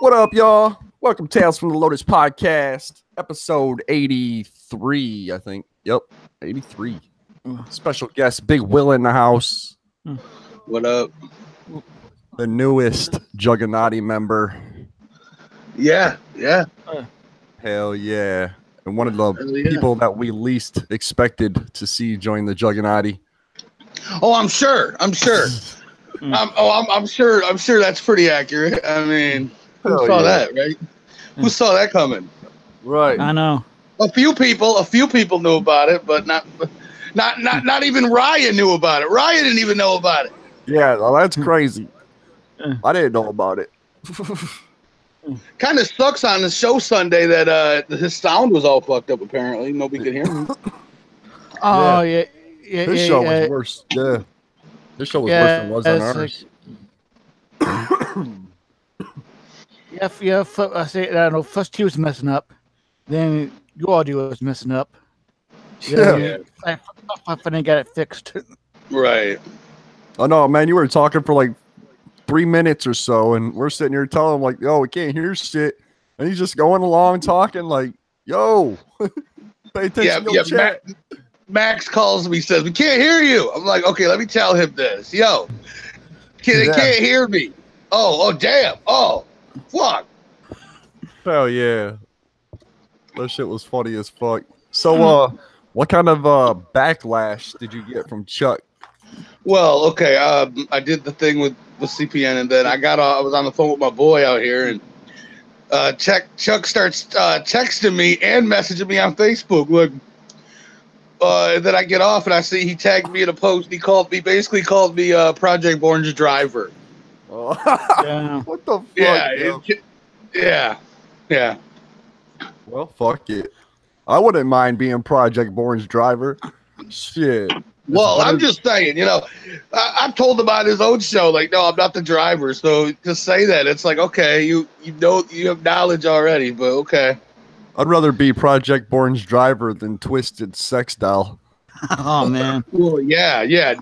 What up, y'all? Welcome to Tales from the Lotus podcast, episode 83, I think. Yep, 83. Special guest, Big Will in the house. What up? The newest Juggernaut member. Yeah. Hell yeah. And one of the people that we least expected to see join the Juggernaut. Oh, I'm sure. I'm sure that's pretty accurate. I mean, who saw that, right? Who saw that coming? Right. I know. A few people knew about it, but not even Ryan knew about it. Ryan didn't even know about it. Yeah, well, that's crazy. I didn't know about it. Kind of sucks on the show Sunday that his sound was all fucked up. Apparently, nobody could hear him. Oh yeah. This show was worse. Yeah, this show was worse than it was on ours. I don't know. First he was messing up, then your audio was messing up. Yeah. I finally got it fixed. Right. Oh no, man! You were talking for like 3 minutes or so, and we're sitting here telling him like, "Yo, we can't hear shit," and he's just going along talking like, "Yo, pay attention to your chat." Max calls me, says, "We can't hear you." I'm like, "Okay, let me tell him this. Yo, they can't hear me. Oh, damn. Oh, fuck." Hell yeah, that shit was funny as fuck. So, what kind of backlash did you get from Chuck? Well, okay, I did the thing with CPN, and then I was on the phone with my boy out here, and Chuck starts texting me and messaging me on Facebook, like, and then I get off and I see he tagged me in a post. He basically called me Project Orange driver. Oh. Yeah. What the fuck? Yeah. Well, fuck it. I wouldn't mind being Project Born's driver. Shit. Well, I'm just saying, I've told him on his own show, like, no, I'm not the driver. So to say that, it's like, okay, you know, you have knowledge already, but okay. I'd rather be Project Born's driver than Twisted Sex Doll. Oh man. Well, yeah. That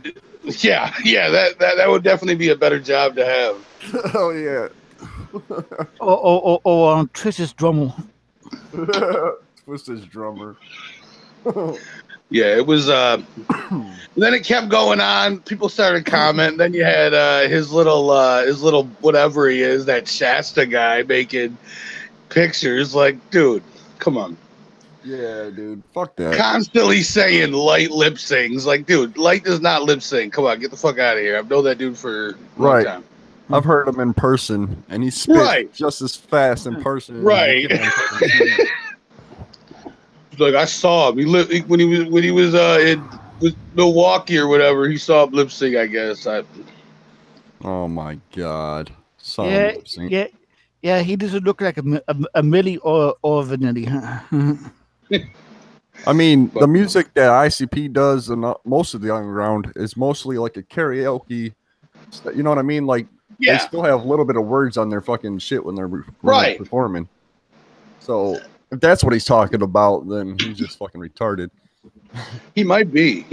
would definitely be a better job to have. Oh yeah. Trish's drummer. Twisted's drummer. Yeah, it was. Then it kept going on. People started commenting. Then you had his little whatever he is, that Shasta guy, making pictures. Like, dude, come on. Yeah, dude, fuck that. Constantly saying Light lip sings. Like, dude, Light does not lip sync. Come on, get the fuck out of here. I've known that dude for a long time. I've heard him in person, and he spits just as fast in person. Right. Like, I saw him. When he was in Milwaukee or whatever. He saw him lip sync, I guess. Oh my god. Yeah. He doesn't look like a Millie or Vanilli. I mean, the music that ICP does and most of the underground is mostly like a karaoke. You know what I mean? Like, they still have a little bit of words on their fucking shit when they're performing. So if that's what he's talking about, then he's just fucking retarded. He might be.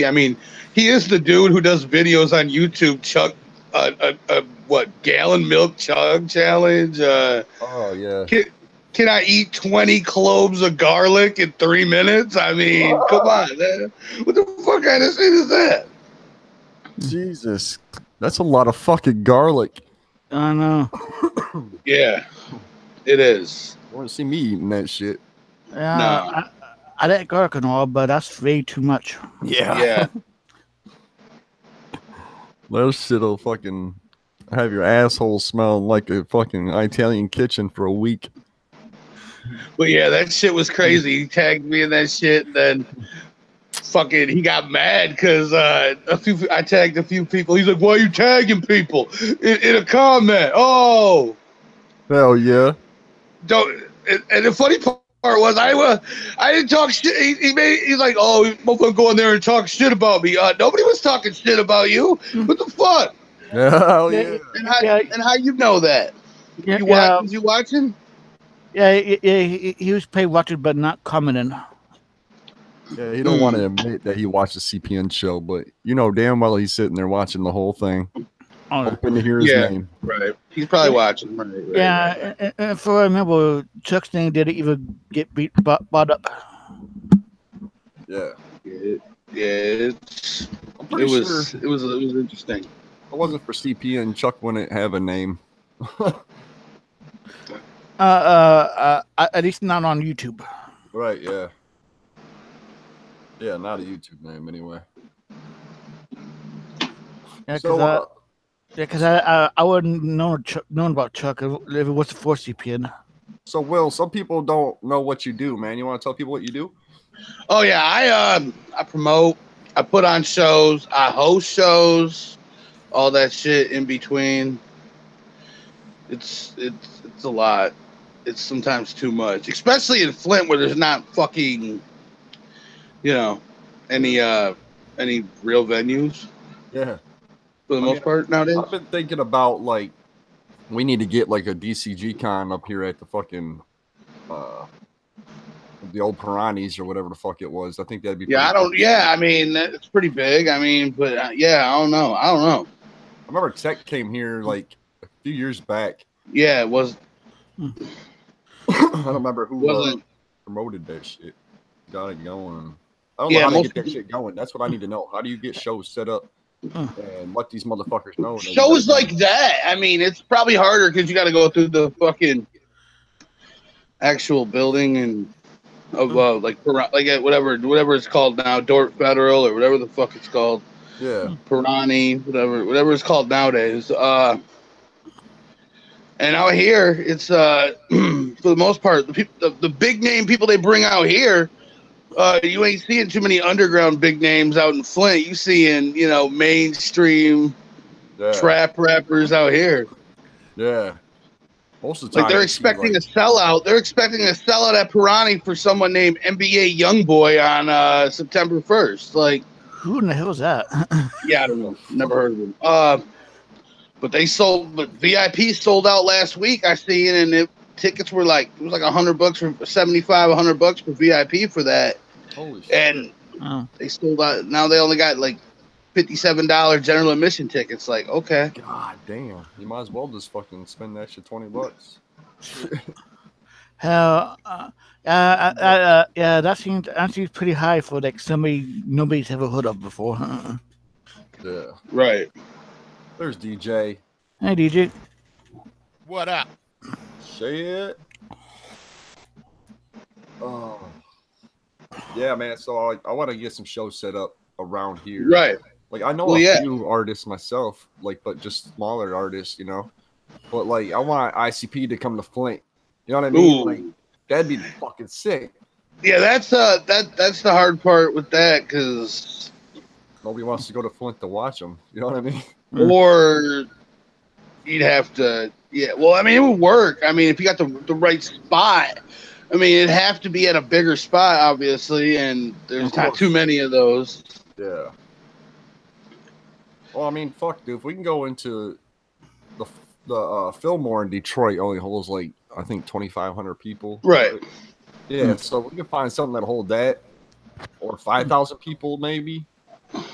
I mean, he is the dude who does videos on YouTube. Chuck, gallon milk chug challenge? Oh yeah. Can I eat 20 cloves of garlic in 3 minutes? I mean, come on, man. What the fuck kind of shit is that? Jesus, that's a lot of fucking garlic. I know. Yeah, it is. You want to see me eating that shit? No. I like garlic and all, but that's way too much. Yeah. That shit'll fucking have your asshole smelling like a fucking Italian kitchen for a week. But yeah, that shit was crazy. He tagged me in that shit, and then fucking he got mad because I tagged a few people. He's like, "Why are you tagging people in a comment?" Oh, hell yeah! Don't. And the funny part was I didn't talk shit. He's like, "Oh, you motherfucker, go in there and talk shit about me." Nobody was talking shit about you. What the fuck? Hell yeah! And how you know that? You watching? Yeah, he was paid watching, but not commenting. Yeah, he don't want to admit that he watched the CPN show, but you know damn well he's sitting there watching the whole thing. hoping to hear his name. Right. He's probably watching. Right, yeah, right. And if I remember, Chuck's name didn't even get bought up. Yeah. It was interesting. If it wasn't for CP and Chuck wouldn't have a name. At least not on YouTube. Right, yeah. Yeah, not a YouTube name anyway. Yeah, because I wouldn't known about Chuck if it wasn't for CPN. So, Will, some people don't know what you do, man. You want to tell people what you do? Oh yeah, I promote, I put on shows, I host shows, all that shit in between. It's a lot. It's sometimes too much, especially in Flint where there's not fucking, any real venues. Yeah. For the most part nowadays. I've been thinking about we need to get a DCG con up here at the fucking the old Piranhas or whatever the fuck it was. I think that'd be I mean it's pretty big. I mean, but I don't know. I remember Tech came here a few years back. Yeah, it was. I don't remember who promoted that shit. Got it going. I don't know how to get that shit going. That's what I need to know. How do you get shows set up and let these motherfuckers know? Shows like that. I mean, it's probably harder because you got to go through the fucking actual building and whatever it's called now, Dort Federal or whatever the fuck it's called. Yeah. Piranha, whatever it's called nowadays. And out here, it's for the most part, the big name people they bring out here, you ain't seeing too many underground big names out in Flint. You seeing, mainstream trap rappers out here. Yeah. Most of the time, they're expecting a sellout. They're expecting a sellout at Piranha for someone named NBA Youngboy on September 1st. Who in the hell is that? Yeah, I don't know. Never heard of him. But VIP sold out last week. I seen, and tickets were it was $100 for $75 for VIP for that. Holy shit! And they sold out. Now they only got $57 general admission tickets. Okay. God damn! You might as well just fucking spend that shit $20. Hell, that seems pretty high for somebody nobody's ever heard of before. Yeah. Right. There's DJ. Hey, DJ. What up? Shit. Yeah, man. So I want to get some shows set up around here. Right. I know a few artists myself, but just smaller artists, But I want ICP to come to Flint. You know what I mean? That'd be fucking sick. Yeah, that's the hard part with that because nobody wants to go to Flint to watch them. You know what I mean? Or you'd have to, well, I mean, it would work. I mean, if you got the right spot, I mean, it'd have to be at a bigger spot, obviously, and there's not too many of those. Yeah. Well, I mean, fuck, dude. If we can go into the Fillmore in Detroit, only holds I think 2,500 people. Right. Yeah. So we can find something that hold that, or 5,000 people maybe.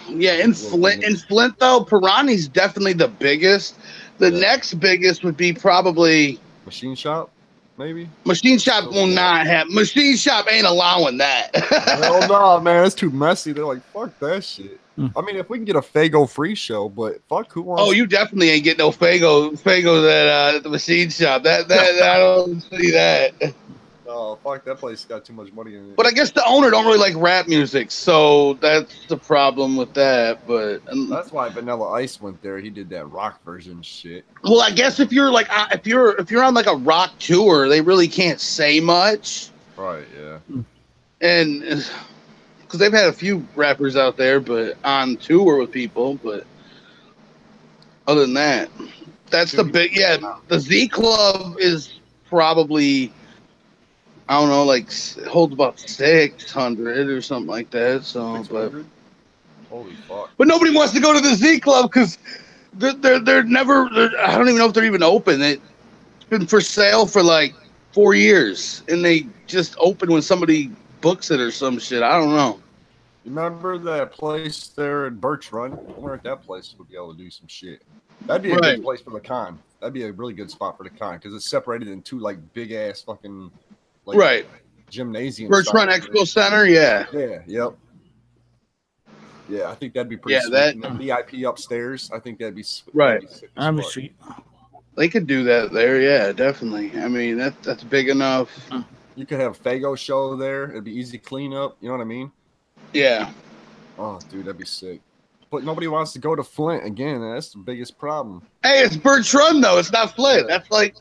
Yeah, in Flint though, Piranha's definitely the biggest. The next biggest would be probably Machine Shop, maybe. Machine Shop will not have. Machine Shop ain't allowing that. Hell no, man, it's too messy. They're like, fuck that shit. I mean, if we can get a Fago free show, but fuck, who wants? Oh, you definitely ain't getting no Fago at the Machine Shop. That I don't see that. Oh, fuck, that place got too much money in it. But I guess the owner don't really like rap music, so that's the problem with that. But that's why Vanilla Ice went there. He did that rock version shit. Well, I guess if you're if you're on a rock tour, they really can't say much. Right. Yeah. And because they've had a few rappers out there, but on tour with people. But other than that, that's the big. Yeah, the Z Club is probably. I don't know, it holds about 600 or something like that. So, 600? Holy fuck! But nobody wants to go to the Z Club because they're never. I don't even know if they're even open. It's been for sale for 4 years, and they just open when somebody books it or some shit. I don't know. Remember that place there in Birch Run? I wonder if that place would be able to do some shit. That'd be a good place for the con. That'd be a really good spot for the con because it's separated in two like big ass fucking like gymnasium. First Run Expo Center, yeah. Yep. Yeah, I think that'd be pretty sweet. That and the VIP upstairs, I think that'd be right. That'd be sweet. They could do that there, yeah, definitely. I mean, that's big enough. You could have a Fago show there. It'd be easy cleanup. You know what I mean? Yeah. Oh, dude, that'd be sick. But nobody wants to go to Flint again. That's the biggest problem. Hey, it's Bertrand, though. It's not Flint. Yeah. That's like...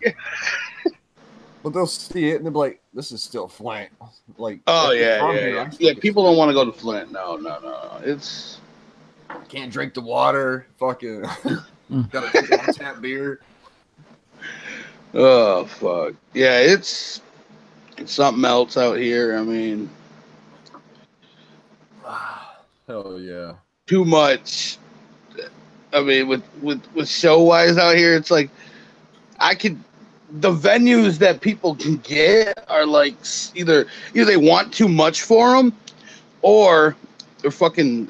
But they'll see it and they'll be like, this is still Flint. Like, oh, yeah. People don't want to go to Flint. No. It's... Can't drink the water. Fucking... Gotta drink tap beer. Oh, fuck. Yeah, it's something else out here. I mean... Hell yeah. Too much. I mean, with show wise out here, it's like the venues that people can get are like either they want too much for them, or they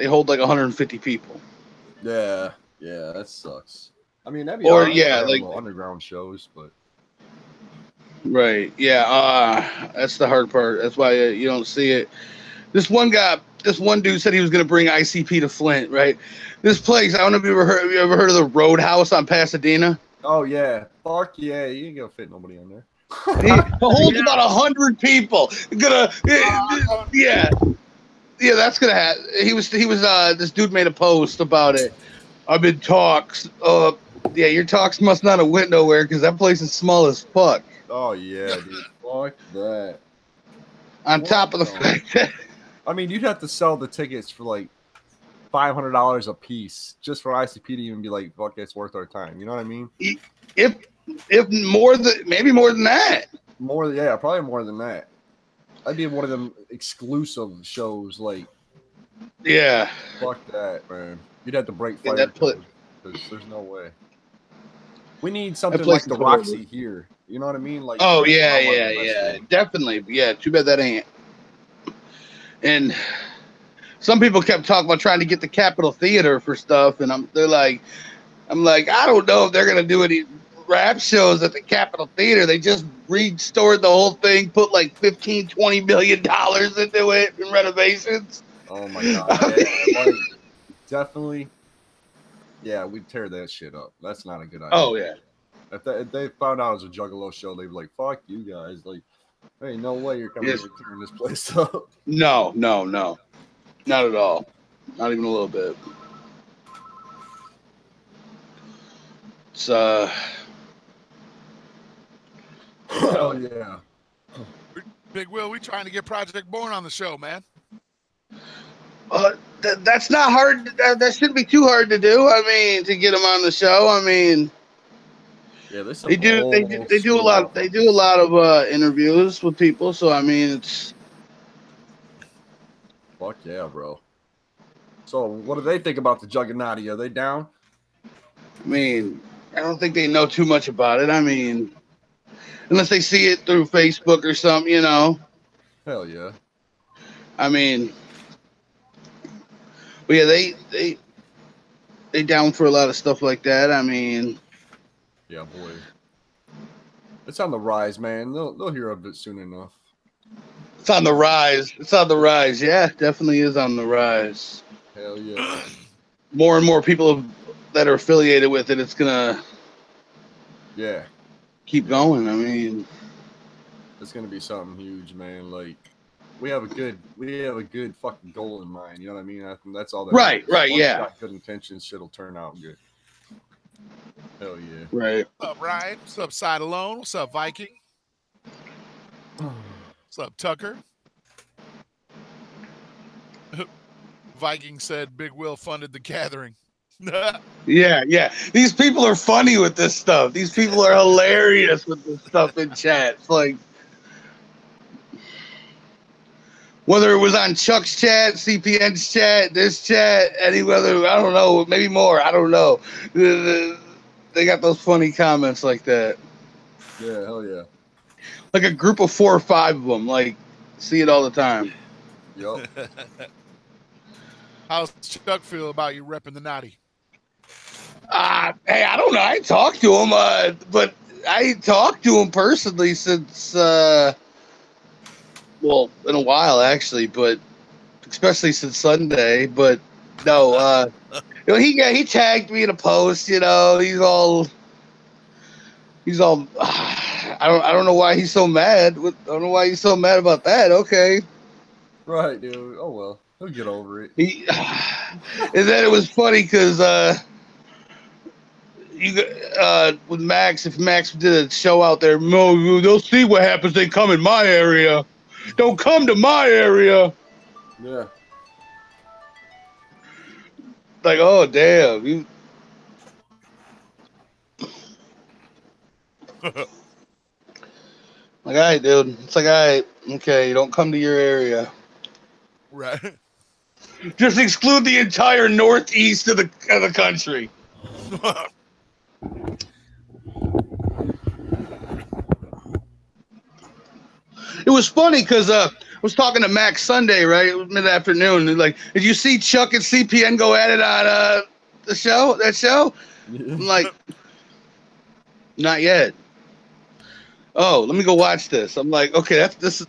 hold like 150 people. Yeah, that sucks. I mean, that'd be like underground shows, but right, yeah. That's the hard part. That's why you don't see it. This one dude said he was going to bring ICP to Flint, right? This place, I don't know if you ever heard of the Roadhouse on Pasadena? Oh, yeah. Fuck yeah. You ain't going to fit nobody in there. It holds about 100 people. Yeah, that's going to happen. He was. This dude made a post about it. I'm in talks. Yeah, your talks must not have went nowhere because that place is small as fuck. Oh, yeah, dude. Fuck that. On top of the fact that... I mean, you'd have to sell the tickets for like $500 a piece just for ICP to even be like, fuck, it's worth our time. You know what I mean? If maybe more than that. Probably more than that. I'd be one of them exclusive shows. Like, yeah, fuck that, man. You'd have to break fire because there's no way. We need something like the Roxy here. You know what I mean? Like, oh yeah, definitely. Yeah, too bad that ain't. And some people kept talking about trying to get the Capitol Theater for stuff, and I'm like, I don't know if they're gonna do any rap shows at the Capitol Theater. They just restored the whole thing, put like $15-20 million into it in renovations. Oh my god! Yeah, definitely. Yeah, we'd tear that shit up. That's not a good idea. Oh yeah. If they found out it was a Juggalo show, they'd be like, "Fuck you guys!" Like, there ain't no way you're coming to tearing this place up. No, not at all. Not even a little bit. It's hell yeah. Big Will, we trying to get Project Born on the show, man. That's not hard. That shouldn't be too hard to do. I mean, to get them on the show. I mean, yeah, they do a lot. They do a lot of interviews with people. So I mean, it's fuck yeah, bro. So what do they think about the Juggernaut? Are they down? I mean, I don't think they know too much about it. I mean, unless they see it through Facebook or something, you know. Hell yeah. I mean, but yeah, they down for a lot of stuff like that. I mean, yeah, boy, it's on the rise, man. They'll hear of it soon enough. It's on the rise. It's on the rise. Yeah, definitely is on the rise. Hell yeah. More and more people that are affiliated with it. It's gonna keep going. I mean, it's gonna be something huge, man. Like. We have a good fucking goal in mind. You know what I mean? I think that's all that Right, matters. Yeah. Got good intentions, shit'll turn out good. Hell yeah. Right. What's up, Ryan? What's up, Side Alone? What's up, Viking? What's up, Tucker? Viking said Big Will funded the gathering. Yeah. These people are funny with this stuff. These people are hilarious with this stuff in chat. It's like, whether it was on Chuck's chat, CPN's chat, this chat, any other, I don't know, maybe more, I don't know. They got those funny comments like that. Yeah, hell yeah. Like a group of 4 or 5 of them, like, see it all the time. Yup. How's Chuck feel about you repping the naughty? Hey, I don't know. I ain't talked to him, but I ain't talked to him personally since, well, in a while actually, but especially since Sunday. But no, you know, he tagged me in a post. You know, he's all. I don't know why he's so mad. I don't know why he's so mad about that. Okay. Right, dude. Oh well, he'll get over it. And then it was funny because with Max, if Max did a show out there, no, they'll see what happens. They come in my area. Don't come to my area. Yeah. Like, oh damn, you. Like, all right, dude. It's like, all right, okay, don't come to your area. Right. Just exclude the entire northeast of the country. It was funny because I was talking to Max Sunday, right? It was mid-afternoon. And like, did you see Chuck and CPN go at it on the show? That show? Yeah. I'm like, not yet. Oh, let me go watch this. I'm like, okay, this is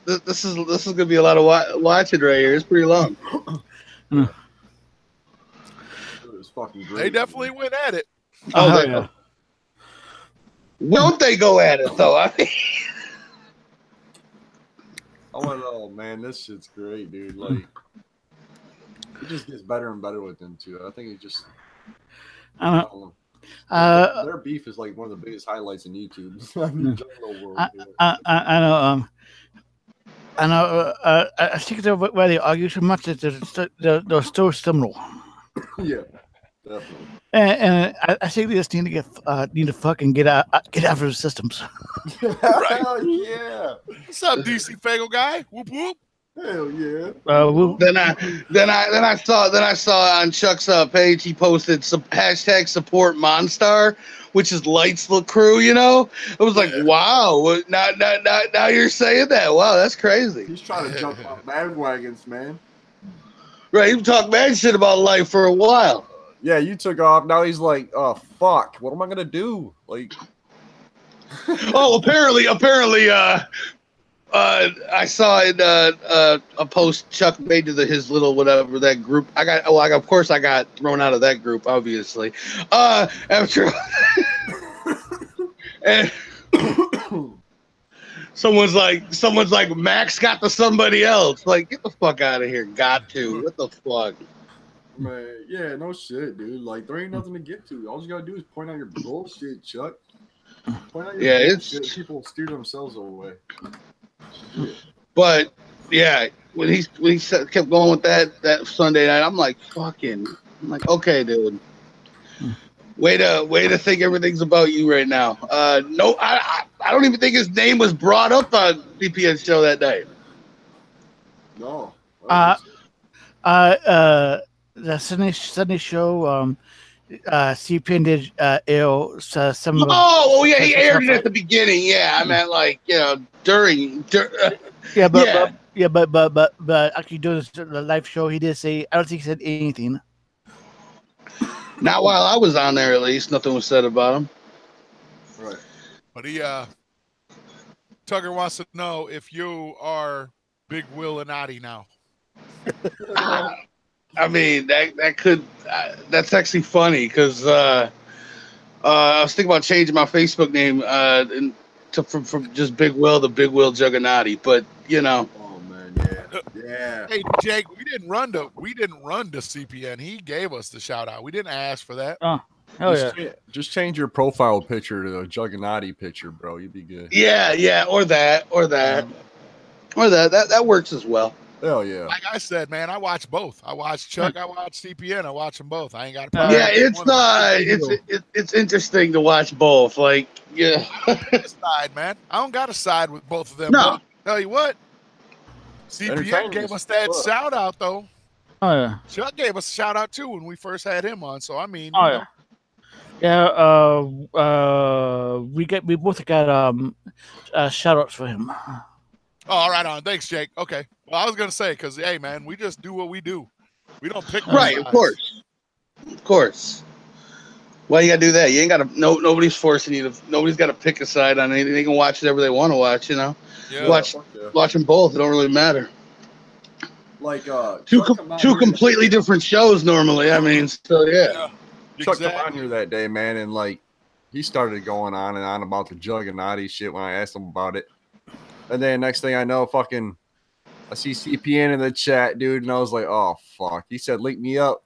gonna be a lot of watching right here. It's pretty long. It was fucking great. They definitely went at it. Oh, yeah. Don't they go at it though? I mean, oh man, this shit's great, dude. Like, it just gets better and better with them too. I think it just. Their beef is like one of the biggest highlights in YouTube. I know. I think where they argue so much that they're still similar. Yeah, definitely. And I think they just need to fucking get out of the systems. Right. Yeah. What's up, DC Fago guy? Whoop whoop. Hell yeah. Then I saw on Chuck's page he posted some hashtag support Monstar, which is Lights Look Crew. You know, I was like, wow. Now you're saying that. Wow, that's crazy. He's trying to jump on bandwagons, man. Right, he talked mad shit about life for a while. Yeah, you took off. Now he's like, oh fuck, what am I gonna do? Like, oh, apparently. I saw in a post Chuck made to his little whatever that group. Of course I got thrown out of that group, obviously. After and someone's like Max got to somebody else. Like, get the fuck out of here. Got to. What the fuck? Man, yeah, no shit, dude. Like, there ain't nothing to get to. All you gotta do is point out your bullshit, Chuck. Point out your bullshit. People steer themselves away. Yeah. But yeah, when he kept going with that Sunday night, I'm like, okay, dude. Way to think everything's about you right now. No, I don't even think his name was brought up on CPN's show that night. No. The Sunday show, CPN did air some. Oh, yeah, he aired it at the beginning. Yeah, I meant like, you know, during yeah, but actually doing the live show, he did say, I don't think he said anything. Not while I was on there, at least. Nothing was said about him. Right. But Tugger wants to know if you are Big Willinati now. I mean, that's actually funny because I was thinking about changing my Facebook name from just Big Will to Big Will Juggernaut, but you know. Oh man, yeah. Hey Jake, we didn't run to CPN. He gave us the shout out. We didn't ask for that. Oh, hell yeah. Just change your profile picture to a Juggernaut picture, bro. You'd be good. Yeah, or that works as well. Hell yeah. Like I said, man, I watch both. I watch Chuck, I watch CPN, I watch them both. I ain't got a problem. Yeah, it's interesting to watch both. Like, yeah. I don't got a side, man. I don't got a side with both of them. No. Tell you what, CPN gave us that shout out though. Oh yeah. Chuck gave us a shout out too when we first had him on. So I mean, we both got shout outs for him. Oh, all right, on. Thanks, Jake. Okay. Well, I was gonna say because hey, man, we just do what we do. We don't pick. Right, of course. Why you gotta do that? You ain't gotta. Nobody's forcing you to. Nobody's gotta pick a side on anything. They can watch whatever they want to watch. You know, watch them both. It don't really matter. Like two completely different shows normally. I mean, so yeah. Chuck come on here that day, man, and like he started going on and on about the Juggernaut shit when I asked him about it. And then next thing I know, fucking I see CPN in the chat, dude, and I was like, oh fuck. He said link me up.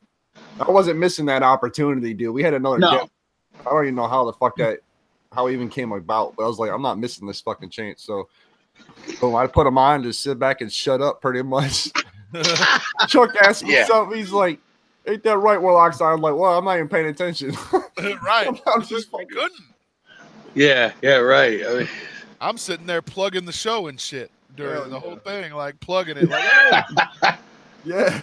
I wasn't missing that opportunity, dude. We had another dip. I don't even know how the fuck how it even came about, but I was like, I'm not missing this fucking chance. So I put him on to sit back and shut up pretty much. Chuck asked me something. He's like, ain't that right, Warlocks? I'm like, well, I'm not even paying attention. Right. I'm just fucking couldn't. Yeah, right. I mean, I'm sitting there plugging the show and shit during the whole thing, like plugging it. Like, hey. Yeah.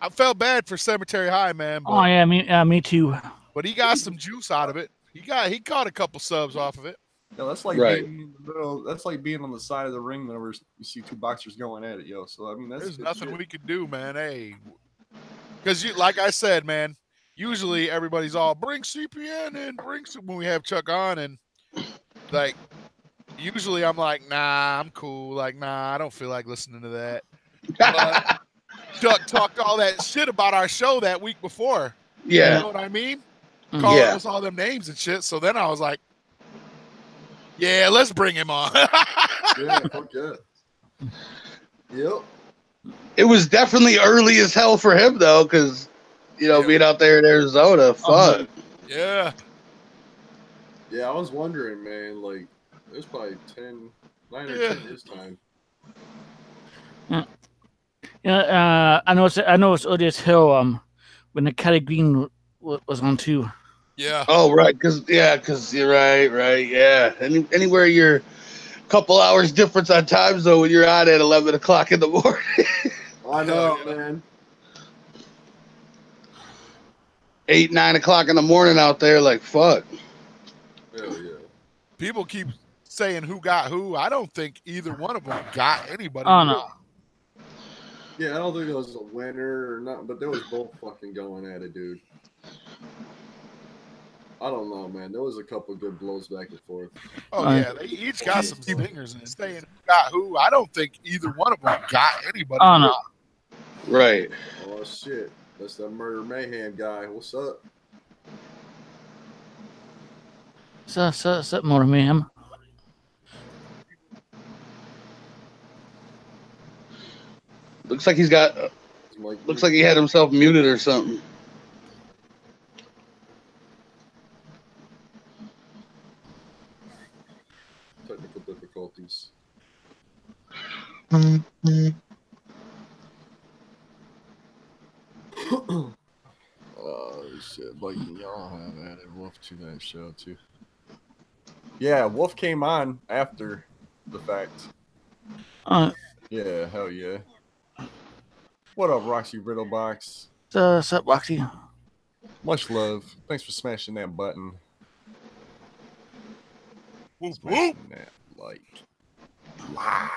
I felt bad for Cemetery High, man. But, oh yeah, me too. But he got some juice out of it. He caught a couple subs off of it. Yeah, that's like being in the middle. That's like being on the side of the ring whenever you see two boxers going at it, yo. So I mean, there's nothing we could do, man. Hey, because like I said, man, usually everybody's all bring CPN in, when we have Chuck on, and like usually I'm like, nah, I'm cool. Like, nah, I don't feel like listening to that. But Chuck talked all that shit about our show that week before. Yeah, you know what I mean? Calling us all them names and shit. So then I was like, yeah, let's bring him on. Yeah, fuck yeah. Yep. It was definitely early as hell for him though, because being out there in Arizona, fuck. Yeah. Yeah, I was wondering, man. Like, it was probably 9 or 10 this time. Yeah, I know it's early as hell. When the Cali Green was on too. Yeah. Oh, right. Because you're right. Yeah. Anywhere you're a couple hours difference on time zone when you're out at 11 o'clock in the morning. I know, man. 8, 9 o'clock in the morning out there, like, fuck. Hell yeah. People keep saying who got who. I don't think either one of them got anybody. Oh, no. Yeah, I don't think it was a winner or nothing, but they was both fucking going at it, dude. I don't know, man. There was a couple good blows back and forth. Oh, yeah. They each got some stingers and saying who got who. I don't think either one of them got anybody. Oh, no. Right. Oh, shit. That's that Murder Mayhem guy. What's up? What's up, Murder Mayhem? Looks like he's got... looks like he had himself muted or something. Technical difficulties. Oh shit! Like y'all have added Wolf to that show too. Yeah, Wolf came on after the fact. Yeah, hell yeah. What up, Roxy Riddlebox? What's up, Roxy? Much love. Thanks for smashing that button. Smashing that like live.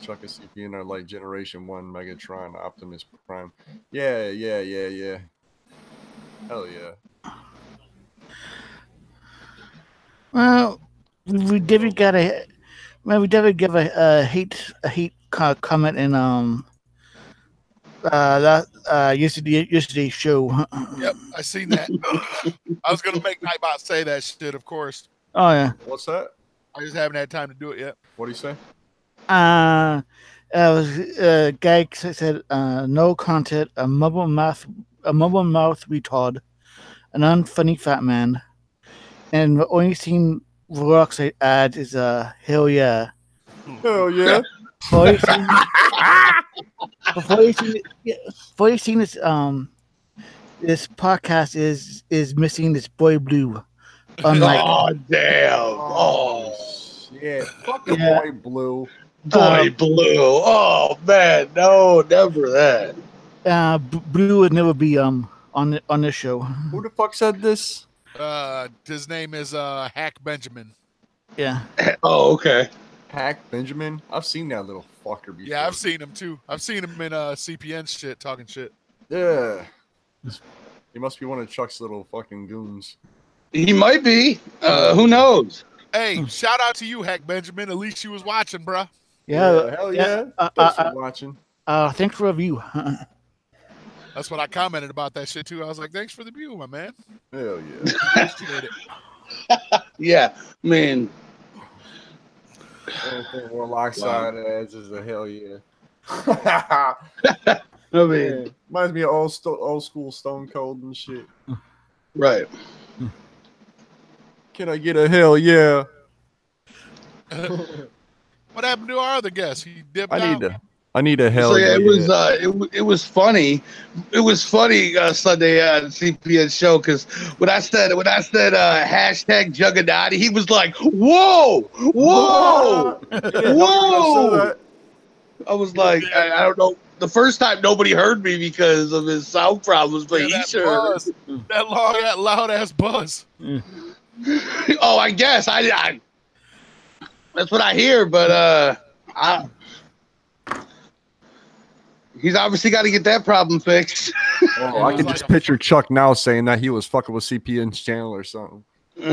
Chuck and CPN are like Generation 1 Megatron Optimus Prime. Yeah. Hell yeah. Well, we did give a hate comment in yesterday's show. Yep, I seen that. I was gonna make Nightbot say that shit, of course. Oh yeah. What's that? I just haven't had time to do it yet. What do you say? Guy said no content, a mumble mouth retard, an unfunny fat man, and the only scene Rock's ad is hell yeah. Hell yeah. Before you seen this this podcast is missing this boy blue. Unlike, oh damn! Oh shit! Fucking boy blue. Boy blue. Oh man, no, never that. Blue would never be on this show. Who the fuck said this? His name is Hack Benjamin. Yeah. Oh, okay. Hack Benjamin? I've seen that little fucker before. Yeah, I've seen him too. I've seen him in CPN shit, talking shit. Yeah. He must be one of Chuck's little fucking goons. He might be. Who knows? Hey, shout out to you, Heck Benjamin. At least you was watching, bruh. Yeah, hell yeah. Thanks for watching. Thanks for the view. That's what I commented about that shit too. I was like, thanks for the view, my man. Hell yeah. Appreciate it. Yeah, man. Anything more lockside as is a hell yeah. I mean, Man, reminds me of old school Stone Cold and shit. right. Can I get a hell yeah? What happened to our other guest? He dipped out. I need a hell yeah. It was funny. It was funny Sunday at CPN show because when I said hashtag Juggernaut, he was like, whoa. I was like, I don't know. The first time nobody heard me because of his sound problems, but he sure. That loud ass buzz. Oh, I guess I that's what I hear, but he's obviously got to get that problem fixed. Oh, I can just picture Chuck now saying that he was fucking with CPN's channel or something. It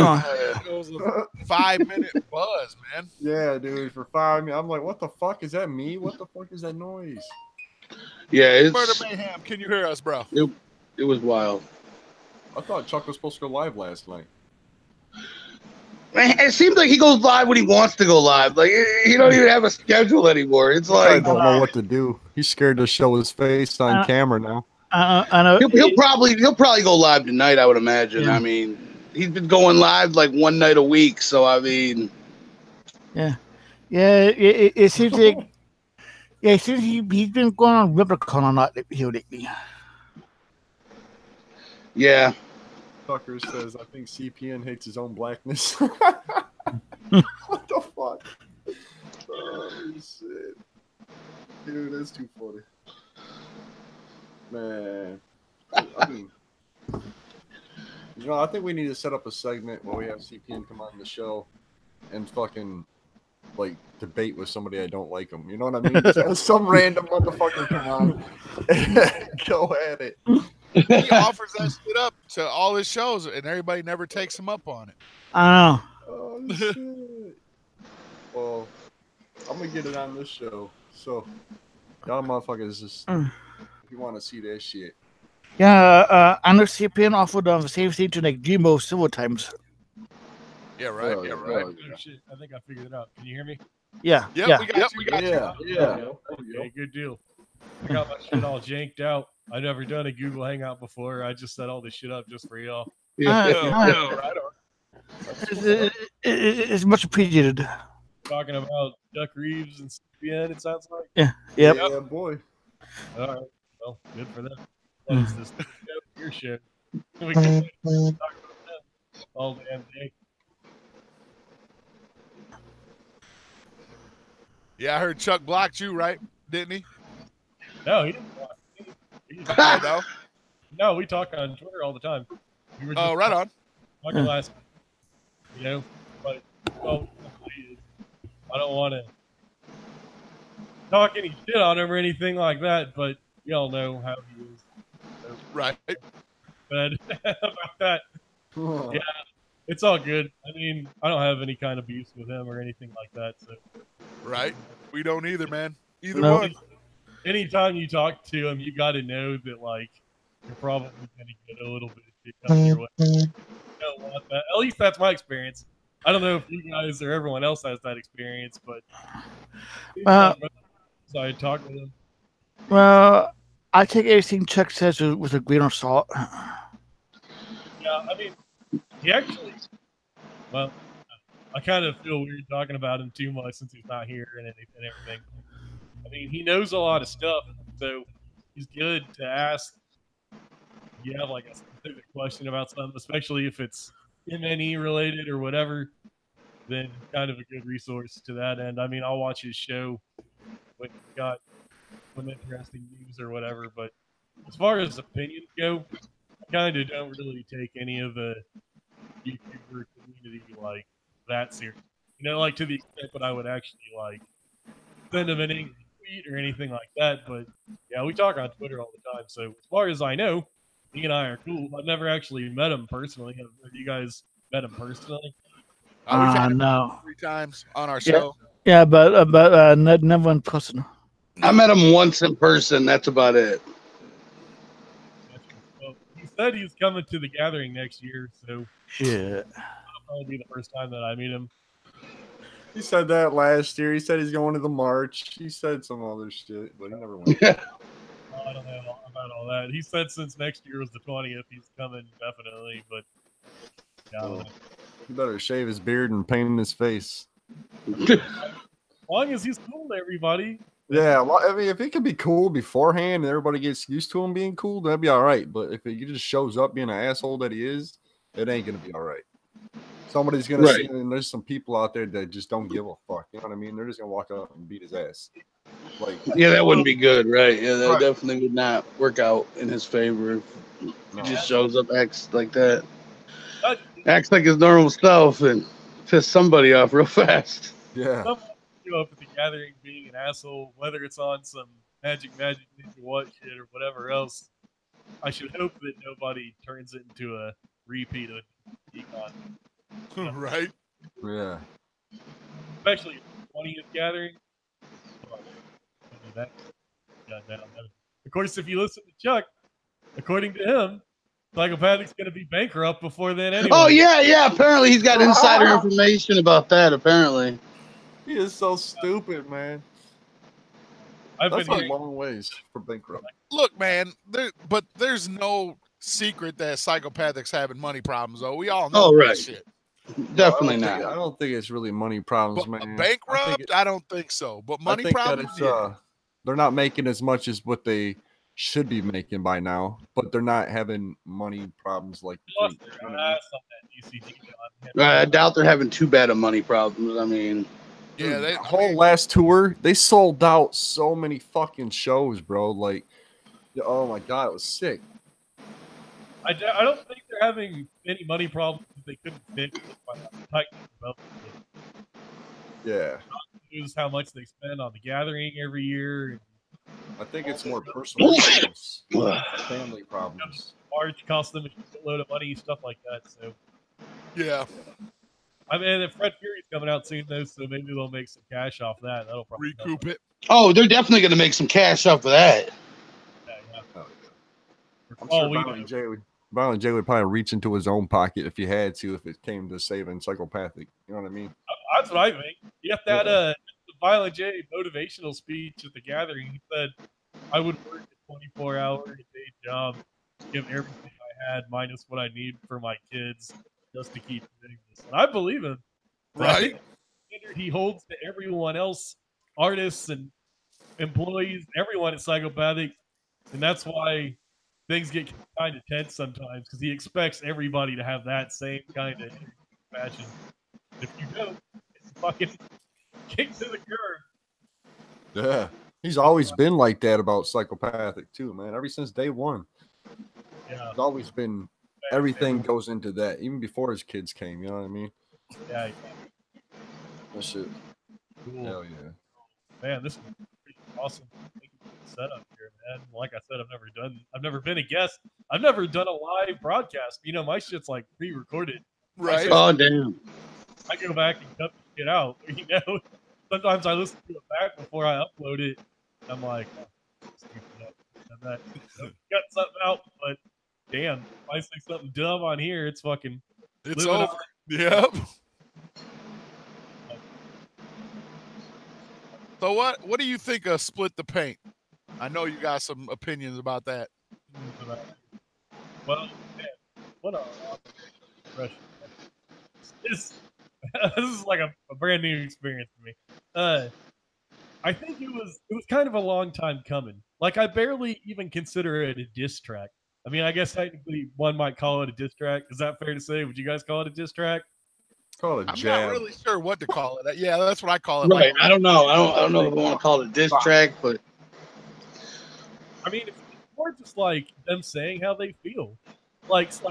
was a 5-minute buzz, man. Yeah, dude, for 5 minutes. I'm like, what the fuck? Is that me? What the fuck is that noise? Yeah, it's Murder Mayhem. Can you hear us, bro? It was wild. I thought Chuck was supposed to go live last night. It seems like he goes live when he wants to go live. Like he don't even have a schedule anymore. It's like I don't know what to do. He's scared to show his face on camera now. I know. He'll probably go live tonight, I would imagine. Yeah. I mean, he's been going live like one night a week, so I mean, it seems like he's been going on Replicon a lot here lately. Yeah. Tucker says, I think CPN hates his own blackness. What the fuck? Oh, shit. Dude, that's too funny. Man. I mean, I think we need to set up a segment where we have CPN come on the show and fucking, like, debate with somebody I don't like them. You know what I mean? Just some random motherfucker come on and go at it. He offers that shit up to all his shows, and everybody never takes him up on it. I know. Oh, shit. Well, I'm going to get it on this show. So, y'all motherfuckers just, if you want to see that shit. Yeah, I know CPN offered the same thing to like Gmo several times. Yeah, right. Oh, yeah, right. Oh, shit. I think I figured it out. Can you hear me? Yeah. Yep, yeah. we got you. Yeah. Okay, good deal. I got my shit all janked out. I've never done a Google Hangout before. I just set all this shit up just for y'all. It's much appreciated. Talking about Duck Reeves and CPN, it sounds like. Yeah. Yep. Yeah, boy. All right. Well, good for them. What is this? Your shit. We can talk about that all damn day. Yeah, I heard Chuck blocked you, right? Didn't he? No, he didn't block me. No? No, we talk on Twitter all the time. We were just right on. talking last week, but I don't want to talk any shit on him or anything like that, but y'all know how he is. So, right. But about that, yeah, it's all good. I mean, I don't have any kind of beef with him or anything like that. So, right. We don't either, man. Either one. Anytime you talk to him, you got to know that, like, you're probably going to get a little bit of shit coming your way. You don't want that. At least that's my experience. I don't know if you guys or everyone else has that experience, but so I talk with him. Well, I take everything Chuck says with a grain of salt. Yeah, I mean, he actually, well, I kind of feel weird talking about him too much since he's not here and everything. I mean, he knows a lot of stuff, so he's good to ask. You have like a specific question about something, especially if it's MNE related or whatever, then kind of a good resource to that end. I mean, I'll watch his show when he's got some interesting news or whatever, but as far as opinions go, I kind of don't really take any of the YouTuber community like that serious. Like to the extent that I would actually like send them an English tweet or anything like that. But yeah, we talk on Twitter all the time. So as far as I know, He and I are cool. I've never actually met him personally. Have you guys met him personally? We've had him No. 3 times on our show. Yeah, but never in person. I met him once in person. That's about it. Well, he said he's coming to the gathering next year, so shit. That'll probably be the first time that I meet him. He said that last year. He said he's going to the march. He said some other shit, but he never went. I don't know about all that. He said since next year was the 20th, he's coming definitely, but yeah. He better shave his beard and paint his face. As long as he's cool to everybody. Yeah, well, I mean, if he could be cool beforehand and everybody gets used to him being cool, that'd be all right. But if he just shows up being an asshole that he is, it ain't gonna be all right. Somebody's gonna see, and there's some people out there that just don't give a fuck. You know what I mean? They're just gonna walk up and beat his ass. Like, yeah, that wouldn't be good, right? Yeah, that definitely would not work out in his favor if he just shows up, acts like that, acts like his normal self, and piss somebody off real fast. Yeah. You up at the gathering being an asshole, whether it's on some magic ninja what shit or whatever else. I should hope that nobody turns it into a repeat of Econ. Right? Yeah. Especially 20th gathering. Of course, if you listen to Chuck, according to him, Psychopathic's going to be bankrupt before then anyway. Oh, yeah. Apparently he's got insider information about that, apparently. He is so stupid, man. That's a long ways for bankrupt. Look, man, there's no secret that Psychopathic's having money problems, though. We all know that shit. Definitely not. I don't think it's really money problems, man. Bankrupt? I don't think so. But money problems, they're not making as much as what they should be making by now, but they're not having money problems like. I doubt they're having too bad of money problems. I mean, yeah, the whole last tour, they sold out so many fucking shows, bro. Like, oh my god, it was sick. I don't think they're having any money problems that they couldn't fix by tightening the belt. Yeah. News how much they spend on the gathering every year. I think it's more personal problems, family problems. March cost them a load of money, stuff like that. So, yeah. I mean, if Fred Fury's coming out soon, though, so maybe they'll make some cash off that. That'll probably recoup it. Oh, they're definitely going to make some cash off of that. Yeah. I'm sure Violent J would probably reach into his own pocket if he had to, if it came to saving Psychopathic. You know what I mean? That's what I think. You have that Violent J motivational speech at the gathering. He said, I would work a 24-hour day job, give everything I had minus what I need for my kids just to keep doing this. And I believe him. Right. He holds to everyone else, artists and employees, everyone at Psychopathic. And that's why things get kind of tense sometimes, because he expects everybody to have that same kind of passion. If you don't, it's fucking kick to the curb. Yeah. He's always been like that about Psychopathic too, man. Ever since day one. Yeah. It's always been, everything goes into that, even before his kids came, you know what I mean? Yeah. That shit. Cool. Hell yeah. Man, this is pretty awesome. Thank you for the setup here, man. Like I said, I've never been a guest. I've never done a live broadcast. You know, my shit's like pre-recorded. Right. Oh, damn. I go back and cut the shit out. You know, sometimes I listen to it back before I upload it. I'm like, cut something out, but damn, if I say something dumb on here, it's fucking. It's over. Yep. So what do you think of Split the Paint? I know you got some opinions about that. Well, man, what a impression. This is like a brand new experience for me. I think it was kind of a long time coming. Like, I barely even consider it a diss track. I mean, I guess technically one might call it a diss track. Is that fair to say? Would you guys call it a diss track? Call it a jab. I'm not really sure what to call it. Yeah, that's what I call it. Right. Like, I don't know. I don't know if I want to call it a diss track, but I mean, it's more just like them saying how they feel. Like 6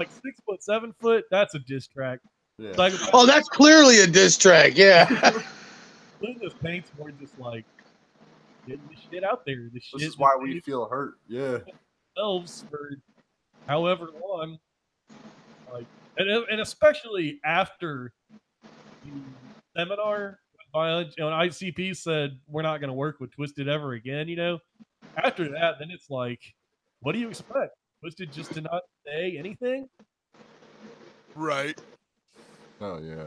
foot, 7 foot, that's a diss track. Yeah. Like, oh, that's clearly a diss track. Yeah. This Paint's more just like getting the shit out there. This is why we feel hurt. Yeah. Elves for however long, like, and especially after the seminar with violence, you know, ICP said we're not going to work with Twisted ever again. You know, after that, then it's like, what do you expect? Twisted just to not say anything? Right. Oh yeah.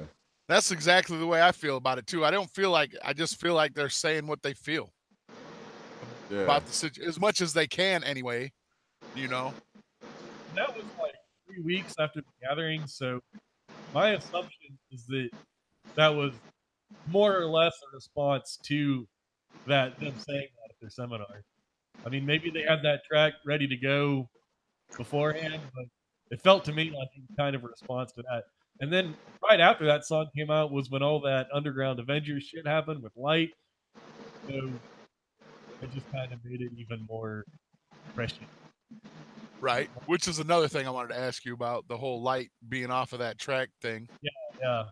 That's exactly the way I feel about it too. I just feel like they're saying what they feel about the situation as much as they can anyway, you know. That was like 3 weeks after the gathering, so my assumption is that that was more or less a response to them saying that at their seminar. I mean, maybe they had that track ready to go beforehand, but it felt to me like it was kind of a response to that. And then right after that song came out was when all that Underground Avengers shit happened with Light. So it just kind of made it even more prescient. Right. Which is another thing I wanted to ask you about, the whole Light being off of that track thing. Yeah.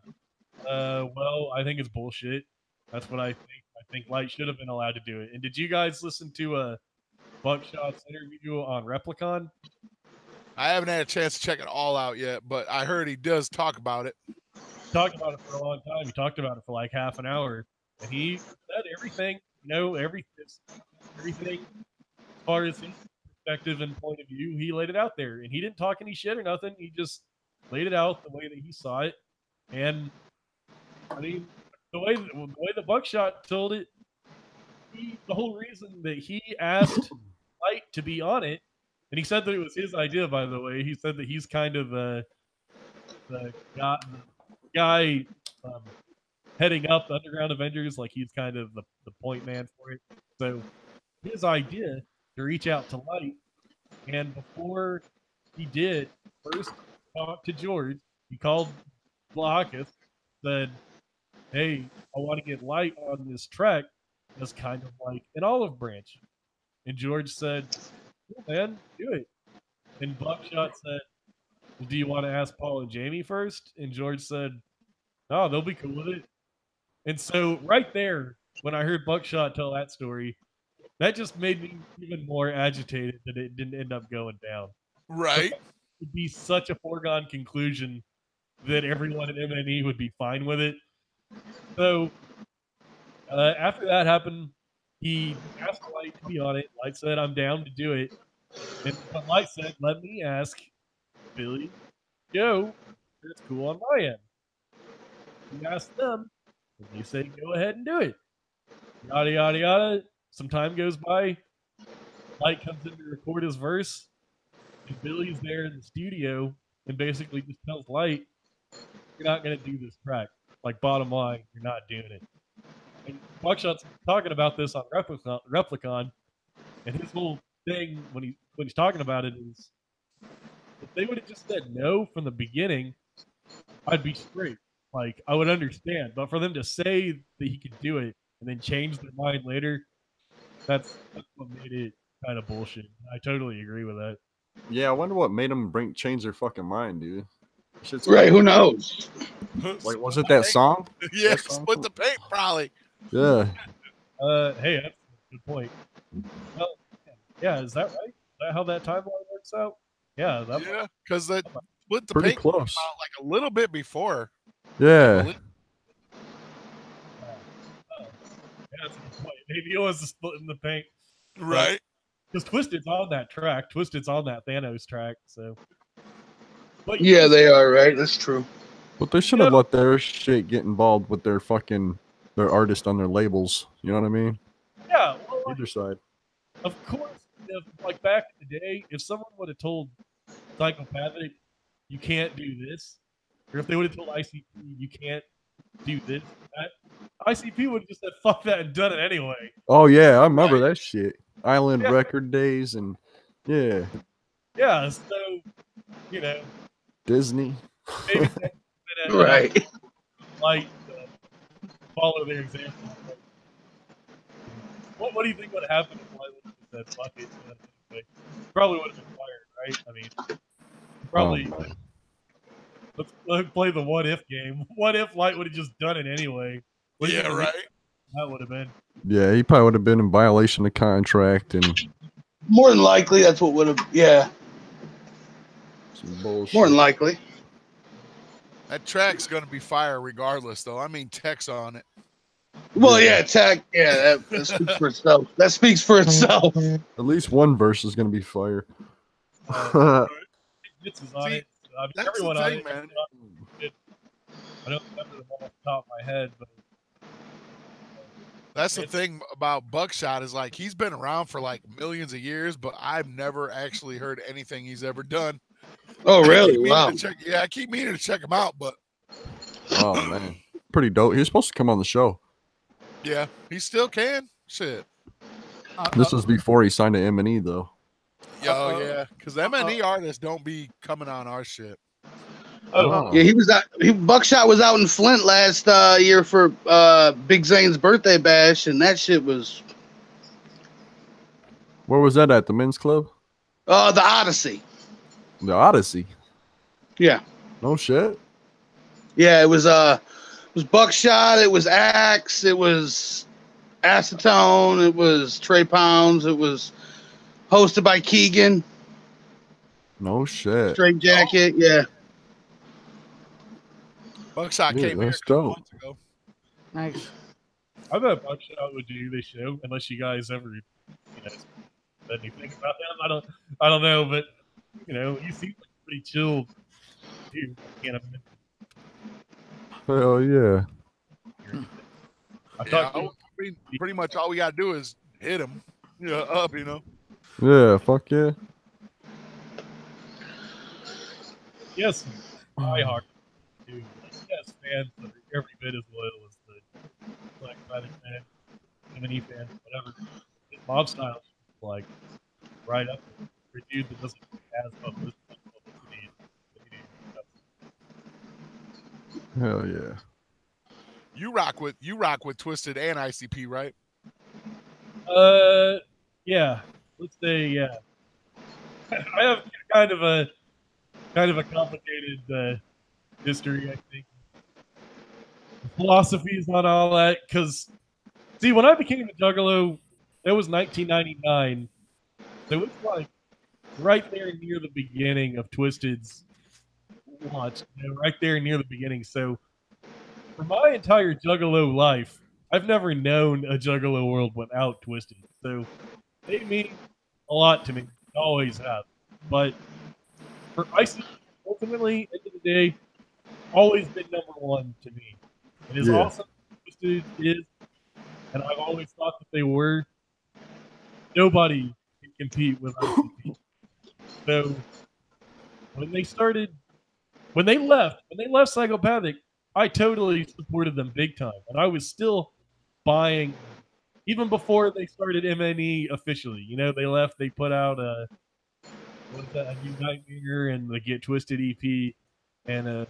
Well, I think it's bullshit. That's what I think. I think Light should have been allowed to do it. And did you guys listen to Buckshot's interview on Replicon? I haven't had a chance to check it all out yet, but I heard he does talk about it. Talked about it for a long time. He talked about it for like half an hour, and he said everything. You know, everything as far as his perspective and point of view. He laid it out there, and he didn't talk any shit or nothing. He just laid it out the way that he saw it. And I mean, the way the Buckshot told it, the whole reason that he asked Light to be on it, and he said that it was his idea, by the way. He said that he's kind of the guy heading up the Underground Avengers, like he's kind of the point man for it. So his idea to reach out to Light, and before he did, first talk to George. He called Blockus, said, "Hey, I want to get Light on this track as kind of like an olive branch." And George said, "Yeah, man, do it." And Buckshot said, "Well, do you want to ask Paul and Jamie first?" And George said, "Oh, they'll be cool with it." And so right there, when I heard Buckshot tell that story, that just made me even more agitated that it didn't end up going down. Right. It would be such a foregone conclusion that everyone at MNE would be fine with it. So after that happened, he asked Light to be on it. Light said, "I'm down to do it." And Light said, "Let me ask Billy, Joe, if it's cool on my end." He asked them, and they say, "Go ahead and do it." Yada, yada, yada. Some time goes by. Light comes in to record his verse, and Billy's there in the studio and basically just tells Light, "You're not going to do this track. Like, bottom line, you're not doing it." And Buckshot's talking about this on Replicon, and his whole thing when he's talking about it is, if they would have just said no from the beginning, I'd be straight. Like, I would understand. But for them to say that he could do it and then change their mind later, that's what made it kind of bullshit. I totally agree with that. Yeah, I wonder what made them change their fucking mind, dude. Right, who knows? Like, was it that song? Yeah, that song? Split the Paint, probably. Yeah. Hey, that's a good point. Well, yeah, is that right? Is that how that timeline works out? Yeah, because that Split the Pretty Paint close. came out like a little bit before. Yeah. Yeah, that's a good point. Maybe it was the Split in the Paint. Right. Because Twisted's on that track. Twisted's on that Thanos track, so. But yeah, they are, right? That's true. But they should have let their shit get involved with their artist on their labels. You know what I mean? Yeah. Well, either side. Of course, like back in the day, if someone would have told Psychopathic, "You can't do this," or if they would have told ICP, "You can't do this," ICP would have just said, "Fuck that," and done it anyway. Oh yeah, I remember that shit. Island Record days and yeah. Yeah, so you know, Disney. maybe right. Like follow their example. What do you think would happen if Light would have said, "Fuck it"? Probably would have been fired, right? I mean, probably. Let's play the what if game. What if Light would have just done it anyway? Yeah, right. That would have been. Yeah, he probably would have been in violation of contract and. More than likely, that's what would have. Yeah. Bullshit. More than likely. That track's gonna be fire regardless, though. I mean, text on it. Well, yeah, tech. Yeah, that speaks for itself. That speaks for itself. At least one verse is gonna be fire. It's on it. I mean, That's everyone the on thing, it. man. I don't remember them off the top of my head, but That's the thing about Buckshot is like he's been around for like millions of years, but I've never actually heard anything he's ever done. Oh, really? Wow. I keep meaning to check him out, but oh man, pretty dope. He was supposed to come on the show. Yeah, he still can. Shit. This was before he signed to M&E though. Oh yeah, because M&E artists don't be coming on our shit. Yeah, he was out. Buckshot was out in Flint last year for Big Zane's birthday bash, and that shit was. Where was that at? The men's club? The Odyssey. The Odyssey. Yeah. No shit. Yeah, it was Buckshot. It was Axe. It was Acetone. It was Trey Pounds. It was hosted by Keegan. No shit. Straight Jacket. Yeah. Buckshot came here a couple months ago. Nice. I bet Buckshot would do this show unless you guys ever, said anything about him. I don't know, but he seems like pretty chilled. Dude, I can't imagine. Hell yeah. Pretty much all we gotta do is hit him. Up. Yeah, fuck yeah. Yes, diehard. Dude, yes, fans that are every bit as loyal as the Psychopathic fan, M&E fan, whatever. His mob style is like right up there. For a dude that doesn't have publicity. Hell yeah. You rock with Twisted and ICP, right? Yeah. Let's say yeah. I have kind of a complicated history, I think. Philosophies on all that, because see, when I became a Juggalo, it was 1999, so it's like right there near the beginning of Twisted's launch, right there near the beginning. So for my entire Juggalo life, I've never known a Juggalo world without Twisted. So they mean a lot to me, always have. But for ICP, ultimately, at the end of the day, always been number one to me. It is awesome. Twisted is, and I've always thought that they were. Nobody can compete with ICP. So when they left Psychopathic, I totally supported them big time, and I was still buying even before they started M&E officially. They left. They put out a new Nightmare and the Get Twisted EP, and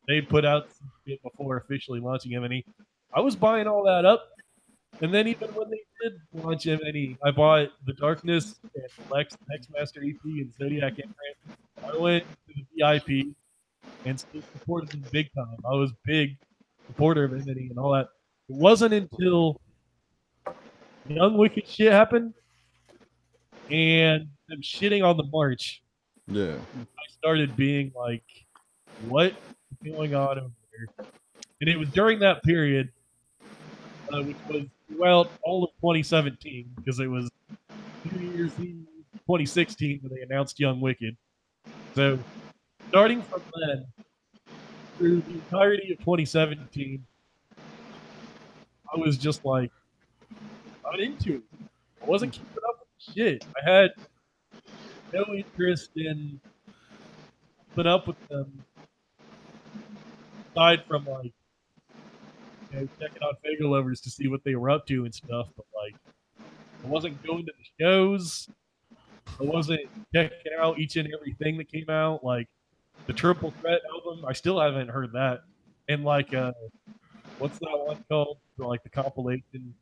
they put out some shit before officially launching M&E. I was buying all that up, and then even when they did launch M&E, I bought the Darkness and Lex Master EP and Zodiac Imprint. I went to the VIP and still supported them big time. I was a big supporter of M&E and all that. It wasn't until Young Wicked shit happened and them shitting on the March. Yeah. I started being like, what is going on over there? And it was during that period, which was throughout all of 2017, because it was New Year's Eve 2016 when they announced Young Wicked. So starting from then through the entirety of 2017, I was just like, not into it. I wasn't keeping up with shit. I had no interest in keeping up with them, aside from like, checking out Fago Lovers to see what they were up to and stuff. But like, I wasn't going to the shows. I wasn't checking out each and everything that came out. Like the Triple Threat album, I still haven't heard that. And like, what's that one called? Like the compilation.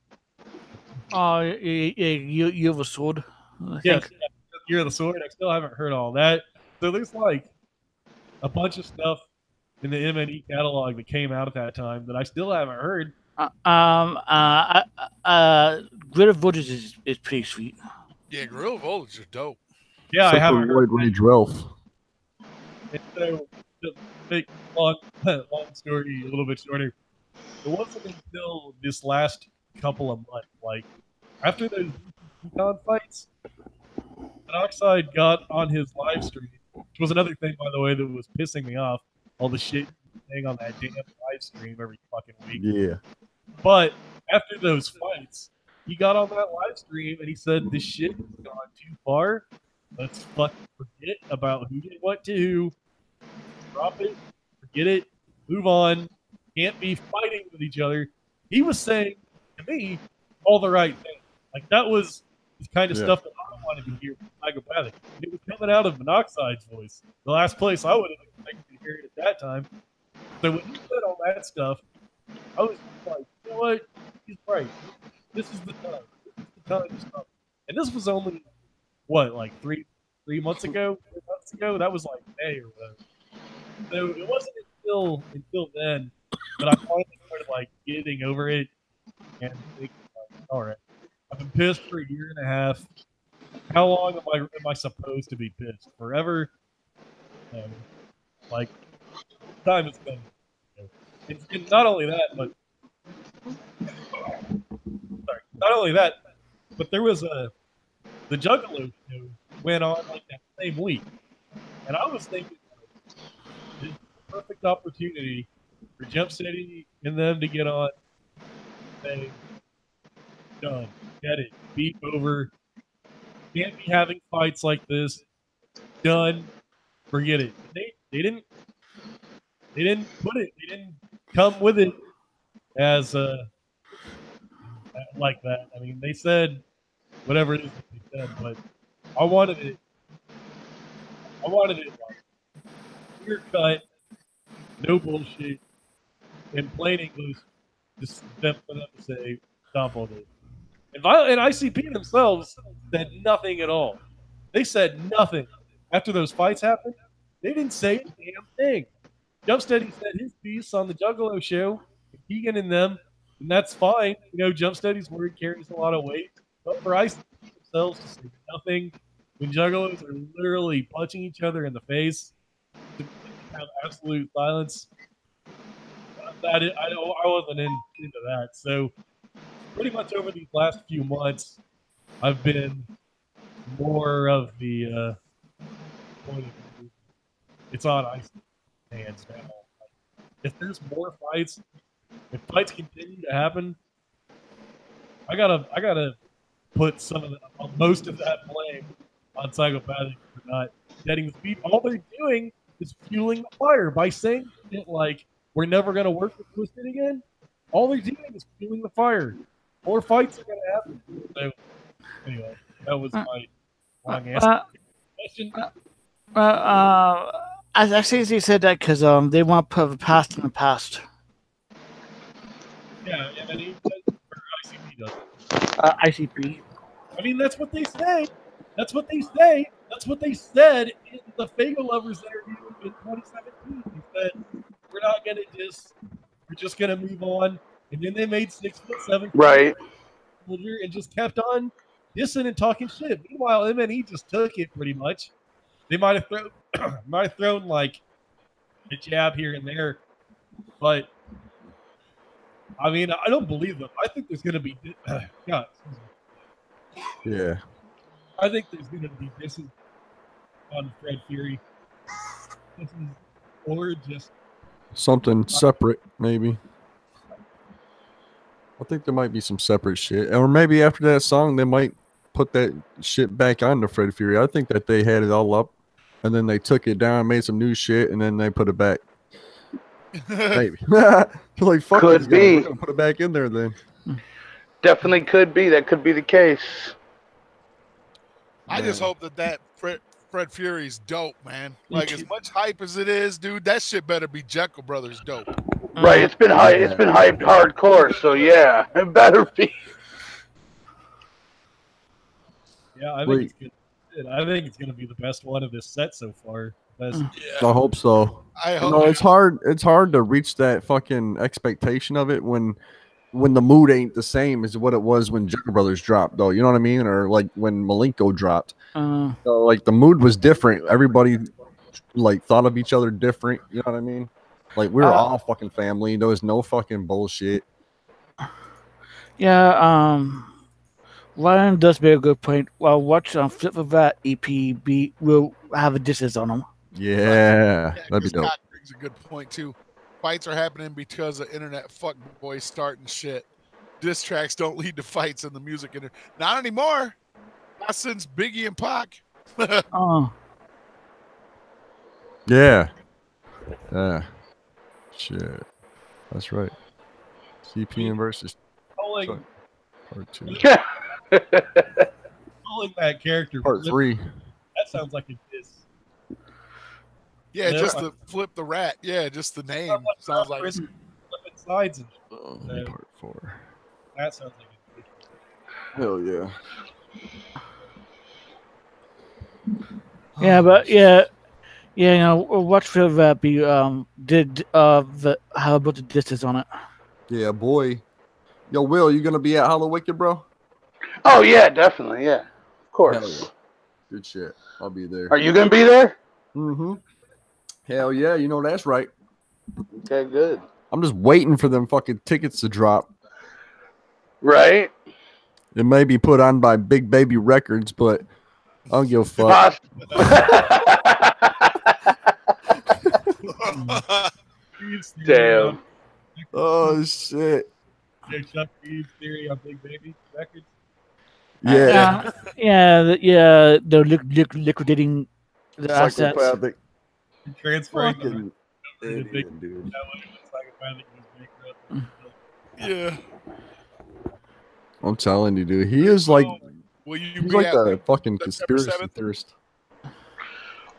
Oh, you have a sword. Yes, Year of the Sword. I still haven't heard all that. So there's like a bunch of stuff in the M&E catalog that came out at that time that I still haven't heard. Grid of Voltage is pretty sweet. Yeah, Gorilla Voltage are dope. Yeah, I haven't heard. Rage Ralph. And so, to make long story a little bit shorter, it wasn't until this last couple of months, like after those Econ fights, Monoxide got on his live stream, which was another thing, by the way, that was pissing me off. All the shit saying on that damn live stream every fucking week. Yeah. But after those fights, he got on that live stream and he said, "This shit has gone too far. Let's fucking forget about who did what to who. Drop it, forget it, move on. Can't be fighting with each other." He was saying to me all the right things. Like that was the kind of stuff that I wanted to hear from Psychopathic. And it was coming out of Monoxide's voice. The last place I would have expected to hear it at that time. So when he said all that stuff, I was like, you know what? He's right. This is the time. This is the time to stop. And this was only, what, like three months ago? 4 months ago? That was like May or whatever. So it wasn't until then that I finally started like getting over it and thinking, like, all right, I've been pissed for 1.5 years. How long am I supposed to be pissed? Forever? Like, time has been. And not only that, but not only that, but there was the Juggalo show went on like that same week, and I was thinking this is the perfect opportunity for Jump City and them to get on. Say, done, get it, beat over. Can't be having fights like this. Done, forget it. They didn't put it. They didn't come with it as like that. I mean, they said whatever it is that they said, but I wanted it like clear cut, no bullshit, in plain English, just for them to say stop all this. And ICP themselves said nothing at all. They said nothing after those fights happened. They didn't say a damn thing. Jumpsteady said his piece on the Juggalo show, Keegan and them, and that's fine. You know, Jumpsteady's word carries a lot of weight. But for ICP themselves to say nothing when Juggalos are literally punching each other in the face, to have absolute silence, I wasn't into that. So pretty much over these last few months, I've been more of the point of view. It's on ice hands now. If there's more fights, if fights continue to happen, I gotta put most of that blame on Psychopathic for not getting the speed. All they're doing is fueling the fire by saying it like we're never gonna work with Twisted again. All they're doing is fueling the fire. More fights are gonna happen. So anyway, that was my long answer question. I see you said that because they want to put the past in the past. Yeah, and he ICP does. ICP. I mean, that's what they say. That's what they say. That's what they said in the Fago Lovers interview in 2017. They said, we're not going to we're just going to move on. And then they made 6'7" right, and just kept on dissing and talking shit. Meanwhile, MNE just took it pretty much. They might have thrown like a jab here and there, but I mean, I don't believe them. I think there's going to be God, yeah. I think there's going to be disses on Fred Fury, or just something separate, maybe. I think there might be some separate shit, or maybe after that song, they might put that shit back on to Fred Fury. I think that they had it all up, and then they took it down, made some new shit, and then they put it back. Maybe. Like, fuck, could be. We're gonna put it back in there then. Definitely could be. That could be the case. I just hope that Fred Fury's dope, man. Like, as much hype as it is, dude, that shit better be Jekyll Brothers dope. Right, it's been hyped. It's been hyped hardcore. So yeah, it better be. Yeah, I think it's good. I think it's going to be the best one of this set so far. I hope so. I hope. No, it's hard. It's hard to reach that fucking expectation of it when the mood ain't the same as what it was when Juggernaut Brothers dropped, though. You know what I mean? Or like when Malenko dropped. So like the mood was different. Everybody like thought of each other different. You know what I mean? Like we were all fucking family. There was no fucking bullshit. Yeah, Ryan does make a good point. Well, watch Flip of that EP will have a disses on them. Yeah, that'd be dope. Scott brings a good point too. Fights are happening because of internet fuckboys starting shit. Diss tracks don't lead to fights in the music industry. Not anymore. Not since Biggie and Pac. Yeah. Yeah. Shit. That's right. CPN versus Calling part 2. Calling that character Part 3. That sounds like a diss. Yeah, just the Flip the Rat. Yeah, just the name sounds like flipping sides and shit. Part 4. That sounds like a diss. Hell yeah. Yeah, but yeah, you know, watch Flip of that be did have a bunch of disses on it. Yeah, boy. Yo, Will, you gonna be at Hollow Wicked, bro? Oh yeah, definitely, yeah, of course. Hell yeah. Good shit. I'll be there. Are you gonna be there? Mm-hmm. Hell yeah, you know that's right. Okay, good. I'm just waiting for them fucking tickets to drop. Right? It may be put on by Big Baby Records, but I don't give a fuck. Damn. Oh shit. Chuck Reed's theory on Big Baby Records. Yeah. They're liquidating the assets. Psychopathic. Transferring Fucking the big idiot, dude. Yeah. I'm telling you, dude. He is like Will you he's be like at a fucking September conspiracy 7th? theorist.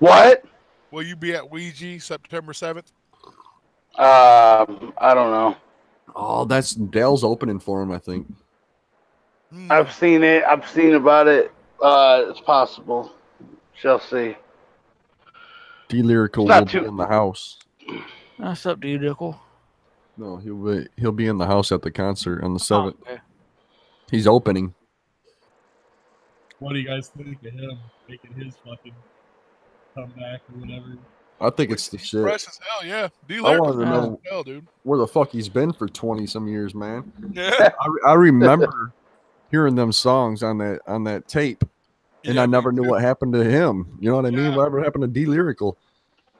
What? Will you be at Ouija September 7th? I don't know. Oh, that's Dale's opening for him, I think. I've seen it. I've seen about it. It's possible. Shall see. Lyrical Not will too- be in the house. That's up to you, Lyrical. No, he'll be in the house at the concert on the 7th. Okay. He's opening. What do you guys think of him making his fucking comeback or whatever? I think it's the shit. Fresh as hell, yeah. I wanted to know hell, dude. where the fuck he's been for 20 some years, man. Yeah. I remember hearing them songs on that tape, and Yeah, I never me knew too. what happened to him. You know what I mean? Yeah. Whatever happened to Lyrical?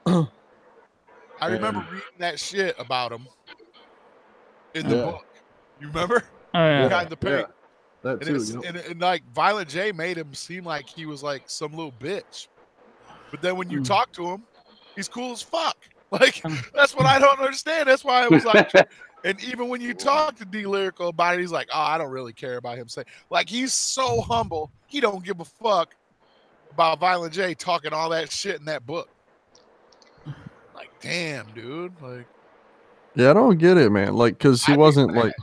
I remember reading that shit about him in the book. You remember? Oh, yeah. Behind the page. That And, too. it's, You know? and like Violent J made him seem like he was like some little bitch. But then when you talk to him, he's cool as fuck. Like, that's what I don't understand. That's why I was like, and even when you talk to D Lyrical about it, he's like, oh, I don't really care about him saying, like, he's so humble. He don't give a fuck about Violent J talking all that shit in that book. Like, damn, dude. Like, Yeah, I don't get it, man. Like, because he wasn't like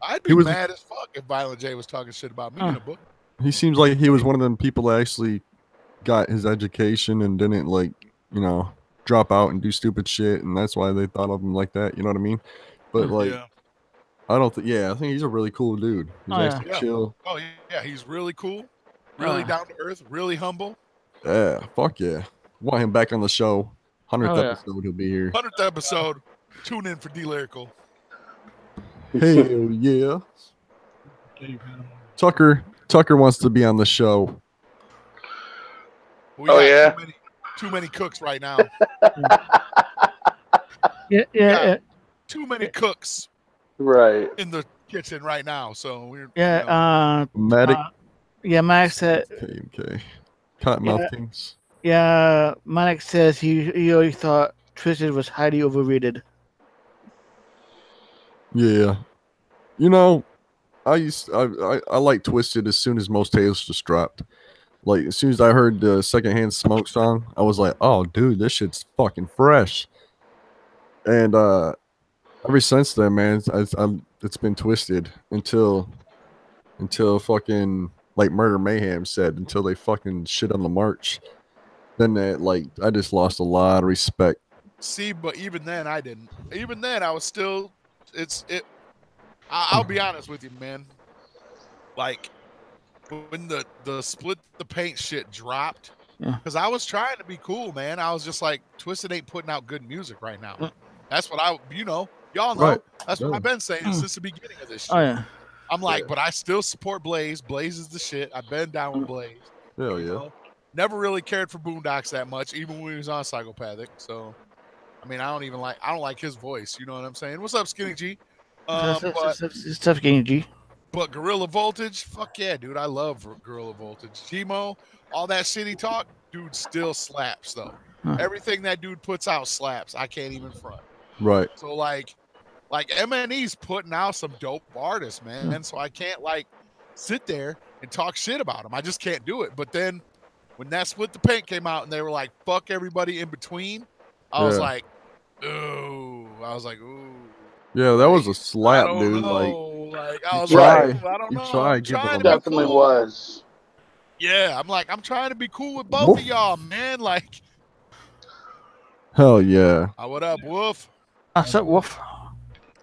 I'd He be was- mad as fuck if Violent J was talking shit about me in a book. he seems like he was one of them people that actually got his education and didn't like, you know, drop out and do stupid shit, and that's why they thought of him like that. You know what I mean? But like, Yeah. I don't think. Yeah, I think he's a really cool dude. He's Oh, yeah. actually chill. Oh, yeah. He's really cool, really down to earth, really humble. Yeah, fuck yeah. Want him back on the show. 100th Oh, yeah. episode, he'll be here. 100th episode. Tune in for D Lyrical. Hell yeah. Okay, man. Tucker wants to be on the show. We Oh, got yeah? Too many cooks right now. Yeah. Too many cooks Right. in the kitchen right now. So we're Medic. Max said. Okay. Cottonmouth Kings. Yeah, Max says he always thought Twisted was highly overrated. Yeah. You know, I like Twisted as soon as Most Tales just dropped. Like, as soon as I heard the Secondhand Smoke song, I was like, oh, dude, this shit's fucking fresh. And ever since then, man, it's been Twisted until fucking, like Murder Mayhem said, until they fucking shit on the march. Then that, like, I just lost a lot of respect. See, but even then I didn't. Even then I was still. I'll be honest with you, man. Like when the split the paint shit dropped, Because I was trying to be cool, man. I was just like, Twisted ain't putting out good music right now. That's what y'all know. That's what I've been saying since the beginning of this shit. Oh yeah. I'm like, but I still support Blaze. Blaze is the shit. I've been down with Blaze. Hell you know? Never really cared for Boondocks that much, even when he was on Psychopathic. So, I mean, I don't like his voice. You know what I'm saying? What's up, Skinny G? It's tough, Skinny G. But Gorilla Voltage, fuck yeah, dude. I love Gorilla Voltage. Timo, all that shit he talk, dude still slaps though. Everything that dude puts out slaps. I can't even front. Right. So like MNE's putting out some dope artists, man. And so I can't like sit there and talk shit about them. I just can't do it. But then when that Split the Paint came out and they were like, fuck everybody in between, I was like, ooh. Yeah, that was a slap, dude. Like I was I don't know. Tried definitely was. Yeah, I'm trying to be cool with both of y'all, man. Like, hell yeah. What up, Wolf? What's up, Wolf?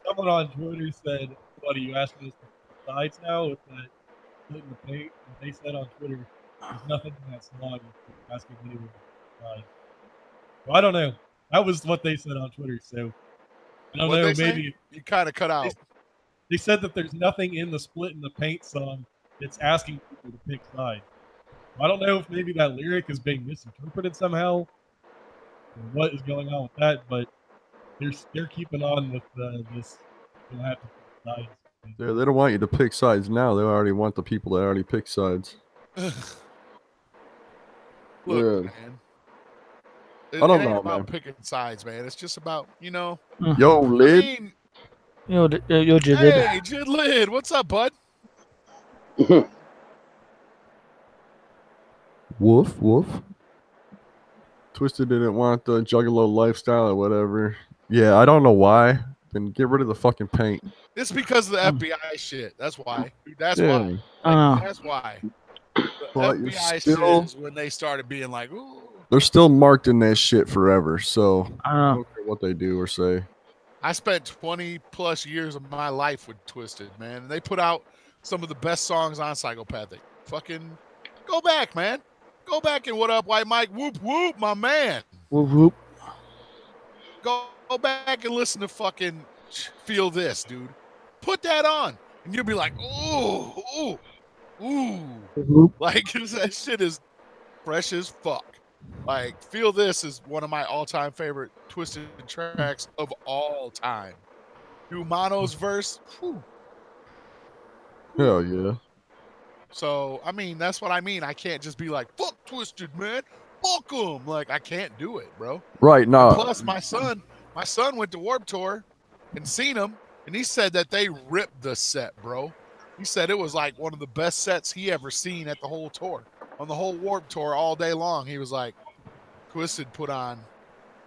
Someone on Twitter said, "What are you asking us to sides now with that Split in the Paint?" And they said on Twitter, "There's nothing in that song asking me to sides." Well, I don't know. That was what they said on Twitter. So I don't know. Maybe you kind of cut out. They said that there's nothing in the Split in the Paint song that's asking people to pick sides. I don't know if maybe that lyric is being misinterpreted somehow, or what is going on with that, but they're keeping on with this. You'll have to pick sides. Yeah, they don't want you to pick sides now. They already want the people that already pick sides. Look, man. I don't know, about man. Picking sides, man. It's just about, Yo, Lid. Yo, Jid. Hey, Jid Lid. What's up, bud? Woof. Twisted didn't want the Juggalo lifestyle or whatever. Yeah, I don't know why. Then get rid of the fucking paint. It's because of the FBI shit. That's why. That's why. That's why. The FBI shit is when they started being like, ooh. They're still marked in that shit forever, so I don't care what they do or say. I spent 20 plus years of my life with Twisted, man. And they put out some of the best songs on Psychopathic. Fucking go back, man. Go back and What Up, White Mike? Whoop, whoop, my man. Whoop, whoop. Go back and listen to fucking Feel This, dude. Put that on. And you'll be like, ooh. Like, that shit is fresh as fuck. Like, Feel This is one of my all-time favorite Twisted tracks of all time. Dude, Mono's verse, whew. Hell yeah. So, I mean, that's what I mean. I can't just be like, fuck Twisted, man. Fuck them. Like, I can't do it, bro. Right, no. Plus, my son went to Warped Tour and seen them, and he said that they ripped the set, bro. He said it was like one of the best sets he ever seen at the whole tour. On the whole Warped Tour all day long, he was like, Twisted put on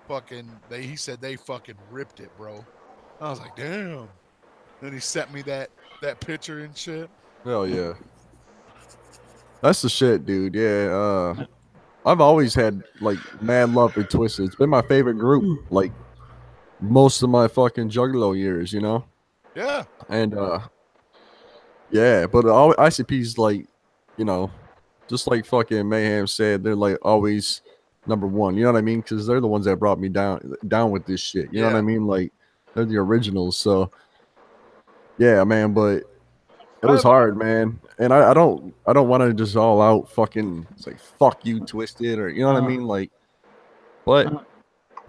fucking, he said they fucking ripped it, bro. I was like, damn. Then he sent me that picture and shit. Hell yeah. That's the shit, dude. Yeah. I've always had like mad love for Twisted. It's been my favorite group, like most of my fucking Juggalo years, you know? Yeah. And yeah, but ICP's like, you know, just like fucking Mayhem said, they're like always number one. You know what I mean? Because they're the ones that brought me down with this shit. You know what I mean? Like they're the originals. So yeah, man. But it was hard, man. And I don't want to just all out fucking say fuck you, Twisted, or you know what I mean? Like, but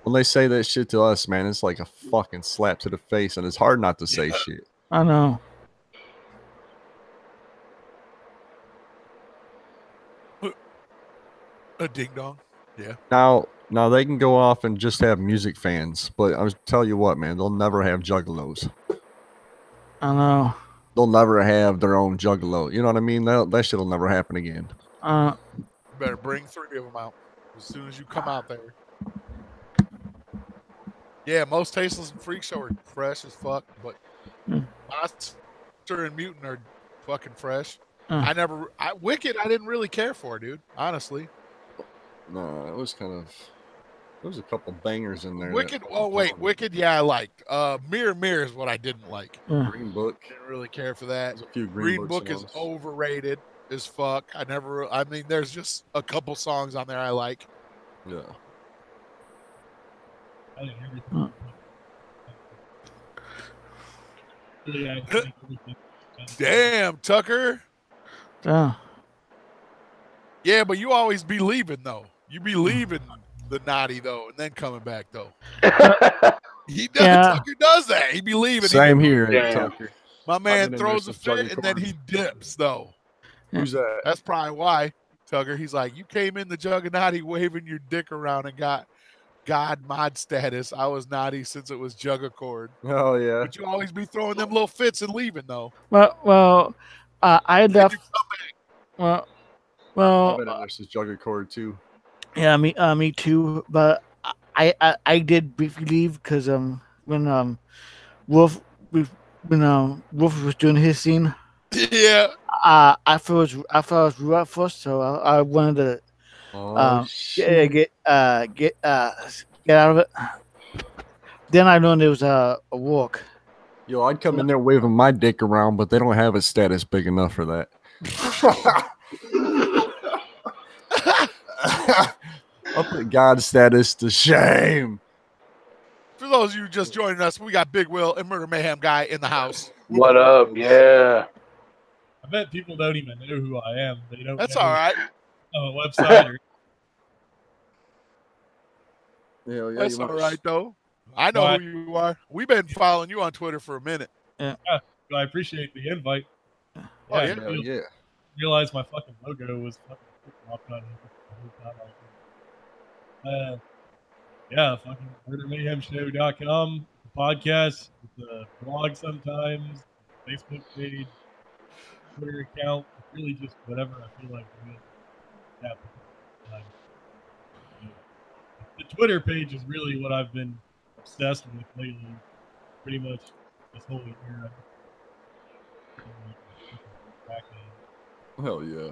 when they say that shit to us, man, it's like a fucking slap to the face, and it's hard not to say shit. I know. A ding dong. Yeah. Now they can go off and just have music fans, but I'll tell you what, man, they'll never have Juggalos. I know. They'll never have their own Juggalo. You know what I mean? That shit'll never happen again. You better bring 3 of them out as soon as you come out there. Yeah, Most Tasteless and Freak Show are fresh as fuck, but Monster and Mutant are fucking fresh. Wicked, I didn't really care for, dude. Honestly. No, it was kind of. There was a couple bangers in there. Wicked. Wicked. Yeah, I liked. Mirror is what I didn't like. Green Book. Didn't really care for that. There's a few Green Book is overrated. as fuck. I mean, there's just a couple songs on there I like. Yeah. I think everything. Really, I think everything. Damn, Tucker. Yeah. Yeah, but you always be leaving though. You be leaving the naughty though, and then coming back though. He does. Yeah. Tucker does that. He be leaving. Same here, Yeah. Tucker. My man been throws a in there fit since and then he dips though. Who's that? That's probably why, Tucker. He's like, you came in the Juggernaut waving your dick around and got God mod status. I was naughty since it was Juggacord. Oh yeah. But you always be throwing them little fits and leaving though. Well, I left. I've Well, been in there since Juggernaut too. yeah, me too. But I did briefly leave because when Wolf was doing his scene, Yeah. I thought it was rude at first, so I wanted to get out of it. Then I learned it was a walk. Yo, I'd come in there waving my dick around, but they don't have a status big enough for that. I'll put God's status to shame. For those of you just joining us, we got Big Will and Murder Mayhem Guy in the house. What up? Yeah. I bet people don't even know who I am. They don't. That's know all right. I'm a website. Yeah, That's all right, though. I know who you are. We've been following you on Twitter for a minute. I appreciate the invite. Oh, yeah. Yeah. Realized my fucking logo was fucking yeah, fucking murdermayhemshow.com, podcast, the blog sometimes, Facebook page, Twitter account, really just whatever I feel like doing. Yeah. The Twitter page is really what I've been obsessed with lately, pretty much this whole year. Hell yeah.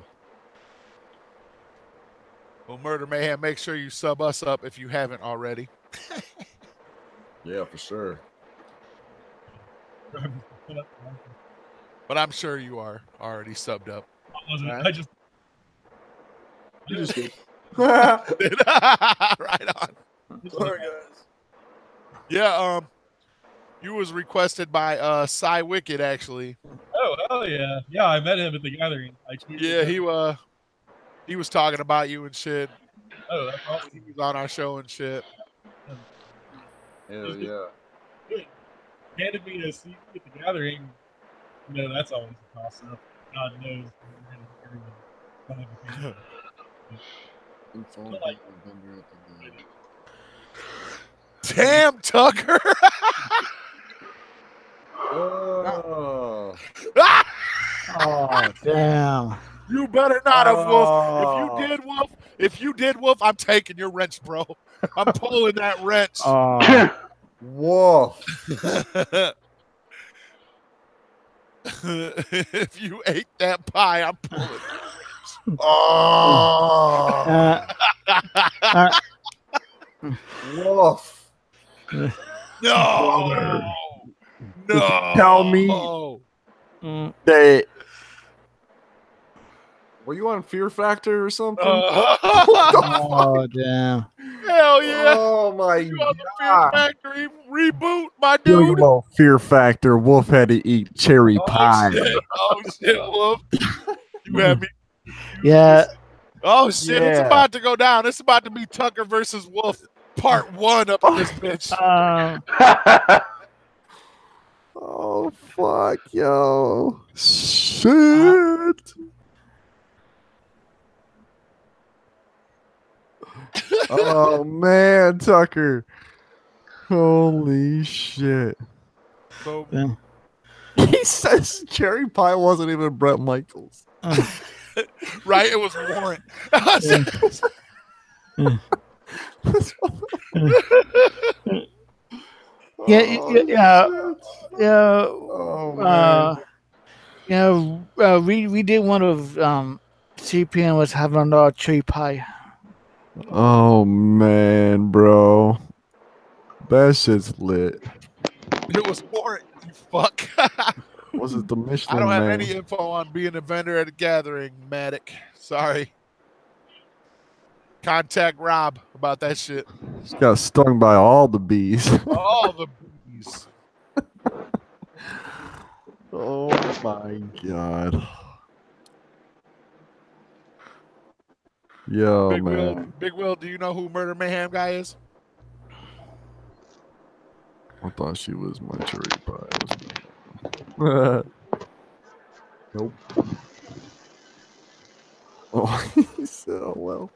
Well, Murder Mayhem, make sure you sub us up if you haven't already. Yeah, for sure. But I'm sure you are already subbed up. I wasn't. Right? I just. You just did. Right on. Sorry, guys. Yeah, you was requested by Cy Wicked, actually. Oh, hell yeah. Yeah, I met him at the gathering. Yeah, he was talking about you and shit. Oh, that's awesome. He was on our show and shit. Hell yeah. Good. Handed me a CD at the gathering. You know, that's always a toss up. God knows. Damn, Tucker. Oh. Oh, damn. You better not have, Wolf. If you did, Wolf, I'm taking your wrench, bro. I'm pulling that wrench. Wolf. If you ate that pie, I'm pulling it. Oh. Wolf. No. No. Tell me that. Were you on Fear Factor or something? Oh, damn. Hell yeah. Oh my You on the Fear god. Factory reboot, my dude. Fear Factor. Wolf had to eat cherry pie. Oh shit, Wolf. You had me. Yeah. Oh shit, it's Yeah. about to go down. It's about to be Tucker versus Wolf part 1 up in this bitch. Oh fuck, yo. Shit. Oh man, Tucker. Holy shit. So, Yeah. He says cherry pie wasn't even Brett Michaels. right, it was Warren. We did one of CPN was having a cherry pie. Oh man, bro. That shit's lit. It was Warren, you fuck. Was it the Michelin I don't have Man? any info on being a vendor at a gathering, Matic. Sorry. Contact Rob about that shit. Just got stung by all the bees. All the bees. Oh my god. Yo, Big man. Will, do you know who Murder Mayhem guy is? I thought she was my cherry pie. Nope. Oh, he said, oh, well.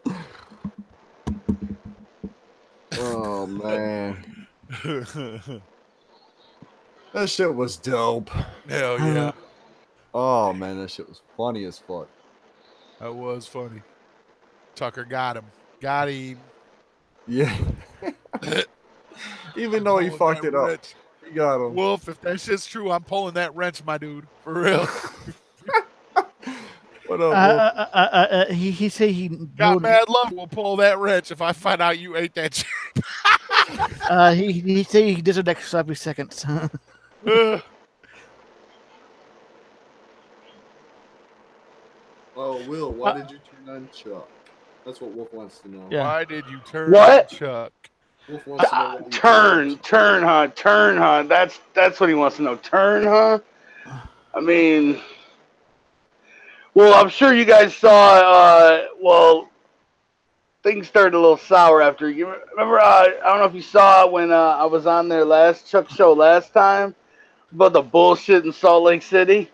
Oh, man. That shit was dope. Hell yeah. Oh, man, that shit was funny as fuck. That was funny. Tucker got him. Got him. Yeah. Even though he fucked it up. He got him. Wolf, if that shit's true, I'm pulling that wrench, my dude. For real. What up, Wolf? He said he got mad love. We'll pull that wrench if I find out you ate that shit. he said he does it next 30 seconds. Oh, Will, why did you turn on Chuck? That's what Wolf wants to know. Yeah. Why did you turn on Chuck? Wolf wants to know Turn, huh? That's what he wants to know. Turn, huh? I mean, well, I'm sure you guys saw. Things started a little sour after. You remember? I don't know if you saw when I was on their last Chuck show last time about the bullshit in Salt Lake City.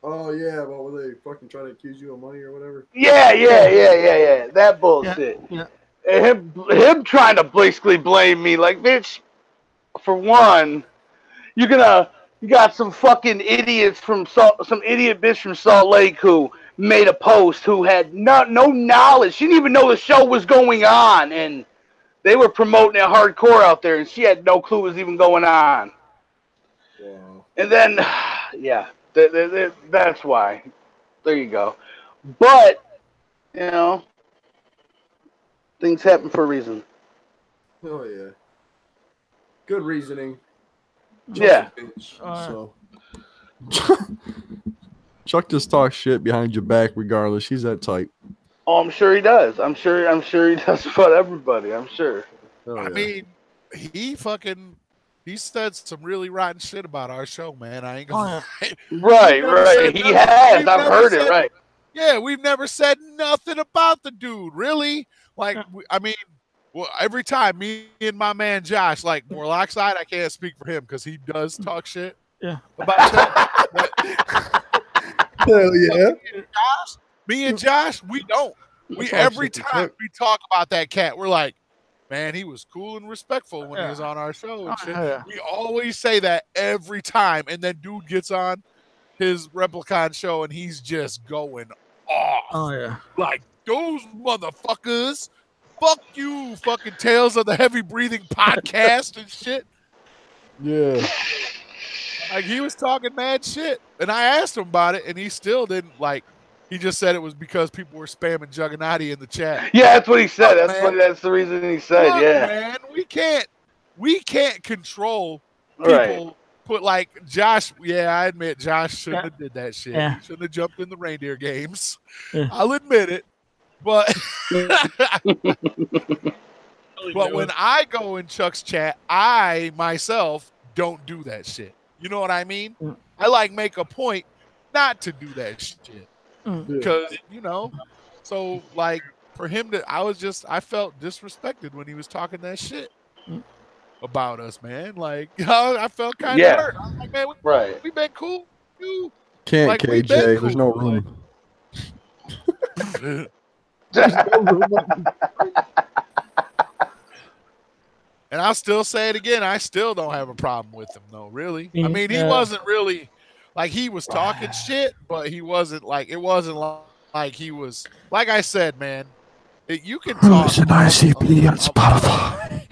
Oh, yeah, but were they fucking trying to accuse you of money or whatever? Yeah. That bullshit. Yeah. And him trying to basically blame me, like, bitch, for one, you got some fucking idiots some idiot bitch from Salt Lake who made a post who had no knowledge. She didn't even know the show was going on, and they were promoting it hardcore out there, and she had no clue what was even going on. Wow. And then, yeah. That's why. There you go. But, things happen for a reason. Oh, yeah. Good reasoning. Yeah. So. Chuck just talks shit behind your back regardless. He's that type. Oh, I'm sure he does. I'm sure he does about everybody. I'm sure. Oh, yeah. I mean, he said some really rotten shit about our show, man. I ain't gonna lie. Right. He has. I've heard it, right. Yeah, we've never said nothing about the dude, really. Like, every time me and my man Josh, like Morlock side, I can't speak for him because he does talk shit about Chuck. Hell yeah. Me and Josh, we don't. Every time we talk about that cat, we're like, man, he was cool and respectful when he was on our show and shit. We always say that every time, and then dude gets on his Replicon show and he's just going off. Oh yeah. Like, those motherfuckers, fuck you, fucking Tales of the Heavy Breathing podcast and shit. Yeah. Like, he was talking mad shit. And I asked him about it, and he still didn't, like, he just said it was because people were spamming Juggernaut in the chat. Yeah, that's what he said. That's the reason he said. Look, yeah, man, we can't control people. Right. Put like Josh. Yeah, I admit Josh shouldn't have did that shit. Yeah. He shouldn't have jumped in the reindeer games. Yeah. I'll admit it. But but when I go in Chuck's chat, I myself don't do that shit. You know what I mean? I like make a point not to do that shit. Because, so like for him I felt disrespected when he was talking that shit about us, man. Like, I felt kind of hurt. I was like, man, we been cool. Can't, like, KJ. There's no room. And I'll still say it again. I still don't have a problem with him, though, really. I mean, he wasn't really, like, he was talking shit, but he wasn't, like, it wasn't like he was, like I said, man, you can talk. It's an ICP on Spotify.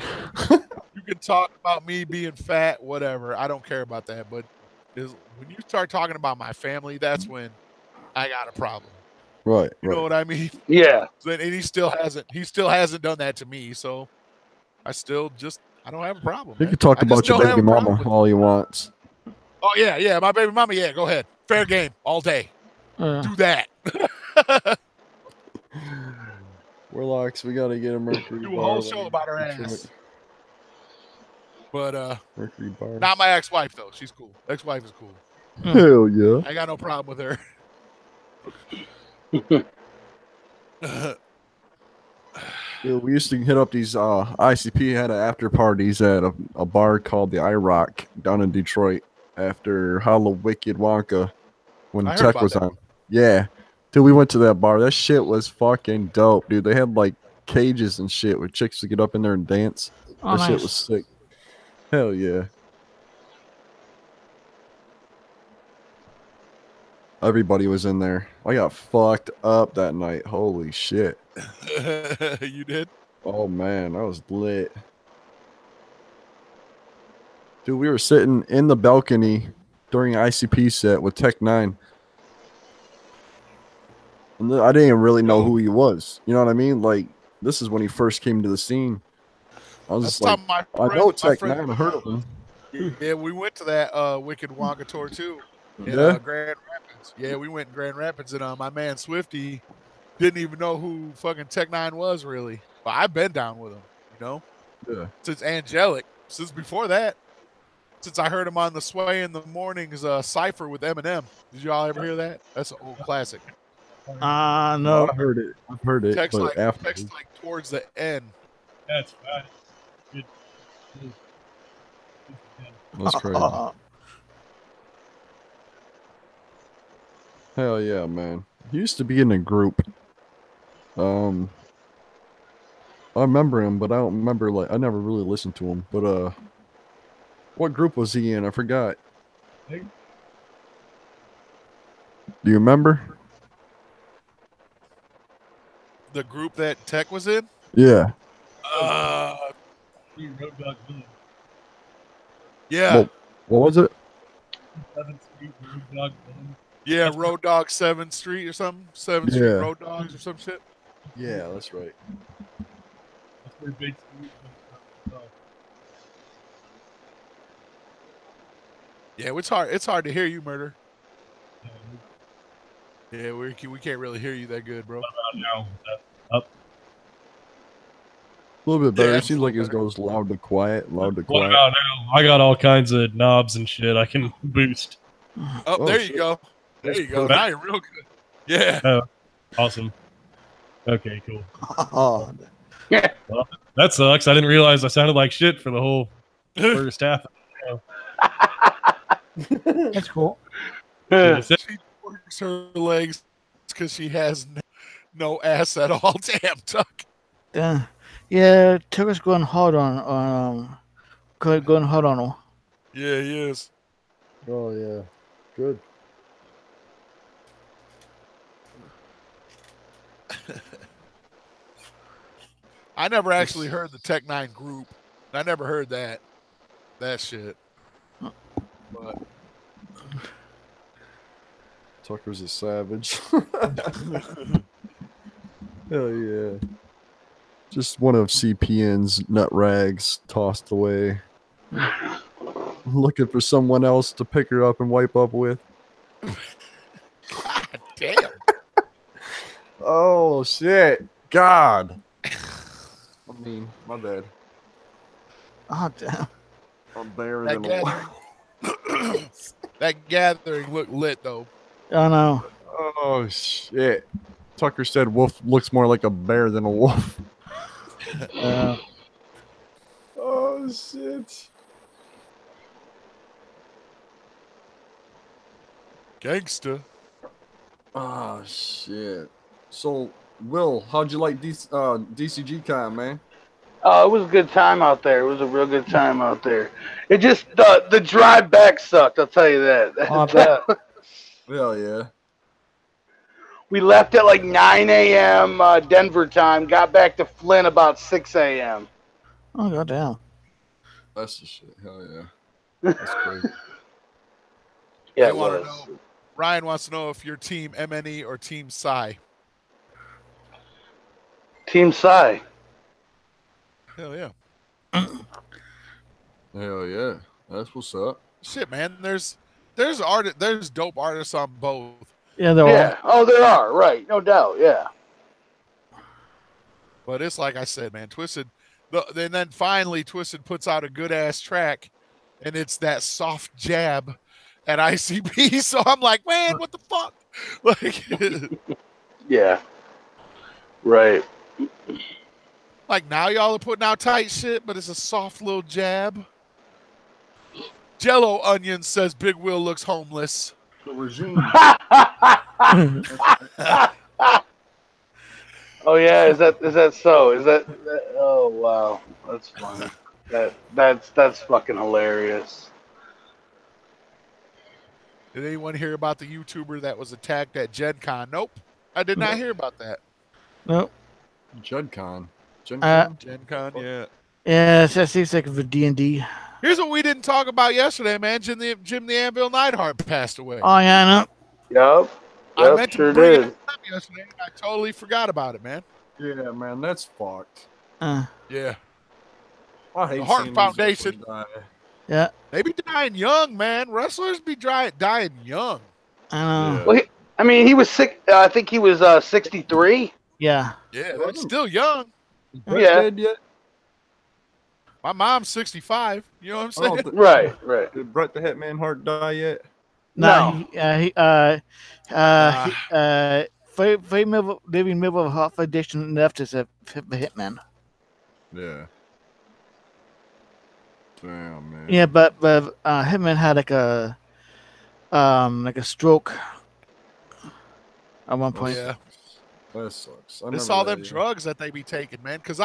You can talk about me being fat, whatever. I don't care about that. But when you start talking about my family, that's when I got a problem. Right. You know what I mean? Yeah. And he still hasn't done that to me. So I don't have a problem. You can talk about your baby mama all you want. Oh yeah, my baby mama. Yeah, go ahead. Fair game all day. Do that. Warlocks, we gotta get a Mercury Do a bar. whole show about her ass. But Mercury bar. not my ex-wife though. She's cool. Ex-wife is cool. Hell yeah. I got no problem with her. Yeah, we used to hit up these ICP had after parties at a bar called the IROC down in Detroit after Hollow Wicked Wonka when Tech was on. Yeah. Dude, we went to that bar. That shit was fucking dope, dude. They had like cages and shit with chicks to get up in there and dance. Oh, that shit was sick. Hell yeah. Everybody was in there. I got fucked up that night. Holy shit. You did? Oh man, I was lit. Dude, we were sitting in the balcony during ICP set with Tech 9. And I didn't even really know who he was. You know what I mean? Like, this is when he first came to the scene. I was just like, I know Tech 9, I heard of him. Yeah, we went to that Wicked Wonka tour too. In Grand Rapids. Yeah, we went in Grand Rapids, and my man Swifty didn't even know who fucking Tech 9 was really. But I've been down with him, you know? Yeah. Since Angelic. Since before that. Since I heard him on the Sway in the Mornings Cypher with Eminem. Did y'all ever hear that? That's an old classic. No. I've heard it. Text but like towards the end. That's right. Good. That's crazy. Hell yeah, man. He used to be in a group. I remember him, but I don't remember, like, I never really listened to him. But what group was he in? I forgot. Do you remember? The group that Tech was in? Yeah. Yeah. What was it? 7th Street Road Dog. Yeah, Road Dog 7th Street or something. 7th Street Road Dogs or some shit. Yeah, that's right. That's where Big Street was. Yeah, it's hard to hear you, Murder. Yeah, we can't really hear you that good, bro. Now, up. A little bit better. It seems like it goes loud to quiet, loud to quiet. Now? I got all kinds of knobs and shit I can boost. Oh, there you go. There you go. Now you're real good. Yeah. Oh, awesome. Okay, cool. Oh. Yeah. Well, that sucks. I didn't realize I sounded like shit for the whole first half. That's cool. She works her legs because she has no ass at all. Damn, Tuck. Yeah, Tucker's going hard on going hard on him. Yeah, he is. Oh yeah, good. I never actually heard the Tech 9 group. I never heard that shit. But Tucker's a savage. Hell yeah. Just one of CPN's nut rags tossed away. Looking for someone else to pick her up and wipe up with. God damn. Oh shit. God. I mean, my bad. Oh damn. I'm better than That gathering looked lit though. I know. Oh shit. Tucker said wolf looks more like a bear than a wolf. Oh shit. Gangsta. Oh shit. So Will, how'd you like DCG Con, man? Oh, it was a good time out there. It was a real good time out there. It just the drive back sucked. I'll tell you that. Hell yeah. We left at like 9 a.m. Denver time. Got back to Flint about 6 a.m. Oh goddamn. That's the shit. Hell yeah. That's crazy. Yeah, I want to know. Ryan wants to know if you're Team MNE or Team Psy. Team Psy. Hell yeah. Hell yeah. That's what's up. Shit, man. There's There's dope artists on both. Yeah, there are. Oh, there are. Right. No doubt. Yeah. But it's like I said, man, Twisted. And then finally, Twisted puts out a good ass track, and it's that soft jab at ICP. So I'm like, man, what the fuck? Like, yeah. Right. Like now y'all are putting out tight shit, but it's a soft little jab. Jello Onion says Big Will looks homeless. The regime. Oh yeah, is that so? Is that oh wow, that's funny. That's fucking hilarious. Did anyone hear about the YouTuber that was attacked at Gen Con? Nope, I did not hear about that. Nope. Gen Con, yeah. Yeah, that seems like a D&D. Here's what we didn't talk about yesterday, man. Jim the Anvil Neidhart passed away. Oh yeah, I know. Yep. I meant to bring it up yesterday. I totally forgot about it, man. Yeah, man, that's fucked. Yeah. I hate the Heart Foundation. Yeah. They be dying young, man. Wrestlers be dying young. I know. Well, he was sick. I think he was 63. Yeah. Yeah, that's still young. Yeah. Dead yet? My mom's 65. You know what I'm saying? Right. Did Bret the Hitman Hart die yet? No. Living middle of Heart Foundation left as a hitman. Yeah. Damn, man. Yeah, but Hitman had like a stroke at one point. Yeah. That sucks. It's all them drugs that they be taking, man. Because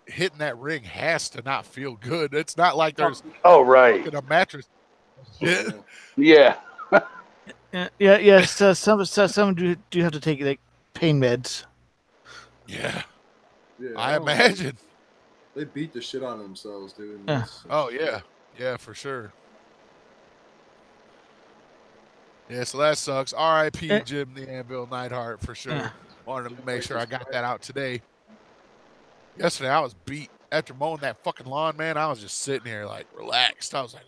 hitting that ring has to not feel good. It's not like there's a mattress. Yeah. Yeah. So some do have to take like pain meds. Yeah. I imagine. They beat the shit out of themselves, dude. Yeah. Oh yeah. Yeah, for sure. Yeah, so that sucks. R.I.P. Jim the Anvil Neidhart for sure. Wanted to make sure I got that out today. Yesterday I was beat. After mowing that fucking lawn, man, I was just sitting here like relaxed. I was like,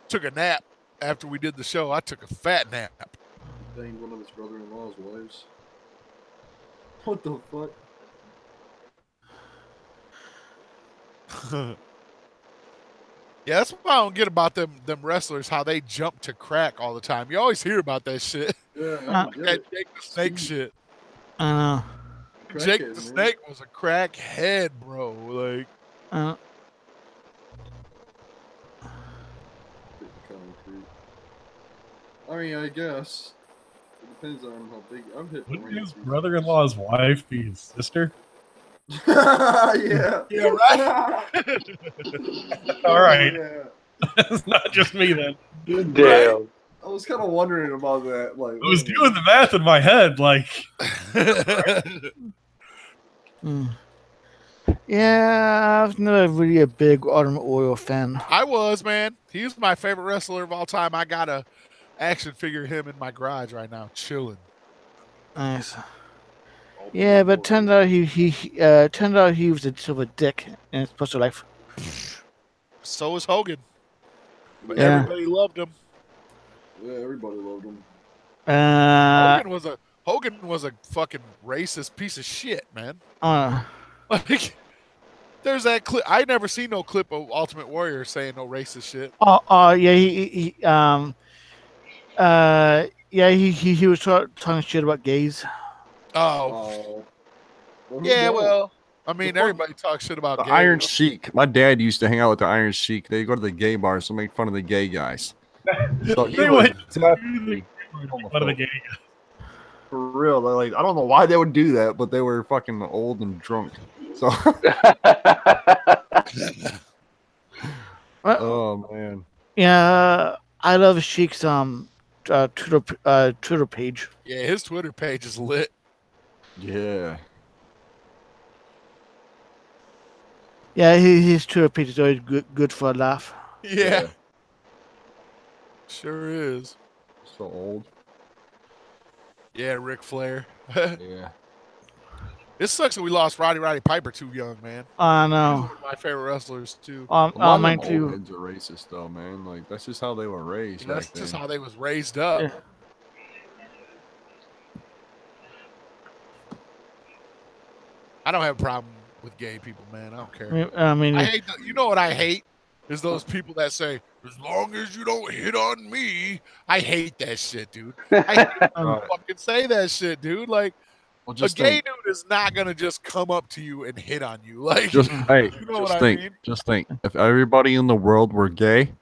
took a nap after we did the show. I took a fat nap. Banged one of his brother-in-law's wives. What the fuck? Yeah, that's what I don't get about them wrestlers, how they jump to crack all the time. You always hear about that shit. Yeah, that Jake the Snake shit. I know. Jake the Snake was a crackhead, bro. Like, I mean, I guess it depends on how big. I'm hitting. Wouldn't his brother-in-law's wife be his sister? Yeah. Yeah, right. All right. Yeah. It's not just me then. Damn. Right? I was kind of wondering about that. Like, I was doing the math in my head, like. Yeah, I was never really a big Ultimate Warrior fan. I was, man. He was my favorite wrestler of all time. I got a action figure of him in my garage right now, chilling. Nice. Yeah, but turned out he was a sort of a dick in his personal life. So was Hogan. But Yeah. everybody loved him. Yeah, everybody loved him. Hogan was a fucking racist piece of shit, man. Like, there's that clip. I never seen no clip of Ultimate Warrior saying no racist shit. He was talking shit about gays. Oh. Yeah, well, I mean, everybody talks shit about the gays. Iron Sheik. My dad used to hang out with the Iron Sheik. They go to the gay bars to make fun of the gay guys. So They went definitely fun of the gay guys. For real, like I don't know why they would do that, but they were fucking old and drunk. So, oh man, yeah, I love Sheik's Twitter page. Yeah, his Twitter page is lit. Yeah, his Twitter page is always good for a laugh. Yeah. Sure is. So old. Yeah, Ric Flair. Yeah. It sucks that we lost Roddy Piper too young, man. I know. My favorite wrestlers too. Mine too. Old heads are racist though, man. Like that's just how they were raised. That's just how they was raised up. Yeah. I don't have a problem with gay people, man. I don't care. I mean, I hate. You know what I hate is those people that say, "As long as you don't hit on me." I hate that shit, dude. I hate fucking say that shit, dude. Like. Well, a gay dude is not gonna just come up to you and hit on you. Like, just hey, you know just think. Just think. If everybody in the world were gay,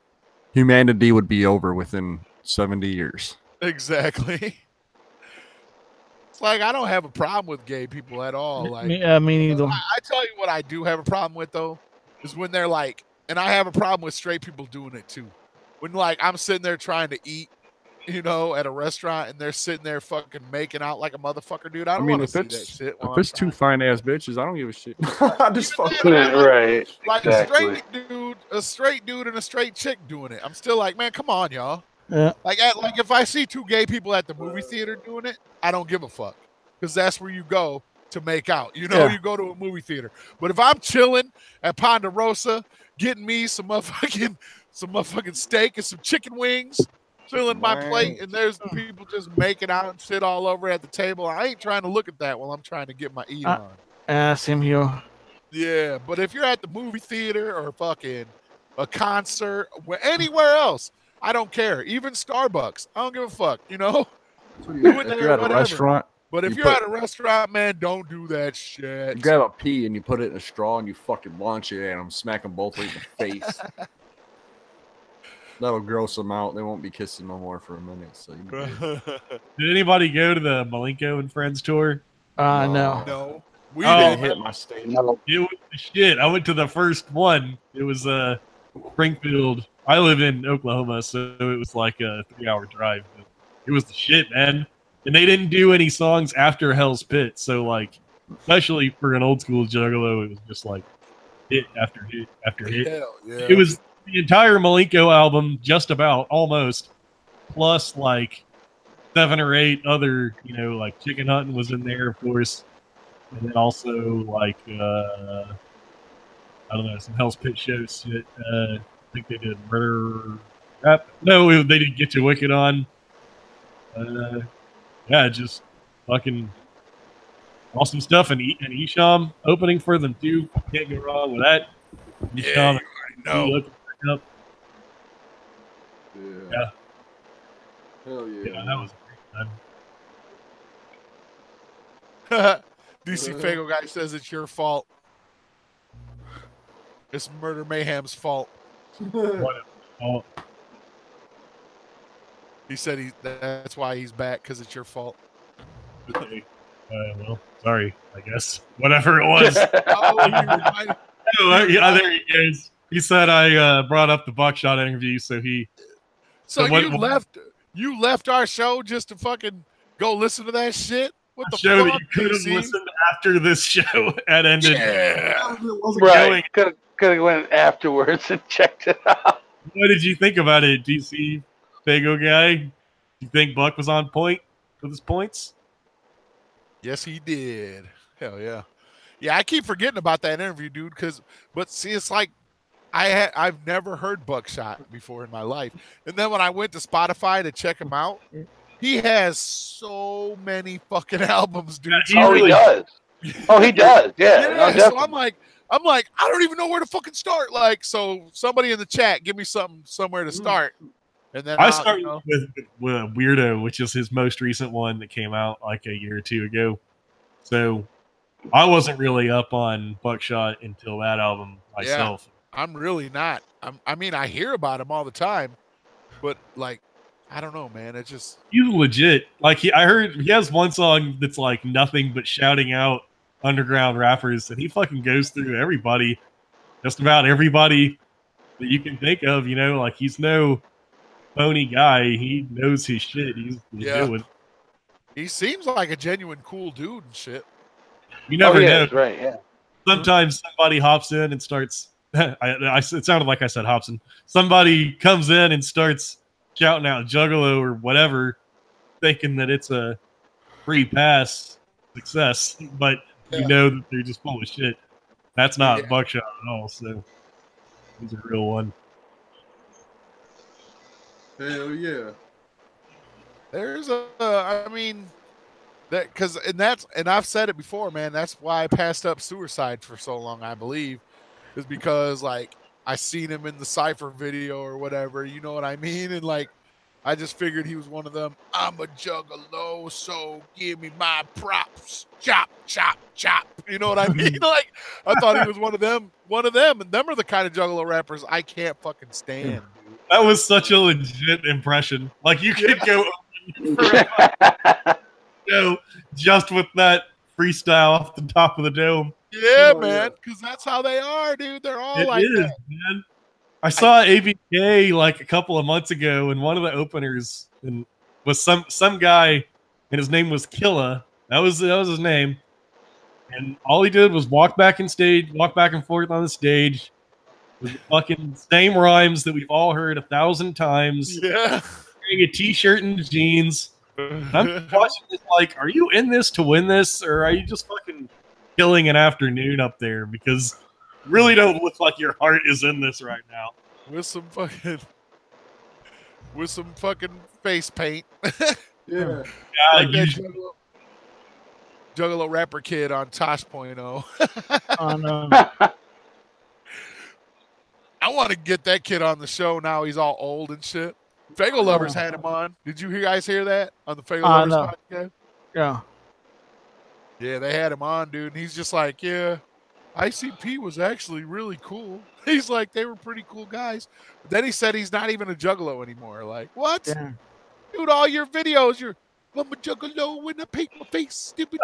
humanity would be over within 70 years. Exactly. It's like I don't have a problem with gay people at all. Like, me neither. I tell you what I do have a problem with though, is when they're like, and I have a problem with straight people doing it too. When like I'm sitting there trying to eat. You know, at a restaurant, and they're sitting there fucking making out like a motherfucker, dude. I don't want to see that shit. If it's two fine ass bitches, I don't give a shit. I just fucking right. Like exactly. a straight dude and a straight chick doing it. I'm still like, man, come on, y'all. Yeah. Like if I see two gay people at the movie theater doing it, I don't give a fuck, because that's where you go to make out. You know, you go to a movie theater. But if I'm chilling at Ponderosa, getting me some motherfucking steak and some chicken wings. Filling my plate, and there's people just making out and shit all over at the table. I ain't trying to look at that while I'm trying to get my eat on. Same here. Yeah, but if you're at the movie theater or fucking a concert, anywhere else, I don't care. Even Starbucks, I don't give a fuck. You know, if you're at a restaurant. But if you're at a restaurant, man, don't do that shit. You grab a pea and you put it in a straw and you fucking launch it at them, smack them both right in the face. That'll gross them out. They won't be kissing no more for a minute. So Did anybody go to the Malenko and Friends tour? No. No. We didn't hit my state. No. It was the shit. I went to the first one. It was Springfield. I live in Oklahoma, so it was like a 3-hour drive. But it was the shit, man. And they didn't do any songs after Hell's Pit. So, like, especially for an old school Juggalo, it was just like hit after hit after hit. Hell yeah. It was the entire Malenko album, just about, almost, plus like 7 or 8 other, you know, like Chicken Hunting was in there, of course, and then also like I don't know, some Hell's Pit shows. Shit. I think they did Murder Rap. No, they didn't Get You Wicked on. Yeah, just fucking awesome stuff, and Esham opening for them too. Can't go wrong with that. Yeah, I know. Up. Yeah. Hell yeah. Yeah, that was a great time. DC Fago guy says it's your fault. It's Murder Mayhem's fault. What fault? He said that's why he's back, because it's your fault. Well, sorry, I guess. Whatever it was. Yeah, there he goes. He said I brought up the Buckshot interview, so he. So you left our show just to fucking go listen to that shit? What the show fuck, that you could have listened after this show had ended. Yeah, right. Could have went afterwards and checked it out. What did you think about it, DC Fago guy? You think Buck was on point with his points? Yes, he did. Hell yeah. Yeah, I keep forgetting about that interview, dude. But see, it's like I've never heard Buckshot before in my life, and then when I went to Spotify to check him out, he has so many fucking albums, dude. Yeah, he does. Oh, he does. Yeah. Yeah, so I'm like, I don't even know where to fucking start. Like, so somebody in the chat, give me somewhere to start. And then I started with Weirdo, which is his most recent one that came out like a year or two ago. So I wasn't really up on Buckshot until that album myself. Yeah, I'm really not. I mean, I hear about him all the time, but like, I don't know, man. It's just he's legit. Like I heard he has one song that's like nothing but shouting out underground rappers, and he fucking goes through everybody, just about everybody that you can think of. You know, like he's no phony guy. He knows his shit. He's legit. He seems like a genuine cool dude and shit. You never know. Right? Yeah. Sometimes somebody hops in and starts. It sounded like I said Hobson. Somebody comes in and starts shouting out Juggalo or whatever, thinking that it's a free pass success. But you know that they're just full of shit. That's not Buckshot at all. So he's a real one. Hell yeah. There's I mean, that because and I've said it before, man. That's why I passed up suicide for so long. I believe is because like I seen him in the Cypher video or whatever. You know what I mean? And like I just figured he was one of them. I'm a juggalo, so give me my props. Chop, chop, chop. You know what I mean? Like I thought he was one of them. And them are the kind of juggalo rappers I can't fucking stand. Dude. That was such a legit impression. Like you could go just with that freestyle off the top of the dome. Yeah, man, because that's how they are, dude. They're all that. Man. I saw AVK like a couple of months ago, and one of the openers was some guy, and his name was Killa. That was his name. And all he did was walk back and forth on the stage with the fucking same rhymes that we've all heard 1,000 times. Yeah. Wearing a t-shirt and jeans. I'm watching this like, are you in this to win this, or are you just fucking killing an afternoon up there? Because you really don't look like your heart is in this right now. With some fucking face paint. Yeah. Like that Juggalo rapper kid on Tosh.0. Oh no. I want to get that kid on the show now. He's all old and shit. Fago Lovers had him on. Did you guys hear that on the Fago Lovers podcast? Yeah. Yeah, they had him on, dude. And he's just like, yeah, ICP was actually really cool. He's like, they were pretty cool guys. But then he said he's not even a juggalo anymore. Like, what? Yeah. Dude, all your videos, I'm a juggalo when I paint my face. Stupid.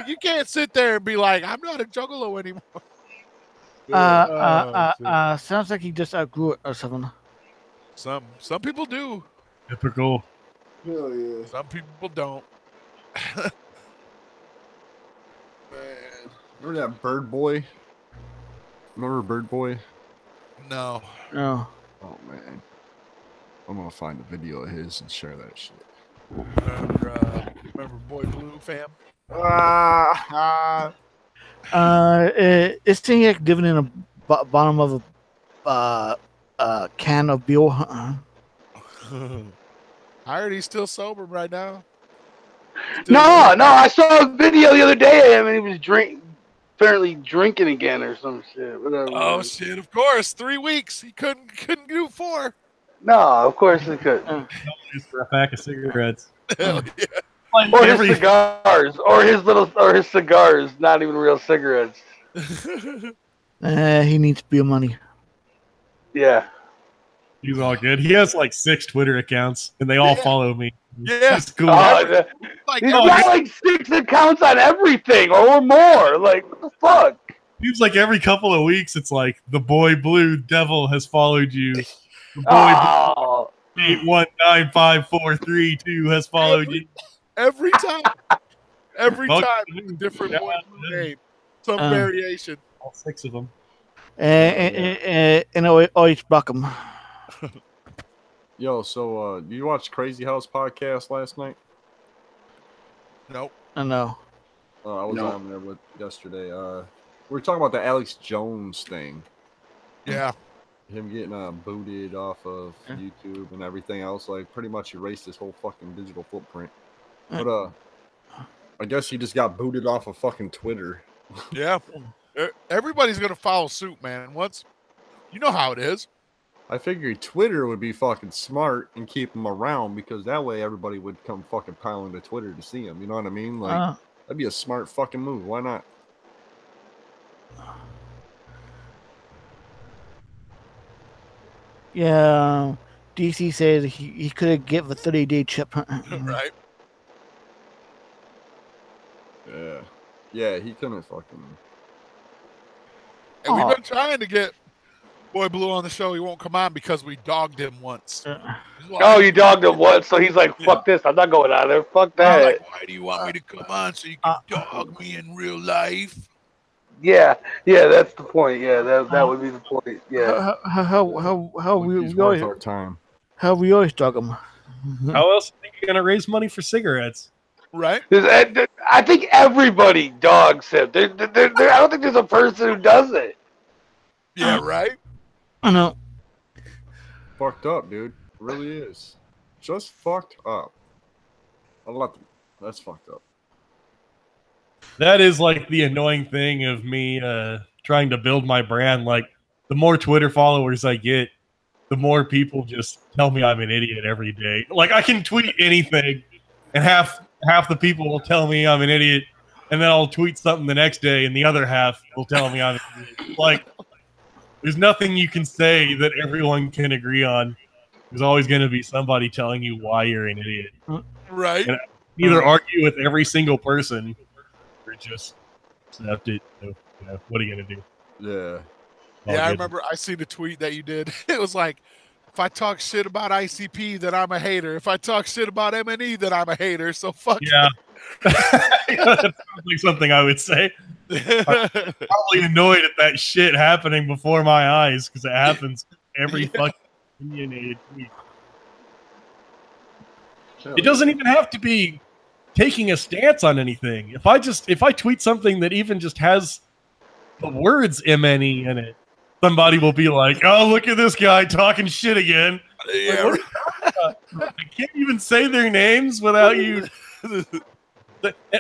You can't sit there and be like, I'm not a juggalo anymore. Sounds like he just outgrew it or something. Some people do. Typical. Hell yeah. Some people don't. Man. Remember that Bird Boy? Remember Bird Boy? No. No. Oh man. I'm gonna find a video of his and share that shit. Remember Boy Blue, fam? It's thing like living in the bottom of a can of beer. I heard he's still sober right now. No, I saw a video the other day of him and he was apparently drinking again or some shit. Whatever. Oh shit! Of course, 3 weeks. He couldn't do 4. No, of course he could. Just for a pack of cigarettes. Hell yeah. Like or his cigars, or his cigars, not even real cigarettes. He needs beer money. Yeah. He's all good. He has like 6 Twitter accounts, and they all follow me. Yeah. It's cool. He's got like 6 accounts on everything, or more. Like, what the fuck? Seems like every couple of weeks, it's like, the boy Blue Devil has followed you. The boy Blue 8195432 has followed you. Every time. Every time. It's a different boy Blue name. Some variation. All 6 of them. And always block him. Yo, so you watched Crazy House podcast last night? Nope. I know. I was on there yesterday. We were talking about the Alex Jones thing. Yeah. Him getting booted off of YouTube and everything else. Like, pretty much erased his whole fucking digital footprint. But I guess he just got booted off of fucking Twitter. Yeah. Everybody's gonna follow suit, man. And once you know how it is. I figured Twitter would be fucking smart and keep him around because that way everybody would come fucking piling to Twitter to see him. You know what I mean? Like that'd be a smart fucking move. Why not? Yeah. DC said he could give a 30-day chip. Right. Yeah. Yeah, he couldn't fucking. And we've been trying to get Boy Blue on the show. He won't come on because we dogged him once. Oh, you dogged him once, so he's like, fuck this. I'm not going out there. Fuck that. Like, why do you want me to come on so you can dog me in real life? Yeah, that's the point. Yeah, that would be the point. Yeah. How we always dog him. How else are you gonna raise money for cigarettes? Right. I think everybody dogs him. I don't think there's a person who does it. Yeah, right. I know. Fucked up, dude. It really is. Just fucked up. That's fucked up. That is like the annoying thing of me trying to build my brand. Like, the more Twitter followers I get, the more people just tell me I'm an idiot every day. Like, I can tweet anything, and half the people will tell me I'm an idiot, and then I'll tweet something the next day, and the other half will tell me I'm an idiot. Like, there's nothing you can say that everyone can agree on. There's always going to be somebody telling you why you're an idiot. Right. And either argue with every single person or just accept it. You know, what are you going to do? Yeah. Yeah, I remember I seen the tweet that you did. It was like, if I talk shit about ICP, then I'm a hater. If I talk shit about MNE, then I'm a hater. So fuck yeah. That sounds like something I would say. I'm probably annoyed at that shit happening before my eyes because it happens every fucking opinionated tweet. It doesn't even have to be taking a stance on anything. If I tweet something that even just has the words MNE in it, somebody will be like, "Oh, look at this guy talking shit again." Yeah. Like, I can't even say their names without you.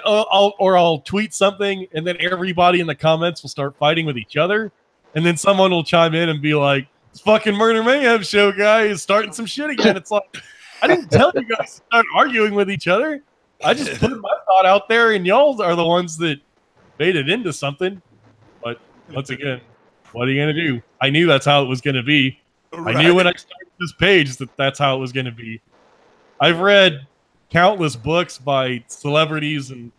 I'll tweet something, and then everybody in the comments will start fighting with each other, and then someone will chime in and be like, "This fucking Murder Mayhem Show guy is starting some shit again." It's like, I didn't tell you guys to start arguing with each other. I just put my thought out there, and y'all are the ones that made it into something. But once again, what are you gonna do? I knew that's how it was gonna be. Right. I knew when I started this page that that's how it was gonna be. I've read countless books by celebrities and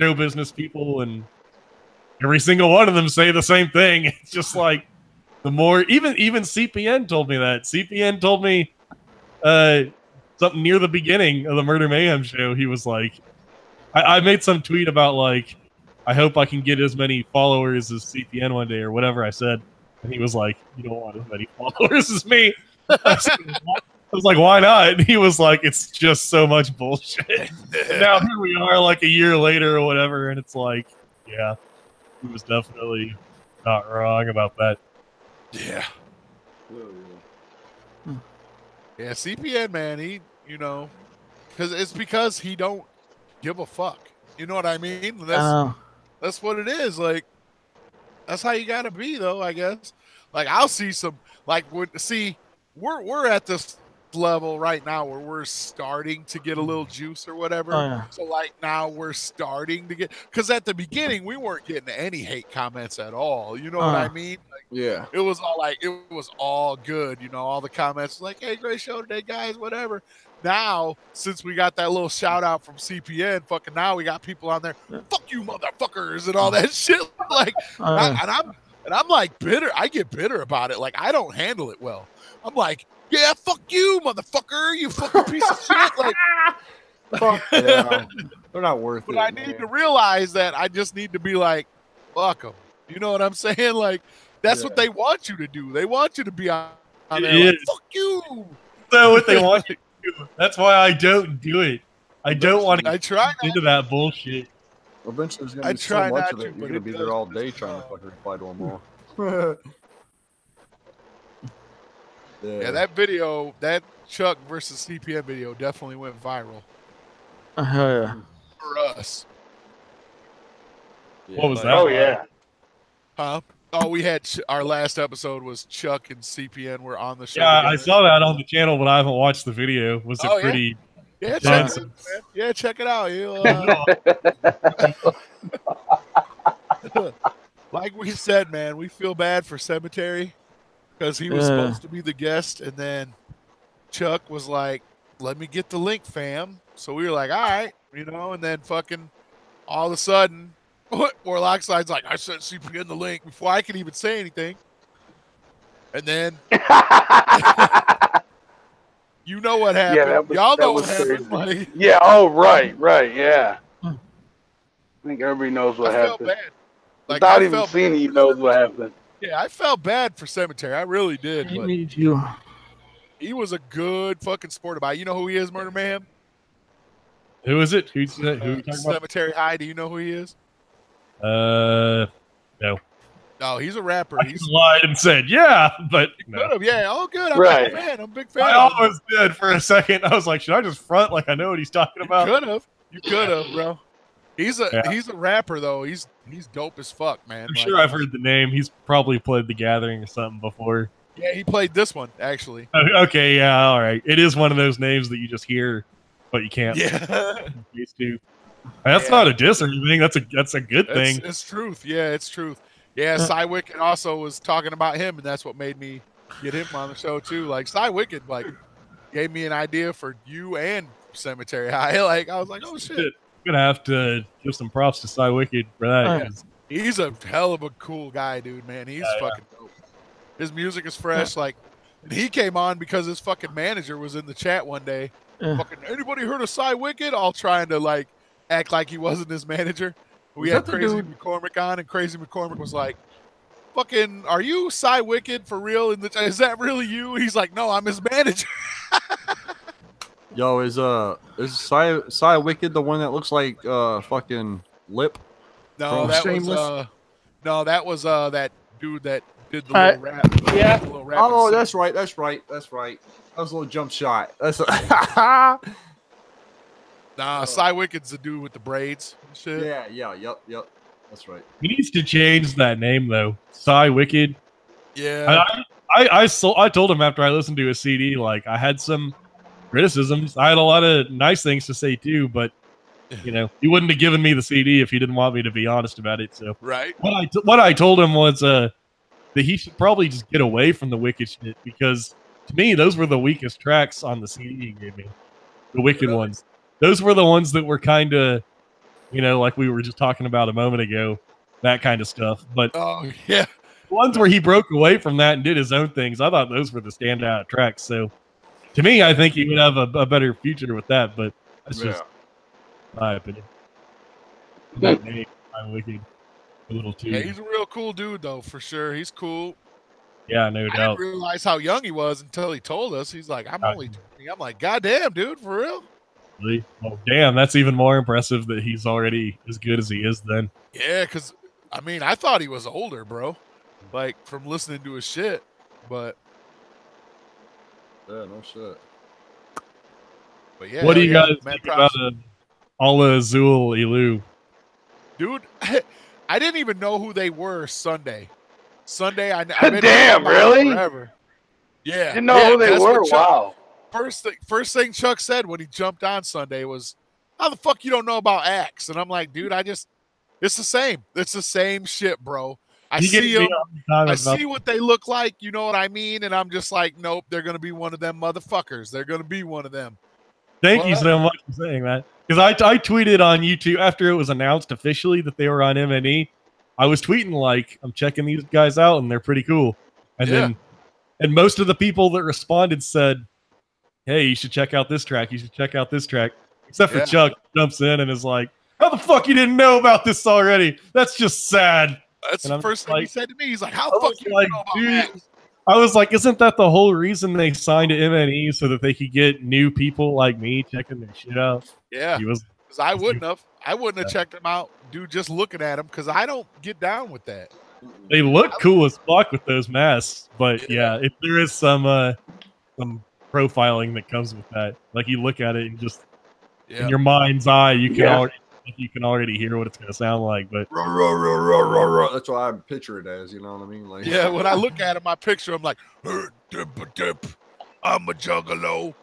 show business people, and every single one of them say the same thing. It's just like, the more, even CPN told me that. CPN told me something near the beginning of the Murder Mayhem Show. He was like, I made some tweet about like, I hope I can get as many followers as CPN one day or whatever I said. And he was like, "You don't want as many followers as me." I was like, "Why not?" And he was like, "It's just so much bullshit." And now here we are like a year later or whatever. And it's like, yeah, he was definitely not wrong about that. Yeah. Yeah, CPN, man, he, you know, because he don't give a fuck. You know what I mean? That's what it is. Like, that's how you gotta be, though, I guess. Like, I'll see some, like, we're at this level right now where we're starting to get a little juice or whatever. So like now we're starting to get, because at the beginning we weren't getting any hate comments at all. You know what I mean? Like, yeah, it was all like, it was all good. You know, all the comments like, "Hey, great show today, guys," whatever. Now, since we got that little shout out from CPN, fucking now we got people on there, "Fuck you, motherfuckers," and all that shit. Like, and I'm like bitter. I get bitter about it. Like, I don't handle it well. I'm like, "Yeah, fuck you, motherfucker, you fucking piece of shit." Like, fuck yeah. They're not worth it. But I need to realize that I just need to be like, "Fuck them." You know what I'm saying? Like, that's what they want you to do. They want you to be on there like, "Fuck you." So what they want you to do. That's why I don't do it. I don't want to get into that bullshit. Eventually, there's going to be so much of it. You're going to be there all day trying to fucking reply to them all. Yeah, that video, that Chuck versus CPN video definitely went viral. Yeah. For us. What was that? Oh, yeah. Huh? Oh, we had our last episode was Chuck and CPN were on the show. Yeah, together. I saw that on the channel, but I haven't watched the video. Was it pretty? Yeah, check it out. Like we said, man, we feel bad for Cemetery because he was supposed to be the guest, and then Chuck was like, "Let me get the link, fam." So we were like, "All right," you know, and then fucking all of a sudden, Warlockside's like, "I sent CPN the link" before I could even say anything. And then you know what happened. Yeah, y'all know what happened. Like, yeah, oh, right, yeah. I think everybody knows what happened. Felt bad. Like, without even seeing it, he knows what happened. Yeah, I felt bad for Cemetery. I really did. I need you. He was a good fucking sport about it. You know who he is, Murder Mayhem? Who is it? Who are you talking about? Cemetery High. Do you know who he is? No. No, he's a rapper. I lied and said, yeah, but no. Yeah, oh, good. I'm Right. a fan. I'm a big fan. I almost did for a second. I was like, should I just front like I know what he's talking about? You could have, bro. He's a rapper though. He's dope as fuck, man. I'm sure I've heard the name. He's probably played The Gathering or something before. Yeah, he played this one actually. Okay, yeah, all right. It is one of those names that you just hear, but you can't. Yeah. Used to. That's not a diss or anything. That's a good thing. It's truth. Yeah, it's truth. Yeah, Cy Wicked also was talking about him, and that's what made me get him on the show too. Like Cy Wicked, like gave me an idea for you and Cemetery High. Like I was like, oh shit. I'm gonna have to give some props to Cy Wicked for that. He's a hell of a cool guy, dude. Man, he's fucking dope. His music is fresh. Like he came on because his fucking manager was in the chat one day. Fucking anybody heard of Cy Wicked? All trying to like act like he wasn't his manager. We had Crazy McCormick on, and Crazy McCormick was like, fucking, are you Cy Wicked for real? Is that really you? He's like, no, I'm his manager. Yo, is Cy Wicked the one that looks like fucking Lip? No, that was that dude that did the little rap. Yeah. The little rap Oh, that's right. That was a little jump shot. Nah, Cy Wicked's the dude with the braids and shit. Yep. That's right. He needs to change that name though. Cy Wicked. Yeah. I told him after I listened to his CD, like I had some criticisms. I had a lot of nice things to say too, but you know, he wouldn't have given me the CD if he didn't want me to be honest about it. So right. What I told him was that he should probably just get away from the Wicked shit, because to me those were the weakest tracks on the CD he gave me. The Wicked ones. Those were the ones that were kind of, you know, like we were just talking about a moment ago, that kind of stuff. But the ones where he broke away from that and did his own things, I thought those were the standout tracks. So to me, I think he would have a better future with that. But that's just my opinion. I'm Wicked a little too. Yeah, he's a real cool dude, though, for sure. He's cool. Yeah, no doubt. I didn't realize how young he was until he told us. He's like, I'm only 20. I'm like, goddamn, dude, for real? Really? Well, damn, that's even more impressive that he's already as good as he is then. Yeah, because, I mean, I thought he was older, bro. Like, from listening to his shit. But. Yeah, no shit. But yeah. What do you guys think about Ala Azul Ilu? Dude, I didn't even know who they were Sunday. I damn, really? Forever. Yeah. Didn't know who they were? Wow. First thing Chuck said when he jumped on Sunday was, how the fuck you don't know about a.x.e? And I'm like, dude, it's the same. It's the same shit, bro. I see them. I see what they look like. You know what I mean? And I'm just like, nope, they're going to be one of them motherfuckers. They're going to be one of them. Thank you so much for saying that. Because I tweeted on YouTube after it was announced officially that they were on MNE. I was tweeting like, I'm checking these guys out and they're pretty cool. And then most of the people that responded said, hey, you should check out this track. You should check out this track. Except for Chuck jumps in and is like, how the fuck you didn't know about this already? That's just sad. That's the first thing he said to me. He's like, how the fuck you know about that? I was like, isn't that the whole reason they signed to MNE, so that they could get new people like me checking their shit out? Yeah. Because I wouldn't have checked them out, dude, just looking at them, because I don't get down with that. They look cool as fuck with those masks, but if there is some profiling that comes with that. Like you look at it and just in your mind's eye, you can already hear what it's going to sound like. But that's what I picture it as. You know what I mean? Like when I look at him, I picture him like, I'm a juggalo.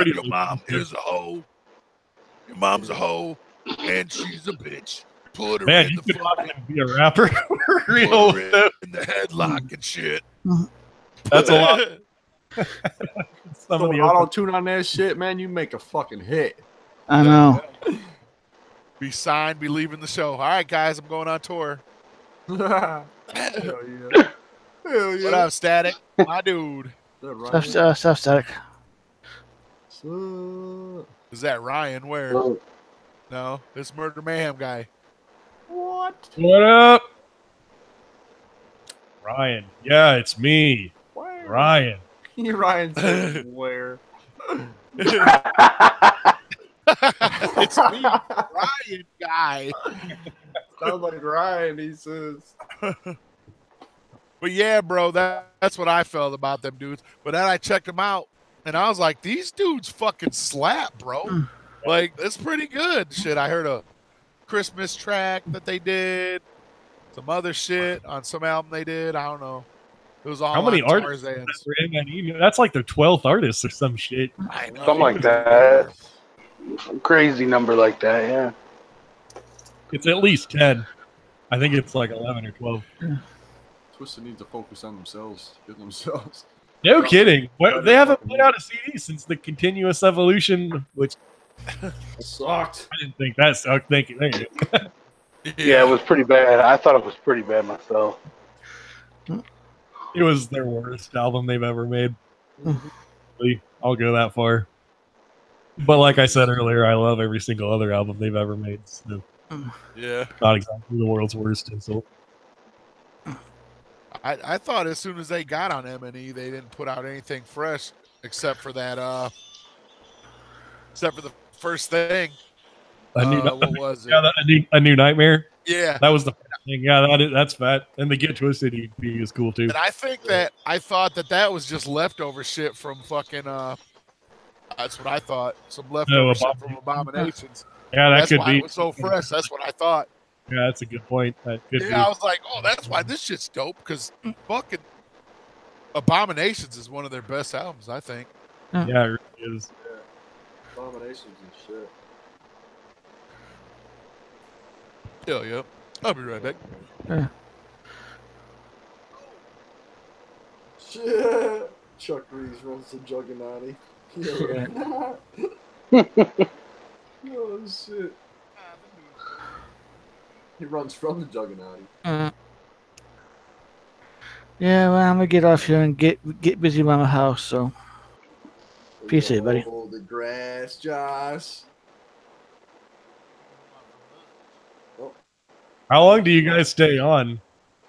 Your mom is a hoe. Your mom's a hoe, and she's a bitch. Put her in the fucking be a rapper. Real in the headlock and shit. That's a lot. Some of the auto-tune on that shit, man, you make a fucking hit. I know. Be signed, be leaving the show. All right, guys, I'm going on tour. Hell yeah. What up, Static? My dude. Stuff, Static. Is that Ryan? Where? No, it's Murder Mayhem guy. What up? Ryan. Yeah, it's me. Where? Ryan. Ryan says where? It's me, Ryan guy. Sounds like Ryan, he says. But yeah, bro, that's what I felt about them dudes. But then I checked them out, and I was like, these dudes fucking slap, bro. Like, it's pretty good. Shit, I heard a Christmas track that they did, some other shit on some album they did. I don't know. It was all how many on artists? Tarzan's. That's like their 12th artist or some shit. I know. Something like that. Some crazy number like that, yeah. It's at least 10. I think it's like 11 or 12. Twisted needs to focus on themselves. Get themselves. No kidding. They haven't put out a CD since the Continuous Evolution, which sucked. I didn't think that sucked. Thank you. Yeah, it was pretty bad. I thought it was pretty bad myself. It was their worst album they've ever made. I'll go that far. But like I said earlier, I love every single other album they've ever made. So yeah, not exactly the world's worst insult. I thought as soon as they got on M&E, they didn't put out anything fresh except for that. Except for the first thing. What was it? Yeah, a new nightmare. Yeah, that was the thing. Yeah, that's fat. And the Get Twisted EP is cool too. And I think I thought that was just leftover shit from fucking. That's what I thought. Some leftover shit from Abominations. Yeah, that's could why be. It was so fresh. That's what I thought. Yeah, that's a good point. That could be. I was like, oh, that's why this shit's dope, because fucking Abominations is one of their best albums, I think. Yeah, it really is. Yeah. Abominations and shit. Hell yeah. I'll be right back. Shit. Chuck Reeves runs the Juggernaut. Oh shit. He runs from the Juggernaut. Yeah, well, I'm gonna get off here and get busy around the house. So, peace out, buddy. Oh, the grass, Josh. Oh. How long do you guys stay on?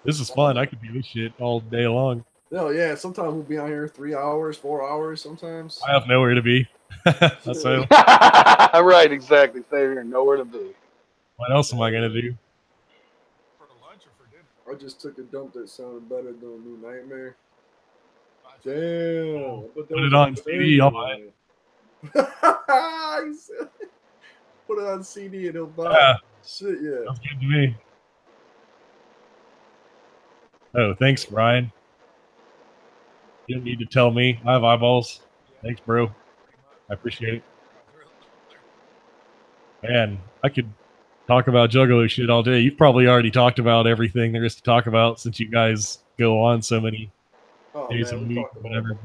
This is fun. I could do this shit all day long. Oh yeah, sometimes we'll be on here 3 hours, 4 hours. Sometimes I have nowhere to be. That's it. Right, exactly. Stay here, nowhere to be. What else am I gonna do? I just took a dump that sounded better than a new Nightmare. Damn. Put it on CD, I'll buy it. Put it on CD and he'll buy it. Shit, yeah. Sounds good to me. Oh, thanks, Brian. You don't need to tell me. I have eyeballs. Thanks, bro. I appreciate it. Man, I could talk about Juggalo shit all day. You've probably already talked about everything there is to talk about since you guys go on so many days a week, whatever.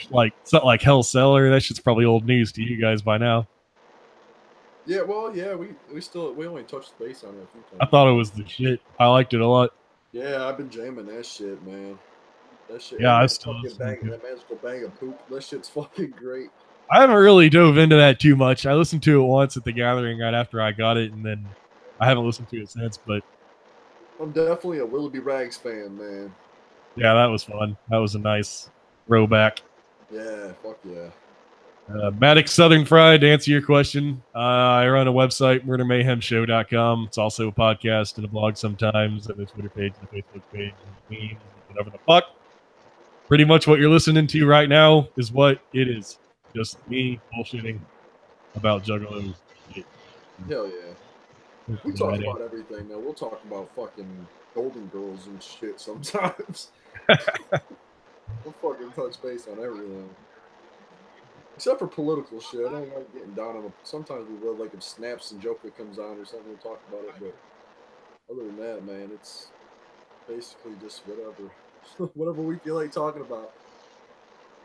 Like something like Hell Cellar, that shit's probably old news to you guys by now. Yeah, well, yeah, we only touched base on it a few times. I thought it was the shit. I liked it a lot. Yeah, I've been jamming that shit, man. That shit. Yeah, I still that magical bang of poop. That shit's fucking great. I haven't really dove into that too much. I listened to it once at the gathering right after I got it, and then I haven't listened to it since. But I'm definitely a Willoughby Rags fan, man. Yeah, that was fun. That was a nice throwback. Yeah, fuck yeah. Maddox Southern Fried, to answer your question, I run a website, murdermayhemshow.com. It's also a podcast and a blog sometimes, and a Twitter page and a Facebook page, and memes, whatever the fuck. Pretty much what you're listening to right now is what it is. Just me bullshitting about Juggalo. Hell yeah. We talk about everything, though. We'll talk about fucking Golden Girls and shit sometimes. We'll fucking touch base on everything. Except for political shit. I don't like getting down on it. Sometimes we will, like if Snaps and Joker comes on or something, we'll talk about it. But other than that, man, it's basically just whatever. Whatever we feel like talking about.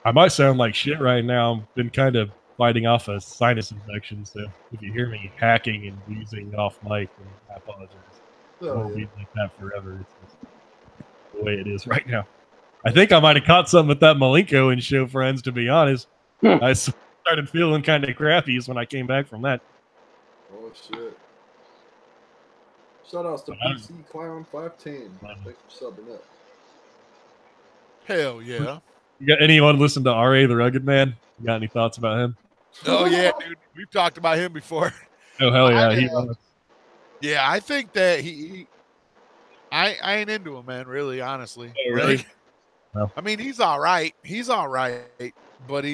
I might sound like shit right now. I've been kind of fighting off a sinus infection, so if you hear me hacking and wheezing off mic, I apologize. I won't be like that forever. It's just the way it is right now. I think I might have caught something with that Malenko and Show Friends, to be honest. I started feeling kind of crappy when I came back from that. Oh, shit. Shout outs to PC Clown 510. Thanks for subbing up. Hell yeah. You got anyone listen to R.A. the Rugged Man? You got any thoughts about him? Oh yeah, dude. We've talked about him before. Oh hell yeah, yeah. I think that I ain't into him, man. Really, honestly. Oh, really? Like, well, I mean, he's all right. He's all right, but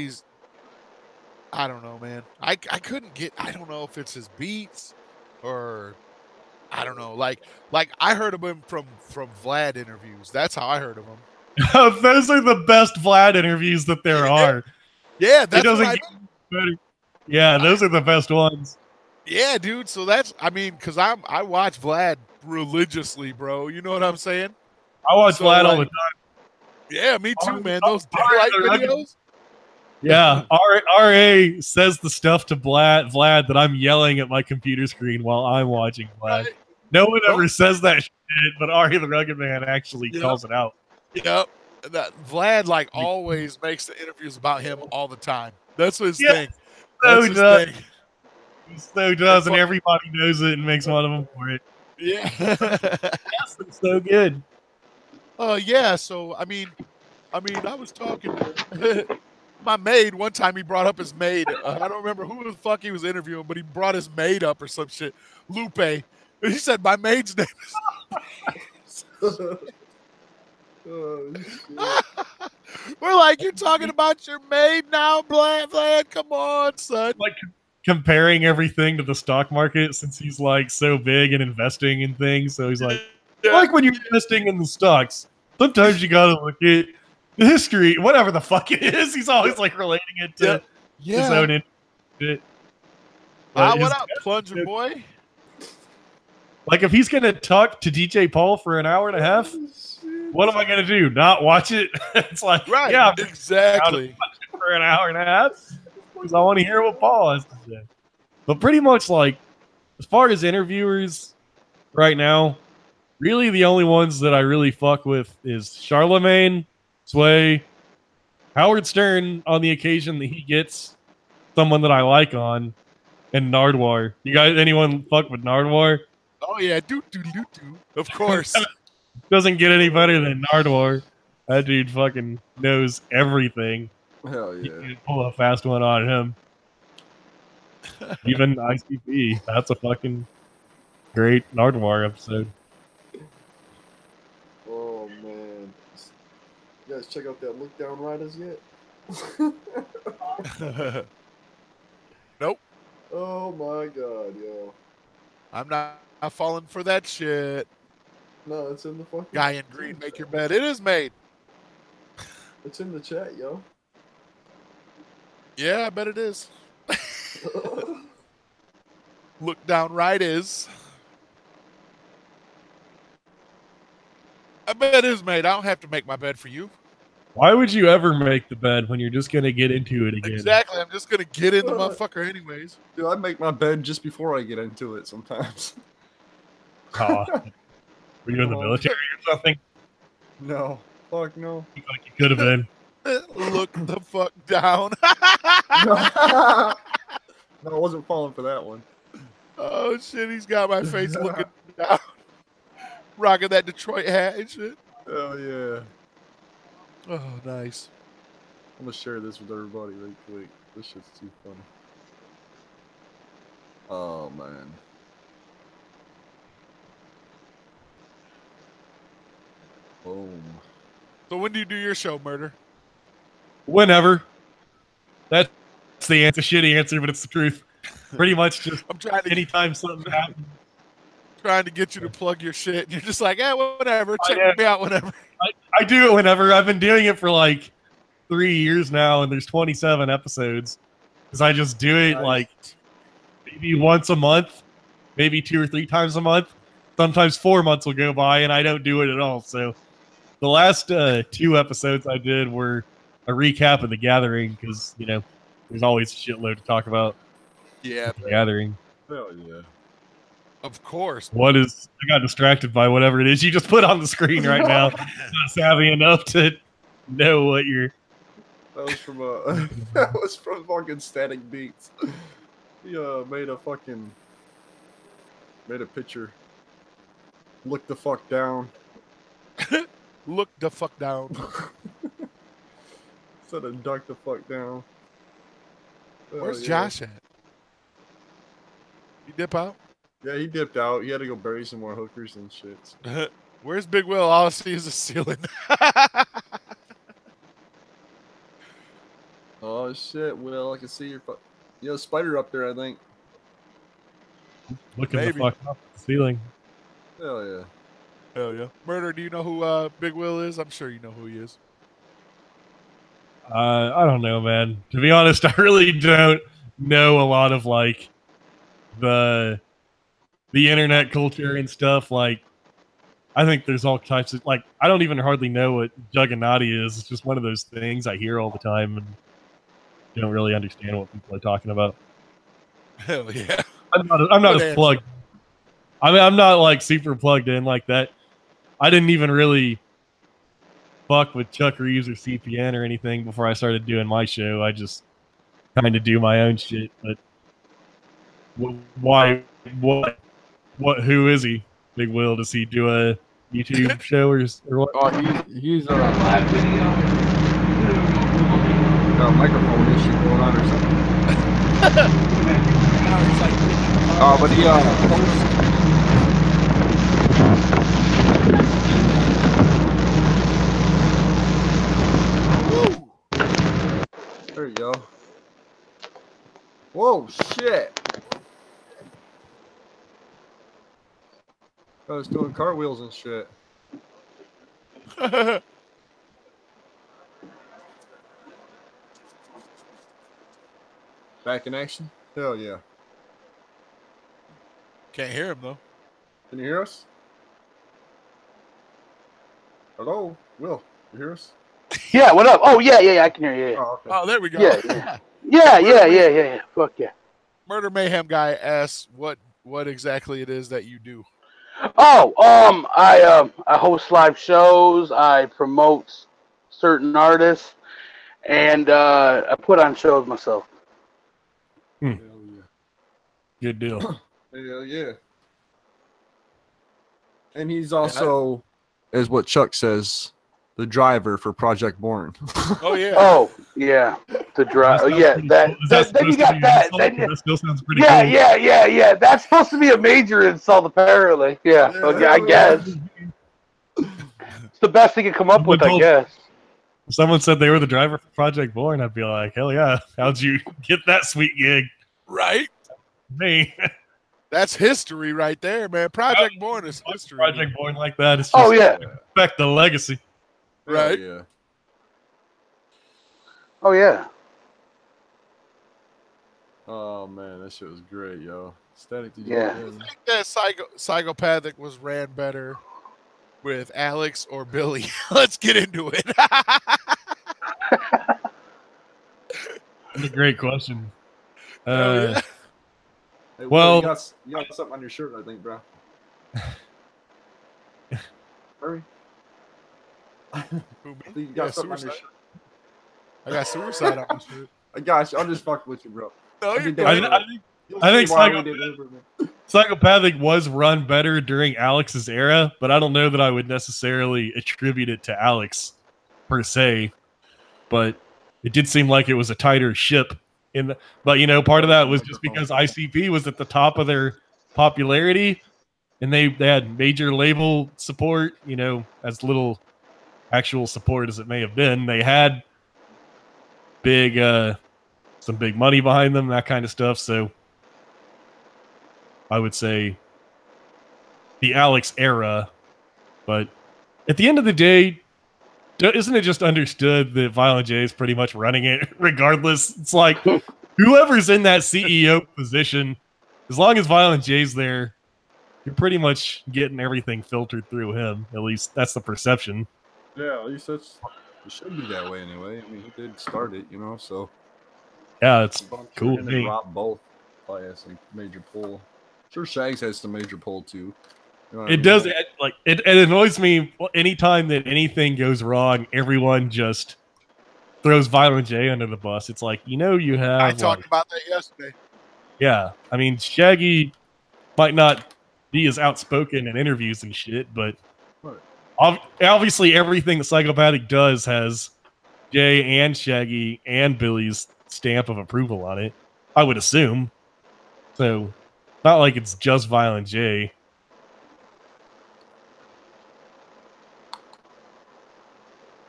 I don't know, man. I couldn't get. I don't know if it's his beats or I don't know. Like I heard of him from Vlad interviews. That's how I heard of him. Those are the best Vlad interviews that there are. Yeah, that's what I mean. Yeah, those are the best ones. Yeah, dude. So that's, I mean, because I watch Vlad religiously, bro. You know what I'm saying? I watch Vlad all the time. Yeah, me too, man. Those daylight videos. Yeah, RA says the stuff to Vlad that I'm yelling at my computer screen while I'm watching Vlad. No one ever says that shit, but Ari the Rugged Man actually calls it out. Yep. That Vlad like always makes the interviews about him all the time. That's his thing. That's his thing. He so does, and everybody knows it and makes fun of him for it. Yeah. Yes, it's so good. Yeah, so I mean I was talking to my maid one time. He brought up his maid. I don't remember who the fuck he was interviewing, but he brought his maid up or some shit. Lupe. And he said my maid's name is We're like, you're talking about your maid now, Vlad? Come on, son. Like comparing everything to the stock market since he's like so big and investing in things. So he's like, like when you're investing in the stocks, sometimes you gotta look at the history, whatever the fuck it is. He's always like relating it to his own shit. What up, plunger boy? Like if he's gonna talk to DJ Paul for an hour and a half, what am I gonna do? Not watch it? It's like, yeah, exactly. Watch it for an hour and a half because I want to hear what Paul has to say. But pretty much, like, as far as interviewers right now, really the only ones that I really fuck with is Charlemagne, Sway, Howard Stern on the occasion that he gets someone that I like on, and Nardwar. You guys, anyone fuck with Nardwar? Oh yeah, of course. Doesn't get any better than Nardwar. That dude fucking knows everything. Hell yeah. You can pull a fast one on him. Even ICP. That's a fucking great Nardwar episode. Oh man. You guys check out that Look Down Riders yet? Nope. Oh my god, yo. I'm not falling for that shit. No, it's in the fucking guy in green. Make your bed. It is made. It's in the chat, yo. Yeah, I bet it is. Look Down Right is. I bet it is made. I don't have to make my bed for you. Why would you ever make the bed when you're just going to get into it again? Exactly. I'm just going to get in the motherfucker anyways. Dude, I make my bed just before I get into it sometimes. Were you in the military or something? No. Fuck no. Like you could have been. Look the fuck down. No, I wasn't falling for that one. Oh shit, he's got my face looking down. Rocking that Detroit hat and shit. Oh yeah. Oh, nice. I'm gonna share this with everybody really quick. This shit's too funny. Oh man. Boom. So when do you do your show, Murder? Whenever. That's the answer. Shitty answer, but it's the truth. Pretty much just I'm trying to anytime something happens. Trying to get you to plug your shit, and you're just like, whatever. Check me out whenever. I do it whenever. I've been doing it for like 3 years now, and there's 27 episodes. Because I just do it like maybe once a month, maybe 2 or 3 times a month. Sometimes 4 months will go by, and I don't do it at all. So the last 2 episodes I did were a recap of The Gathering, because, you know, there's always a shitload to talk about. Yeah. The Gathering. Hell yeah. Of course. I got distracted by whatever it is you just put on the screen right now. I'm not savvy enough to know what you're... That was from that was from fucking Static Beats. He made a picture. Look the fuck down. Look the fuck down. Instead of duck the fuck down. Where's Josh at? He dip out? Yeah, he dipped out. He had to go bury some more hookers and shit. Where's Big Will? All I see is the ceiling. Oh shit, Will! I can see your spider up there. I think. Looking the fuck up at the ceiling. Hell yeah. Hell yeah. Murder, do you know who Big Will is? I'm sure you know who he is. I don't know, man. To be honest, I really don't know a lot of like the internet culture and stuff. Like, I think there's all types of like I don't even hardly know what Juggernaut is. It's just one of those things I hear all the time and don't really understand what people are talking about. Hell yeah. I'm not as plugged. I mean, I'm not like super plugged in like that. I didn't even really fuck with Chuck Reeves or CPN or anything before I started doing my show. I just kind of do my own shit. But why? What? Who is he? Big Will? Does he do a YouTube show or what? Oh, he's live video. Got a microphone issue going on or something. Oh, but he there you go. Whoa, shit. I was doing cartwheels and shit. Back in action? Hell yeah. Can't hear him though. Can you hear us? Hello? Will, you hear us? Yeah, what up? Oh, yeah, I can hear you. Yeah. Oh, okay. Oh, there we go. Yeah. Fuck yeah. Murder Mayhem guy asks what exactly it is that you do. Oh, I host live shows, I promote certain artists, and I put on shows myself. Hell yeah. Good deal. Hell yeah. And he's also, as what Chuck says, the driver for Project Born. Oh yeah. Oh yeah. The drive. Oh yeah. Then you got that. That still sounds pretty yeah, cool. yeah. That's supposed to be a major insult, apparently. Yeah. Okay, I guess. It's the best they could come up with, I guess. If someone said they were the driver for Project Born, I'd be like, hell yeah. How'd you get that sweet gig? Right? Me. That's history right there, man. Project Born is history. Project Born like that. It's just respect the legacy. Right? Yeah. Oh yeah. Oh man, that shit was great, yo. Static. Yeah. I think that Psychopathic was ran better with Alex or Billy. Let's get into it. That's a great question. Hey, well, you got something on your shirt, I think, bro. Hurry. You got something on your shirt. I got suicide on my shirt. I got you. I'm just fucking with you, bro. No, you're I think Psychopathic was run better during Alex's era, but I don't know that I would necessarily attribute it to Alex per se. But it did seem like it was a tighter ship. But you know, part of that was just because ICP was at the top of their popularity, and they had major label support. You know, as little actual support as it may have been, they had big some big money behind them, that kind of stuff. So I would say the Alex era. But at the end of the day, isn't it just understood that Violent J is pretty much running it regardless? It's like whoever's in that CEO position, as long as Violent J's there, you're pretty much getting everything filtered through him. At least that's the perception. Yeah, at least it should be that way anyway. I mean, he did start it, you know, so. Yeah, it's cool. And then Rob both probably has some major pull. Sure, Shags has some major pull too. You know it does. It annoys me anytime that anything goes wrong. Everyone just throws Violent J under the bus. It's like, you know, you have. I talked about that yesterday. Yeah, I mean, Shaggy might not be as outspoken in interviews and shit, but obviously everything that Psychopathic does has Jay and Shaggy and Billy's stamp of approval on it. I would assume. So, not like it's just Violent J.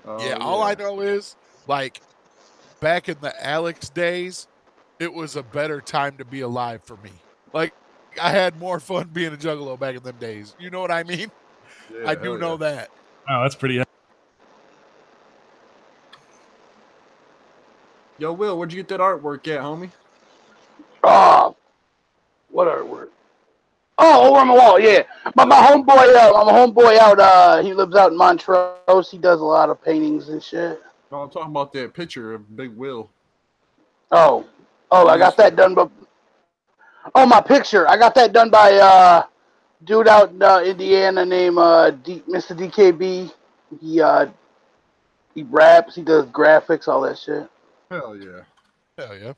Yeah, all I know is, like, back in the a.x.e days, it was a better time to be alive for me. Like, I had more fun being a Juggalo back in them days. You know what I mean? Yeah, I do know that. Oh, that's pretty. Yo, Will, where'd you get that artwork at, homie? What artwork? Oh, over on my wall, yeah. My homeboy out, he lives out in Montrose. He does a lot of paintings and shit. No, I'm talking about that picture of Big Will. Oh, I got that done by... Oh, my picture. I got that done by dude out in Indiana named Mr. DKB. He raps, he does graphics, all that shit. Hell yeah. Hell yeah.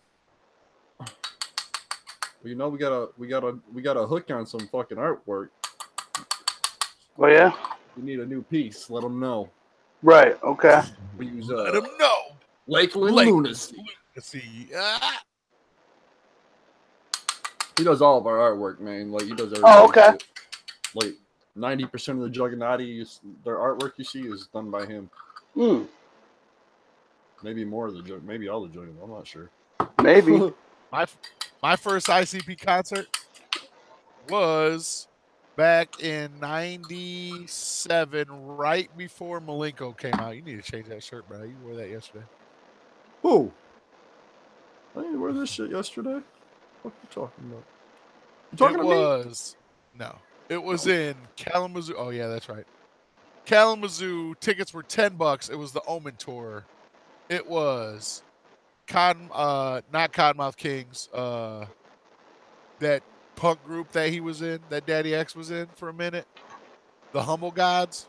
Well, you know, we got a hook on some fucking artwork. Oh yeah. We need a new piece. Let them know. Right. Okay. We use Let them know. Lakeland Lunacy. He does all of our artwork, man. Like he does everything. Oh, okay. like 90% of the Juggernaut, their artwork you see is done by him. Maybe more of the maybe all the Juggernaut. I'm not sure. Maybe. My first ICP concert was back in '97, right before Malenko came out. You need to change that shirt, bro. You wore that yesterday. Who? I didn't wear this shit yesterday. What are you talking about? You talking to me? No. It was in Kalamazoo. Oh, yeah, that's right. Kalamazoo. Tickets were $10. It was the Omen tour. It was not Cottonmouth Kings. That punk group that he was in, that Daddy X was in for a minute. The Humble Gods.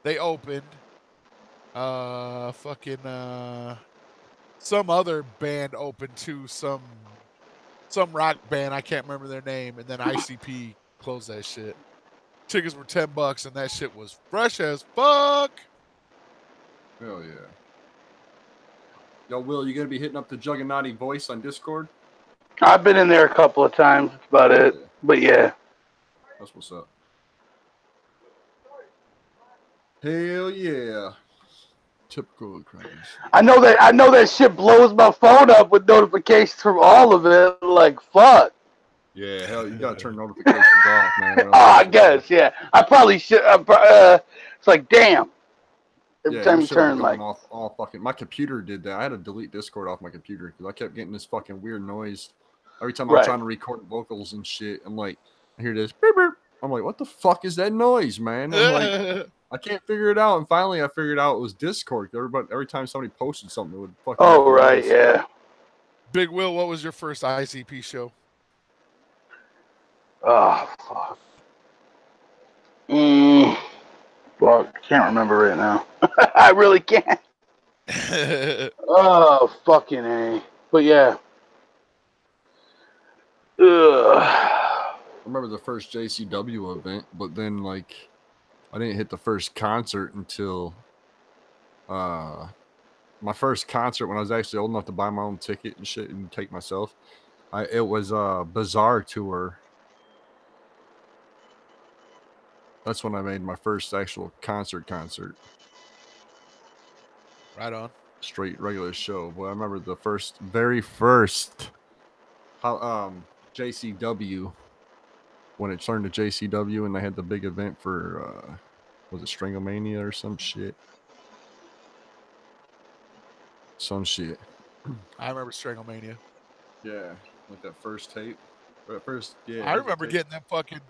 They opened. Some other band opened too. Some rock band. I can't remember their name. And then ICP closed that shit. Tickets were $10 and that shit was fresh as fuck. Hell yeah. Yo, Will, you gonna be hitting up the Juggernaut voice on Discord? I've been in there a couple of times. That's about it. Yeah. But yeah. That's what's up. Hell yeah. Typical crazy. I know that shit blows my phone up with notifications from all of it. Like, fuck. Yeah, hell, you gotta turn notifications off, man. I guess, yeah. I probably should. It's like, damn. Every time you turn, like, all fucking. My computer did that. I had to delete Discord off my computer because I kept getting this fucking weird noise every time I'm trying to record vocals and shit. I'm like, I hear this. Beep, beep. I'm like, what the fuck is that noise, man? I'm like, I can't figure it out. And finally, I figured out it was Discord. Every time somebody posted something, it would fucking. Oh right, yeah. Big Will, what was your first ICP show? Oh fuck. Fuck, I can't remember right now. I really can't. Oh, fucking A. But yeah. Ugh. I remember the first JCW event, but then, like, I didn't hit the first concert until my first concert when I was actually old enough to buy my own ticket and shit and take myself. It was a Bizarre tour. That's when I made my first actual concert. Right on. Straight regular show. Well, I remember the very first JCW when it turned to JCW and they had the big event for was it Stranglemania or some shit? Some shit. I remember Stranglemania. Yeah, like that first tape. Yeah. I remember getting them fucking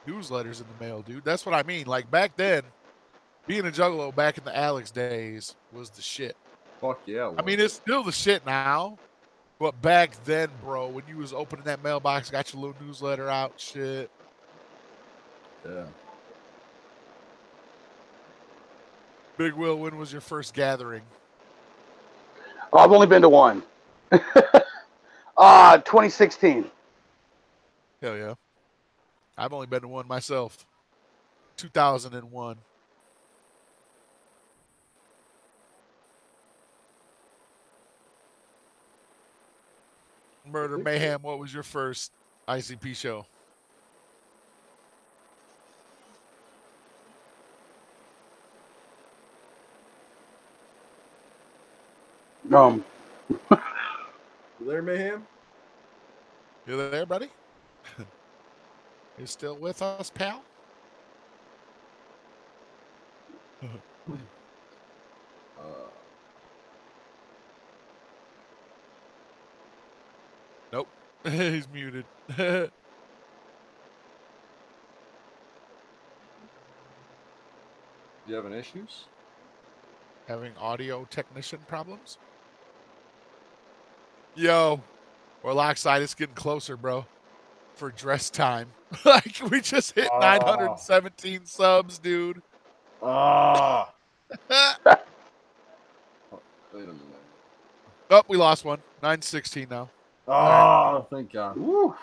newsletters in the mail, dude. That's what I mean. Like back then, being a Juggalo back in the a.x.e days was the shit. Fuck yeah. I mean, it's still the shit now, but back then, bro, when you was opening that mailbox, got your little newsletter out, shit. Yeah. Big Will, when was your first gathering? Oh, I've only been to one. 2016. Hell yeah. I've only been to one myself. 2001. Murder Mayhem, what was your first ICP show? You there, Mayhem? You there, buddy? You still with us, pal? Nope. He's muted. You having issues? Having audio technician problems? Yo, Warlockside is getting closer, bro. For dress time. Like, we just hit 917 subs, dude. Oh. Wait a minute. Oh, we lost one. 916 now. Oh, right. Thank God. Woo.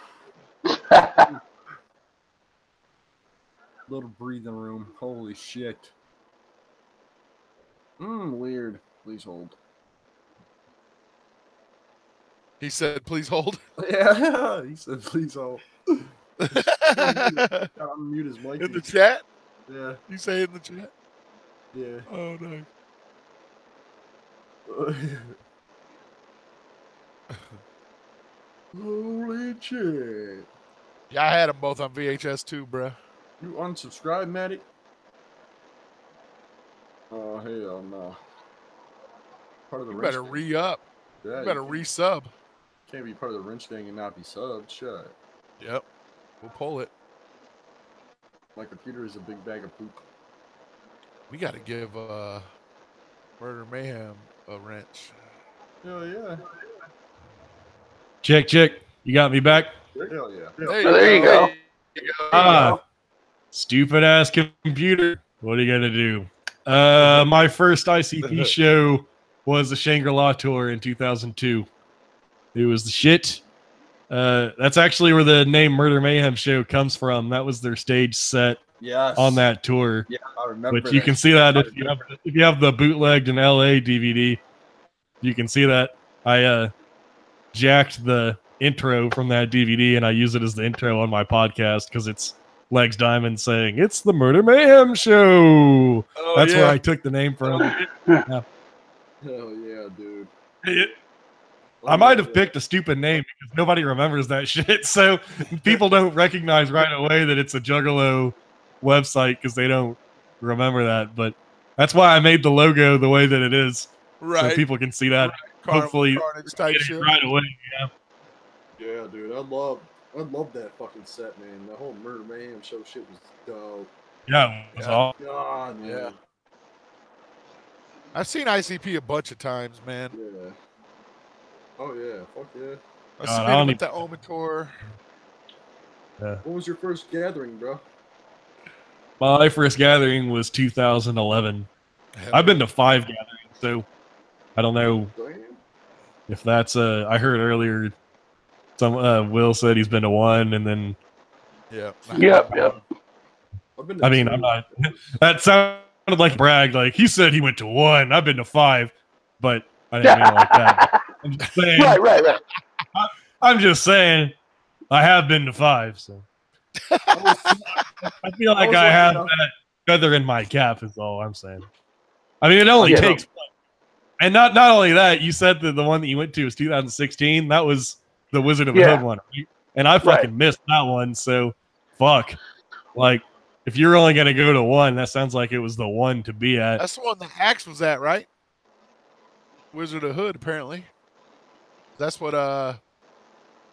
Little breathing room. Holy shit. Weird. Please hold. He said, please hold. Yeah, he said, please hold. Gotta unmute his mic. In the chat? Yeah. You say in the chat? Yeah. Oh, no. Holy shit. Yeah, I had them both on VHS too, bro. You unsubscribed, Matty? Oh, hell no. Part of the you better re-up. Yeah, you better re-sub. Can't be part of the wrench thing and not be subbed. Shut. Yep. We'll pull it. My computer is a big bag of poop. We got to give Murder Mayhem a wrench. Hell yeah. Check. You got me back? Hell yeah. There you go. Stupid ass computer. What are you gonna do? My first ICP show was the Shangri-La tour in 2002. It was the shit. That's actually where the name Murder Mayhem Show comes from. That was their stage set on that tour. Yeah, I remember. Which you can see that if you have the bootlegged in LA DVD. You can see that. I jacked the intro from that DVD and I use it as the intro on my podcast because it's Legs Diamond saying it's the Murder Mayhem Show. Oh, that's where I took the name from. Hell yeah, dude. I might have picked a stupid name because nobody remembers that shit. So people don't recognize right away that it's a Juggalo website because they don't remember that. But that's why I made the logo the way that it is. Right. So people can see that. Hopefully type shit. Right away. Yeah. Yeah, dude. I love that fucking set, man. The whole Murder Mayhem Show shit was dope. Yeah, it was awesome. God, man. Yeah. I've seen ICP a bunch of times, man. Yeah. Oh yeah, fuck yeah. I've seen him with the Omen tour. Yeah. What was your first gathering, bro? My first gathering was 2011. I've been to 5 gatherings, so I don't know if that's I heard earlier some Will said he's been to 1 and then Yep. I mean, I'm not that sounded like a brag. Like he said he went to 1. I've been to 5, but I didn't mean it like that. I'm just saying, Right. I'm just saying I have been to 5, so I feel like I have that feather in my cap is all I'm saying. I mean, it only takes one. And not only that, you said that the one that you went to was 2016. That was the Wizard of the Hood one. Right? And I fucking missed that one, so fuck. Like, if you're only going to go to 1, that sounds like it was the one to be at. That's the one the Axe was at, right? Wizard of the Hood, apparently. That's what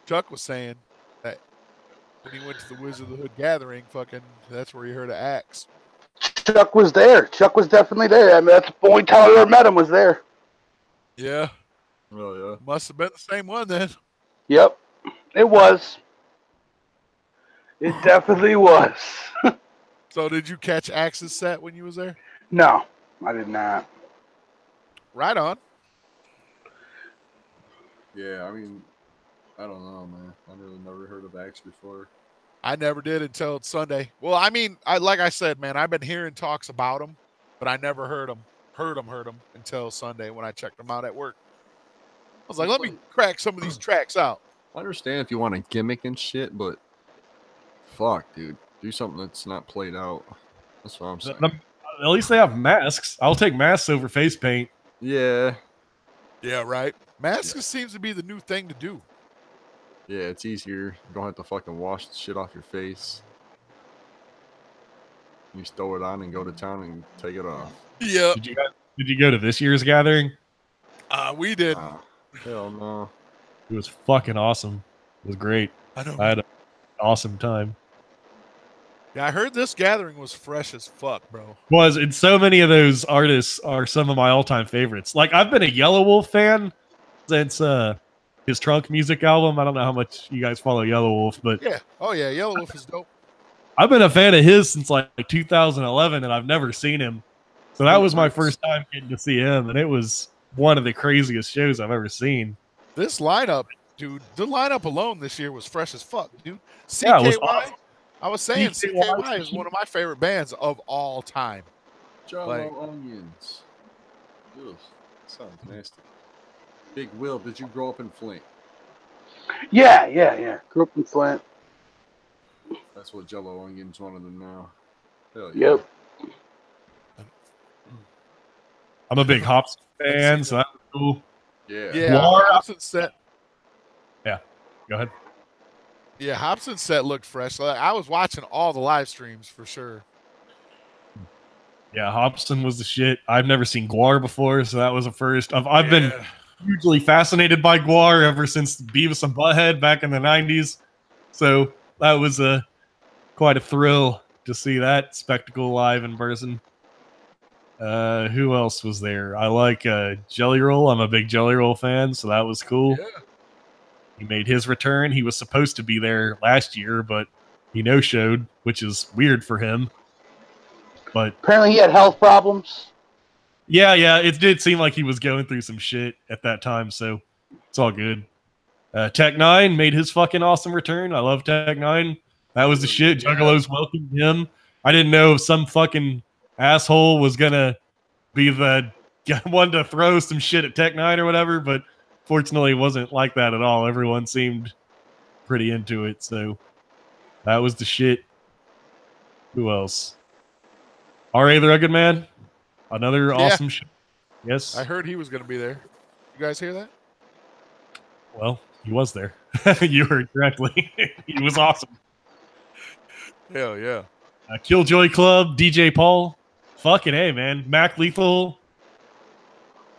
Chuck was saying. That when he went to the Wizard of the Hood gathering, fucking, that's where he heard an Axe. Chuck was there. Chuck was definitely there. I mean, that's the only time I ever met him was there. Yeah. Oh, yeah. Must have been the same one then. Yep. It was. It definitely was. So did you catch Axe's set when you was there? No, I did not. Right on. Yeah, I mean, I don't know, man. I really never heard of Axe before. I never did until Sunday. Well, I mean, like I said, man, I've been hearing talks about him, but I never heard him until Sunday when I checked him out at work. I was like, let me crack some of these tracks out. I understand if you want a gimmick and shit, but fuck, dude, do something that's not played out. That's what I'm saying. At least they have masks. I'll take masks over face paint. Yeah. Yeah, right. Masks seems to be the new thing to do. Yeah, it's easier. You don't have to fucking wash the shit off your face. You just throw it on and go to town and take it off. Yeah. Did you go to this year's gathering? We did. Hell no. It was fucking awesome. It was great. I had an awesome time. Yeah, I heard this gathering was fresh as fuck, bro. And so many of those artists are some of my all-time favorites. Like, I've been a Yellow Wolf fan since his Trunk music album. I don't know how much you guys follow Yellow Wolf, but yeah. Oh yeah, Yellow Wolf is dope. I've been a fan of his since like 2011, and I've never seen him. So that was my first time getting to see him, and it was one of the craziest shows I've ever seen. This lineup, dude, the lineup alone this year was fresh as fuck, dude. CKY, yeah, it was awesome. I was saying CKY is one of my favorite bands of all time. Juggalo Onions. Ugh, sounds nasty. Big Will, did you grow up in Flint? Yeah. Grew up in Flint. That's what Jello Onions wanted to know. Hell yeah. Yep. I'm a big Hobson fan, so that's cool. Yeah. Hobson set. Yeah, go ahead. Yeah, Hobson set looked fresh. I was watching all the live streams for sure. Yeah, Hobson was the shit. I've never seen Guar before, so that was a first. I've been hugely fascinated by Guar ever since Beavis and Butthead back in the 90s. So that was quite a thrill to see that spectacle live in person. Who else was there? I like Jelly Roll. I'm a big Jelly Roll fan, so that was cool. Yeah. He made his return. He was supposed to be there last year, but he no-showed, which is weird for him. But apparently he had health problems. Yeah, it did seem like he was going through some shit at that time, so it's all good. Tech 9 made his fucking awesome return. I love Tech 9. That was the shit. Juggalos welcomed him. I didn't know if some fucking asshole was gonna be the one to throw some shit at Tech 9 or whatever, but fortunately it wasn't like that at all. Everyone seemed pretty into it, so that was the shit. Who else? R.A. the Rugged Man. Another awesome show. Yes. I heard he was going to be there. You guys hear that? Well, he was there. You heard correctly. He was awesome. Hell yeah. Killjoy Club, DJ Paul. Fucking A, man. Mac Lethal.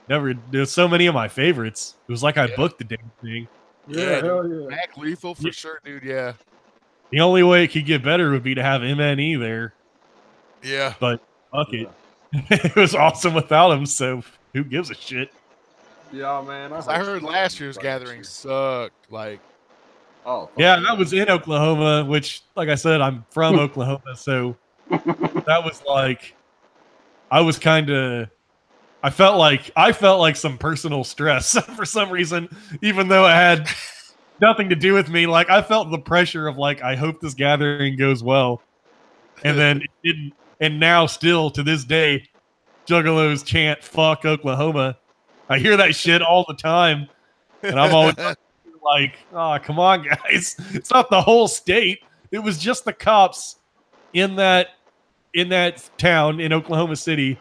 There's so many of my favorites. It was like I booked the damn thing. Yeah, hell yeah. Mac Lethal for sure, dude. Yeah. The only way it could get better would be to have MNE there. Yeah. But fuck it. It was awesome without him, so who gives a shit? Yeah, man. I heard last year's gathering sucked. Like, yeah, that was in Oklahoma, which, like I said, I'm from Oklahoma, so that was like, I felt like some personal stress for some reason, even though it had nothing to do with me. Like, I felt the pressure of like, I hope this gathering goes well, and then it didn't. And now, still to this day, Juggalos chant "fuck Oklahoma." I hear that shit all the time, and I'm always like, "Oh, come on, guys! It's not the whole state. It was just the cops in that town in Oklahoma City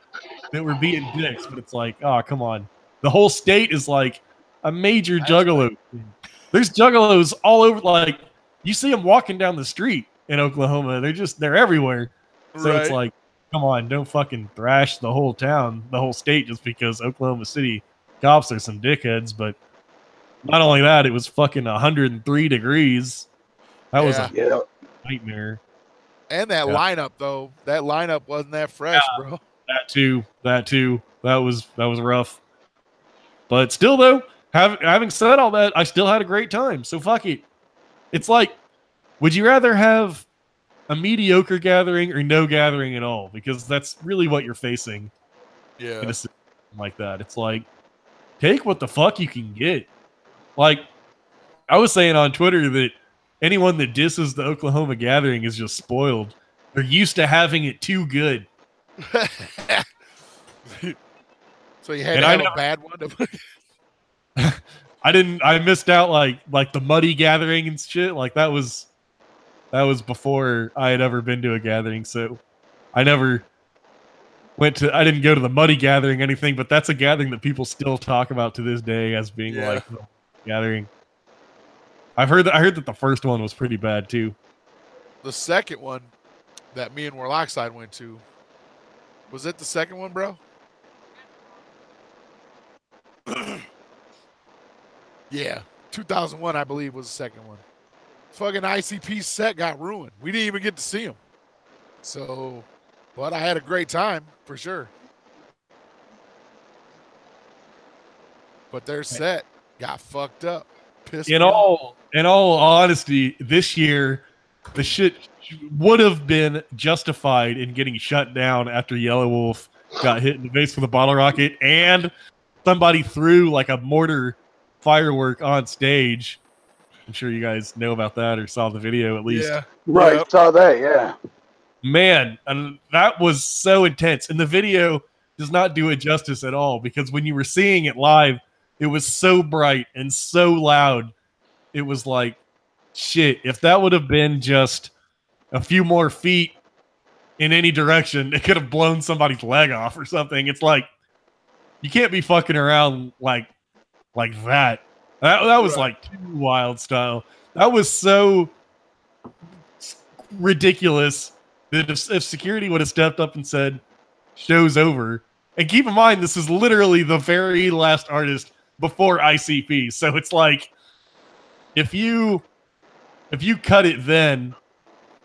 that were being dicks." But it's like, "Oh, come on! The whole state is like a major Juggalo. There's Juggalos all over. Like, you see them walking down the street in Oklahoma. They're everywhere." So It's like, come on, don't fucking thrash the whole town, the whole state, just because Oklahoma City cops are some dickheads. But not only that, it was fucking 103 degrees. That was a nightmare. And that lineup, though, that lineup wasn't that fresh, bro. That too. That was rough. But still, though, having said all that, I still had a great time. So fuck it. It's like, would you rather have a mediocre gathering or no gathering at all? Because that's really what you're facing. Yeah. In a situation like that. It's like, take what the fuck you can get. Like, I was saying on Twitter that anyone that disses the Oklahoma gathering is just spoiled. They're used to having it too good. So you had to have a bad one? I missed out like the muddy gathering and shit. Like that was before I had ever been to a gathering, so I never I didn't go to the muddy gathering or anything, but that's a gathering that people still talk about to this day as being like the gathering. I heard that the first one was pretty bad too. The second one that me and Warlockside went to, was it the second one, bro? Yeah, 2001, I believe, was the second one. Fucking ICP set got ruined. We didn't even get to see him. So, but I had a great time for sure. But their set got fucked up. Pissed me off. In all honesty, this year the shit would have been justified in getting shut down after Yellow Wolf got hit in the face with a bottle rocket and somebody threw like a mortar firework on stage. I'm sure you guys know about that or saw the video at least. Yeah. Right, yep. Saw that, yeah. Man, and that was so intense. And the video does not do it justice at all, because when you were seeing it live, it was so bright and so loud. It was like, shit, if that would have been just a few more feet in any direction, it could have blown somebody's leg off or something. It's like, you can't be fucking around like that. That was like too wild style. That was so ridiculous that if security would have stepped up and said, show's over. And keep in mind, this is literally the very last artist before ICP. So it's like, if you cut it then,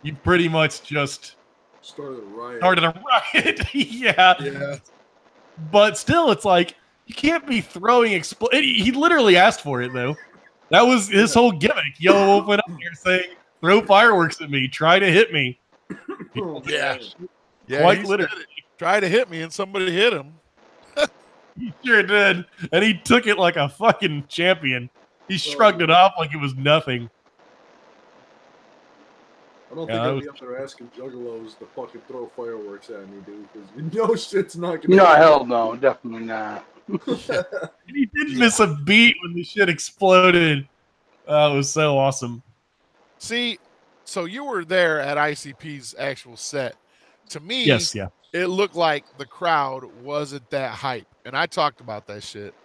you pretty much just started a riot. Yeah. But still, it's like, you can't be throwing he literally asked for it, though. That was his whole gimmick. Yellow Wolf went up here saying, throw fireworks at me, try to hit me. Yeah, quite literally. Try to hit me, and somebody hit him. He sure did. And he took it like a fucking champion. He shrugged it off like it was nothing. I don't think I'd be up there asking Juggalos to fucking throw fireworks at me, dude, because you know shit's not gonna happen. Hell no, definitely not. He didn't miss a beat when the shit exploded. It was so awesome. See, so you were there at ICP's actual set. To me, it looked like the crowd wasn't that hype. And I talked about that shit.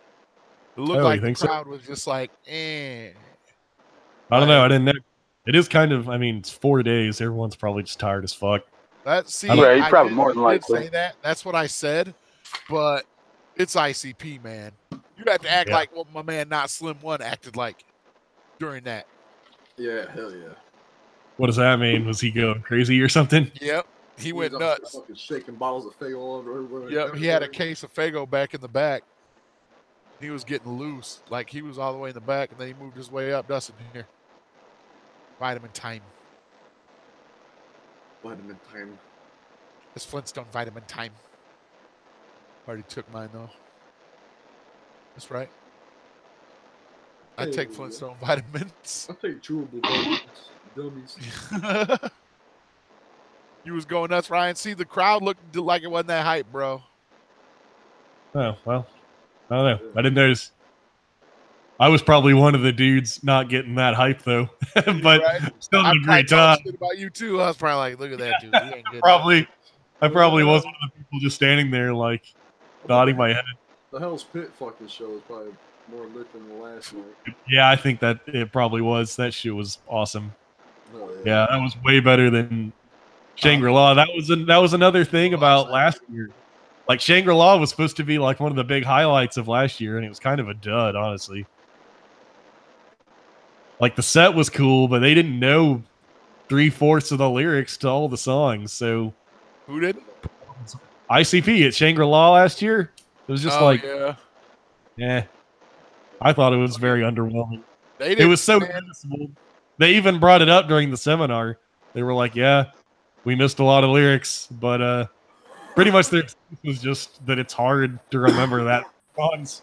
It looked like the crowd was just like, eh. I don't know. I didn't know. It is kind of, I mean, it's 4 days. Everyone's probably just tired as fuck. He's probably more than likely. Say that. That's what I said. But it's ICP, man. You have to act like what my man Not Slim 1 acted like during that. Yeah, hell yeah. What does that mean? Was he going crazy or something? Yep. He went nuts. Fucking shaking bottles of Faygo all over. Yep, he had a case of Faygo back in the back. He was getting loose. Like, he was all the way in the back, and then he moved his way up. Dustin, here. Vitamin time. Vitamin time. It's Flintstone vitamin time. Already took mine, though. That's right. I take Flintstone vitamins. I take chewable vitamins. Dummies. You was going nuts, Ryan. See, the crowd looked like it wasn't that hype, bro. Oh, well. I don't know. I didn't notice. I was probably one of the dudes not getting that hype, though. But still had a great time. About you, too. I was probably like, look at that dude. He ain't good. I probably was one of the people just standing there, like, nodding my head. The Hell's Pit fucking show is probably more lit than the last night. Yeah, I think that it probably was. That shit was awesome. Oh, yeah, that was way better than Shangri-La. That was another thing about last year. Like, Shangri-La was supposed to be like one of the big highlights of last year, and it was kind of a dud, honestly. Like, the set was cool, but they didn't know 3/4 of the lyrics to all the songs. So, who did? ICP at Shangri-La last year. It was just I thought it was very underwhelming. It was so noticeable. They even brought it up during the seminar. They were like, "Yeah, we missed a lot of lyrics, but pretty much their excuse was just that it's hard to remember that songs."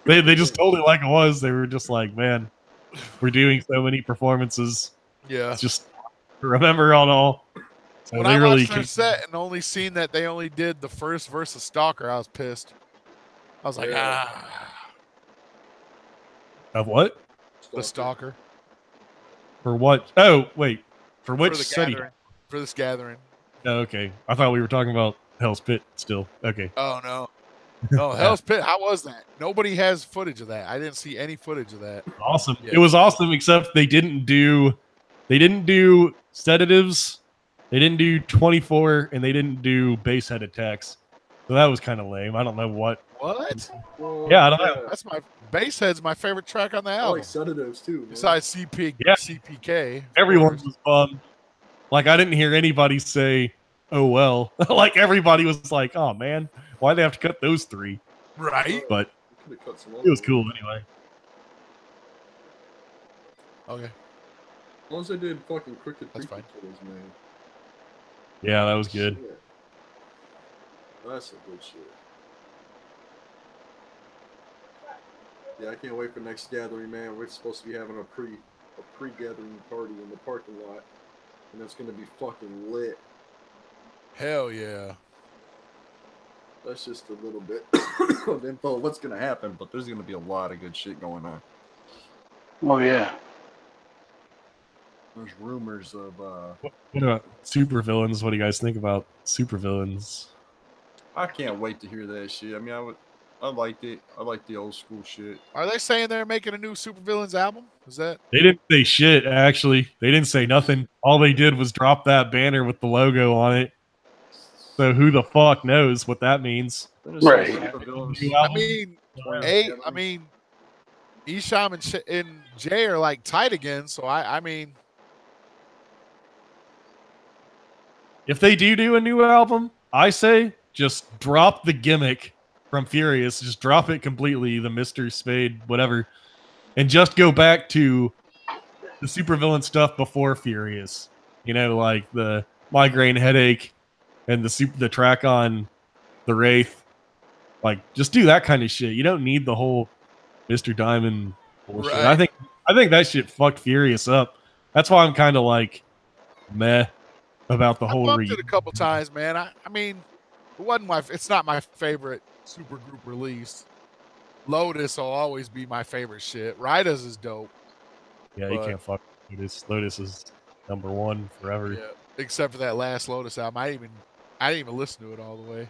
They just told it like it was. They were just like, "Man, we're doing so many performances. Yeah, it's just remember on all." So when I watched their set and only seen that they only did the first verse of Stalker, I was pissed. I was like, Of what? The Stalker. For what? Oh, wait. For which city? For this gathering. Oh, okay. I thought we were talking about Hell's Pit still. Okay. Oh, no. No, Hell's Pit. How was that? Nobody has footage of that. I didn't see any footage of that. Awesome. Yeah. It was awesome, except they didn't do sedatives, they didn't do 24, and they didn't do bass head attacks. So that was kind of lame. I don't know what. What? Yeah, I don't know. That's my bass head's my favorite track on the album. I like sedatives too. Man. Besides CPK. Everyone was bummed. Like, I didn't hear anybody say, "Oh well." Like, everybody was like, "Oh man, why'd they have to cut those 3?" Right. But it was cool anyway. Okay. As long as I did fucking Cricket That's fine. Man. Yeah, that was good. Shit. That's some good shit. Yeah, I can't wait for next gathering, man. We're supposed to be having a pre-gathering party in the parking lot, and it's gonna be fucking lit. Hell yeah. That's just a little bit of info of what's gonna happen, but there's gonna be a lot of good shit going on. Oh yeah. There's rumors of What about supervillains? What do you guys think about supervillains? I can't wait to hear that shit. I mean, I liked it. I like the old school shit. Are they saying they're making a new Supervillains album? Is that? They didn't say shit, actually. They didn't say nothing. All they did was drop that banner with the logo on it. So who the fuck knows what that means? Right. I mean, Isham and Jay are like tight again. So I mean, if they do a new album, I say just drop the gimmick from Furious. Just drop it completely, the Mr. Spade, whatever, and just go back to the supervillain stuff before Furious. You know, like the migraine headache and the track on the Wraith. Like, just do that kind of shit. You don't need the whole Mr. Diamond bullshit. Right. I think that shit fucked Furious up. That's why I'm kind of like meh about the whole. I bumped it a couple times, man. I mean, it's not my favorite supergroup release. Lotus will always be my favorite shit. Ryda's is dope. Yeah, you can't fuck Lotus. Lotus is #1 forever. Yeah, except for that last Lotus album. I didn't even listen to it all the way.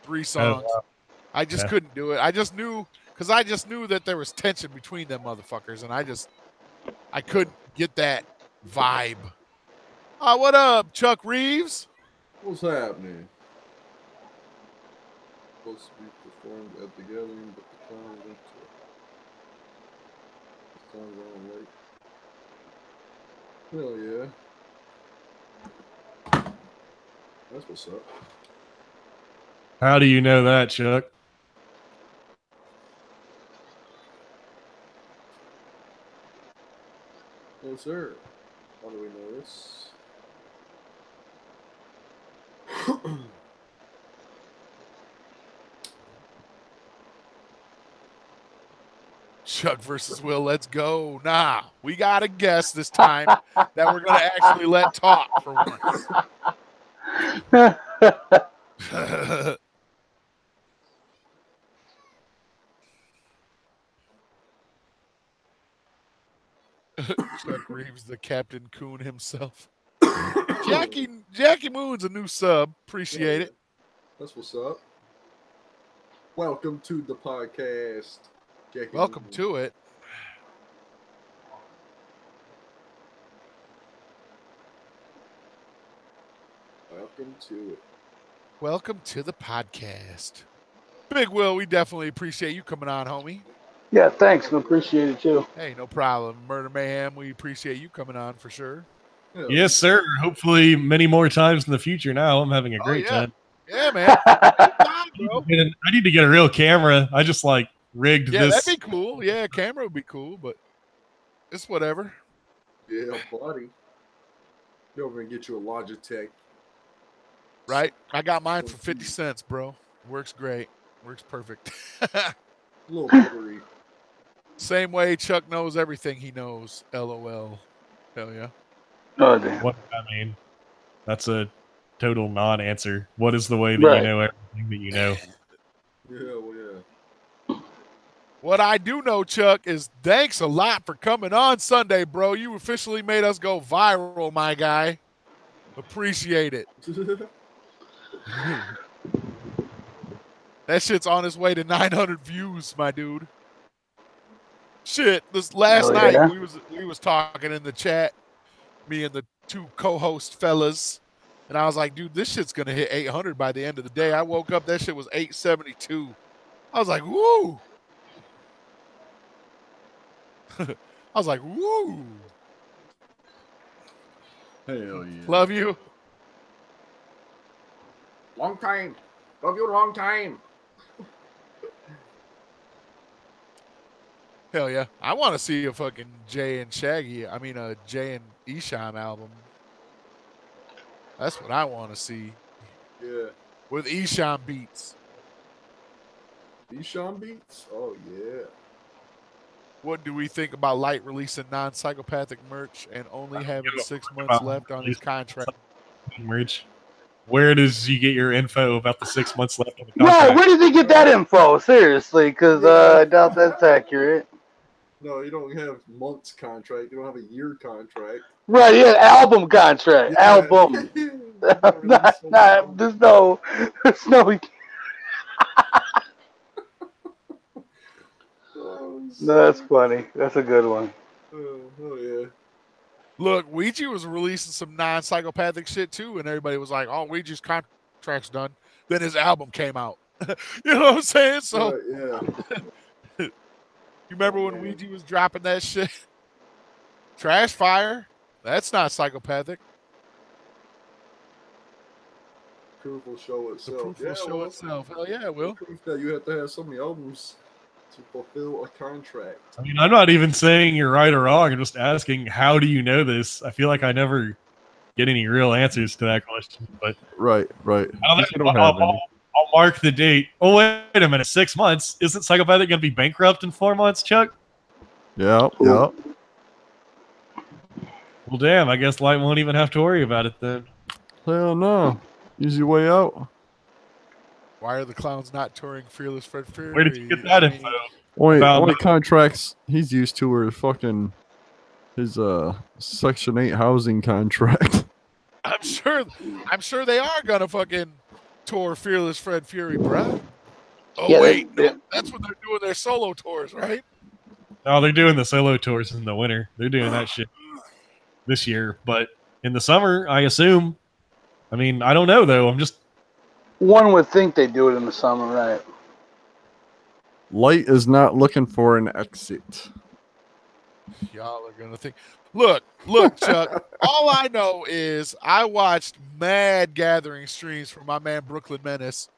3 songs. Oh, wow. I just couldn't do it. I just knew that there was tension between them motherfuckers, and I couldn't get that vibe. What up, Chuck Reeves? What's happening? Supposed to be performed at the gathering, but the song went to the song wrong late. Hell yeah. That's what's up. How do you know that, Chuck? Yes, sir. How do we know this? Chuck versus Will, let's go. Nah, we got a guest this time that we're going to actually let talk for once. Chuck Reeves, the Captain Coon himself. Jackie Moon's a new sub. Appreciate it. That's what's up. Welcome to the podcast. Jackie Welcome Moon. to it. Welcome to it. Welcome to the podcast. Big Will, we definitely appreciate you coming on, homie. Yeah, thanks. We appreciate it too. Hey, no problem. Murder Mayhem, we appreciate you coming on for sure. Yeah. Yes, sir. Hopefully many more times in the future now. I'm having a great time. Yeah, man. I need to get a real camera. I just rigged this. Yeah, that'd be cool. Yeah, camera would be cool, but it's whatever. Yeah, buddy. Go over and get you a Logitech. Right? I got mine for 50 cents, bro. Works great. Works perfect. A little blurry. Same way Chuck knows everything he knows. LOL. Hell yeah. Oh, damn. What does that mean? That's a total non-answer. What is the way that you know everything that you know? Yeah, well, yeah. What I do know, Chuck, is thanks a lot for coming on Sunday, bro. You officially made us go viral, my guy. Appreciate it. That shit's on its way to 900 views, my dude. Shit, this last night we was talking in the chat, me and the two co-host fellas, and I was like, dude, this shit's gonna hit 800 by the end of the day. I woke up, that shit was 872. I was like, woo. I was like, woo. Hell yeah. Love you. Long time. Love you long time. Hell yeah. I want to see a fucking Jay and Isham album. That's what I want to see. Yeah. With Isham beats. Isham beats? Oh, yeah. What do we think about Light releasing non-psychopathic merch and only having 6 months left on his contract? Merch. Where does you get your info about the 6 months left on the contract? Right, where did he get that info? Seriously, because I doubt that's accurate. No, you don't have months contract. You don't have a year contract. Right, yeah, album contract. Yeah. Album. There's no. No, that's funny. That's a good one. Oh yeah. Look, Ouija was releasing some non-psychopathic shit too, and everybody was like, "Oh, Ouija's contract's done." Then his album came out. You know what I'm saying? So, yeah. You remember when Ouija was dropping that shit? Trash Fire. That's not psychopathic. Proof will show itself. The proof will show itself. Hell yeah, it will. Proof that you have to have so many albums to fulfill a contract. I mean, I'm not even saying you're right or wrong. I'm just asking, how do you know this? I feel like I never get any real answers to that question. But right. I'll mark the date. Oh, wait a minute. 6 months? Isn't Psychopathic going to be bankrupt in 4 months, Chuck? Yeah. Well, damn. I guess Light won't even have to worry about it then. Hell no. Easy way out. Why are the clowns not touring Fearless Fred Fury? Where did you get that info? Only contracts he's used to are fucking his Section 8 housing contract. I'm sure they are gonna fucking tour Fearless Fred Fury, bro. Oh yeah, wait, that's when they're doing their solo tours, right? No, they're doing the solo tours in the winter. They're doing that shit this year, but in the summer, I assume. I mean, I don't know though. I'm just. One would think they do it in the summer, right? Light is not looking for an exit. Y'all are gonna think. Look, Chuck. All I know is I watched mad gathering streams from my man Brooklyn Menace,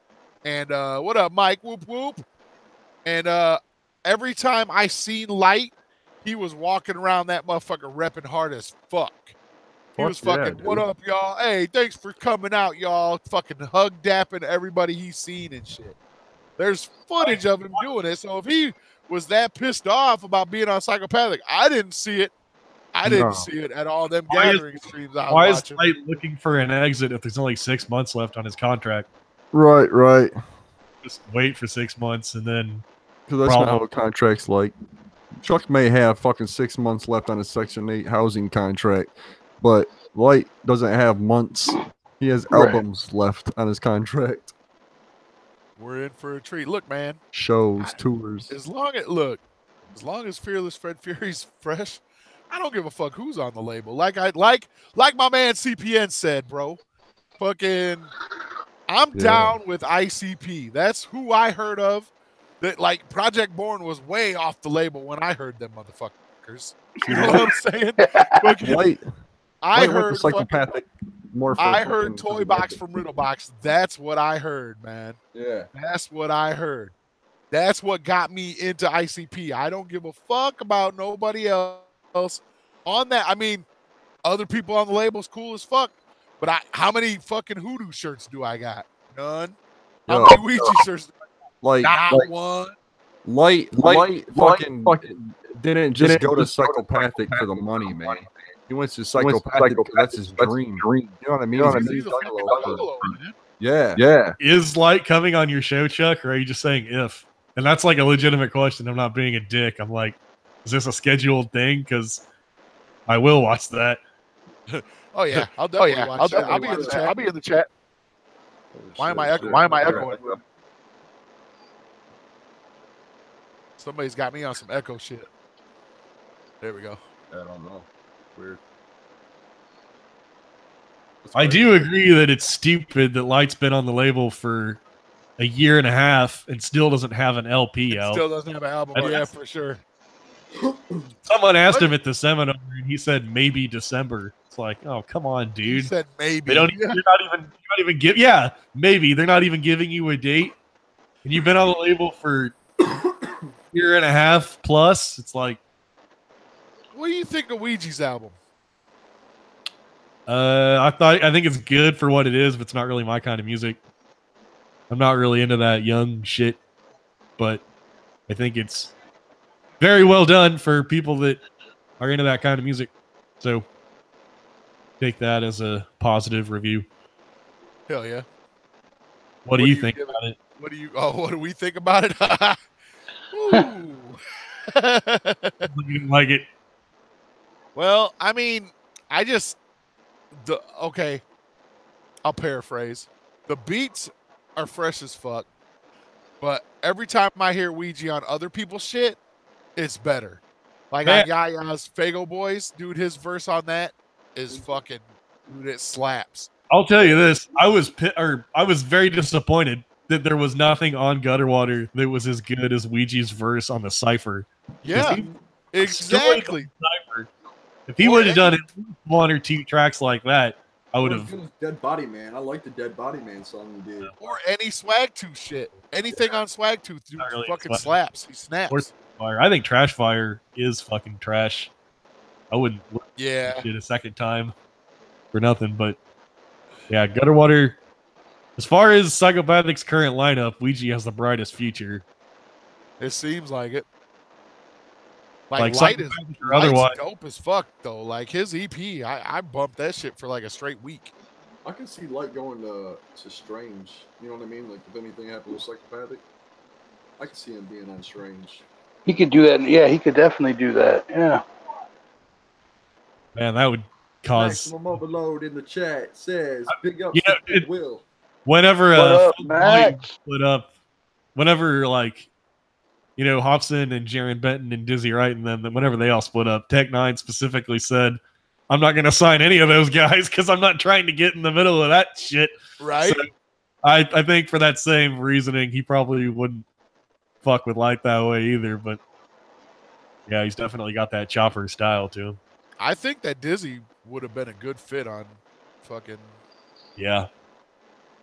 and what up, Mike? Whoop whoop. And every time I seen Light, he was walking around that motherfucker repping hard as fuck. He was fucking, what up, y'all? Hey, thanks for coming out, y'all. Fucking hug dapping everybody he's seen and shit. There's footage of him doing it. So if he was that pissed off about being on Psychopathic, I didn't see it. I didn't see it at all. Them gathering streams I was watching. Why is Light looking for an exit if there's only 6 months left on his contract? Right. Just wait for 6 months and then. Because that's not how a contract's like. Chuck may have fucking 6 months left on his Section 8 housing contract, but Light doesn't have months. He has albums left on his contract. We're in for a treat. Look, man. Shows, tours. As long as Fearless Fred Fury's fresh, I don't give a fuck who's on the label. Like my man CPN said, bro. Fucking, I'm down with ICP. That's who I heard of. That like Project Born was way off the label when I heard them motherfuckers. You know what I'm saying? Light. I heard Psychopathic. I heard Toy Box from Riddle Box. That's what I heard, man. Yeah. That's what I heard. That's what got me into ICP. I don't give a fuck about nobody else on that. I mean, other people on the label's cool as fuck, but how many fucking Hoodoo shirts do I got? None. How many Ouija shirts? Not one. Light fucking didn't just go to Psychopathic for the money, man. He went to Psychopathic because that's his dream. You know what I mean? He's a Juggalo, man. Yeah. Is Light coming on your show, Chuck, or are you just saying if? And that's like a legitimate question. I'm not being a dick. I'm like, is this a scheduled thing? Because I will watch that. Oh yeah, I'll definitely watch that. I'll be in the chat. I'll be in the chat. Why am I echoing? Somebody's got me on some echo shit. There we go. I don't know. Weird. I do agree that it's stupid that Light's been on the label for a year and a half and still doesn't have an LP out. Still doesn't have an album. Yeah, for sure. Someone asked him at the seminar, and he said maybe December. It's like, oh, come on, dude. He said maybe. They don't. You're not even give. Yeah, maybe they're not even giving you a date, and you've been on the label for a year and a half plus. It's like, what do you think of Ouija's album? I think it's good for what it is, but it's not really my kind of music. I'm not really into that young shit, but I think it's very well done for people that are into that kind of music. So take that as a positive review. Hell yeah. What do you think about it? What do we think about it? Ooh. Like it. Well, I mean, okay. I'll paraphrase. The beats are fresh as fuck, but every time I hear Ouija on other people's shit, it's better. Like on Yaya's Fago Boys, dude, his verse on that is fucking, dude, it slaps. I'll tell you this: I was very disappointed that there was nothing on Gutter Water that was as good as Ouija's verse on the Cypher. Yeah, exactly. If he would have done it 1 or 2 tracks like that, I would have. Dead Body Man. I like the Dead Body Man song he did. Or any Swag Tooth shit. Anything on Swag Tooth, dude, really fucking slaps. He snaps. Fire. I think Trash Fire is fucking trash. I wouldn't it a second time for nothing, but yeah, Gutter Water. As far as Psychopathic's current lineup, Ouija has the brightest future. It seems like it. Like Light is dope as fuck though. Like his EP, I bumped that shit for like a straight week. I can see Light going to Strange. You know what I mean? Like if anything happened with Psychopathic, I could see him being on Strange. He could do that. Yeah, he could definitely do that. Yeah. Man, that would cause. Maximum Overload in the chat says, "Big up, Will." Whenever split up, whenever like. Hobson and Jaron Benton and Dizzy Wright and them, whenever they all split up, Tech 9 specifically said, I'm not going to sign any of those guys because I'm not trying to get in the middle of that shit. Right. So I think for that same reasoning, he probably wouldn't fuck with Light that way either. But yeah, he's definitely got that chopper style to him. I think that Dizzy would have been a good fit on fucking. Yeah.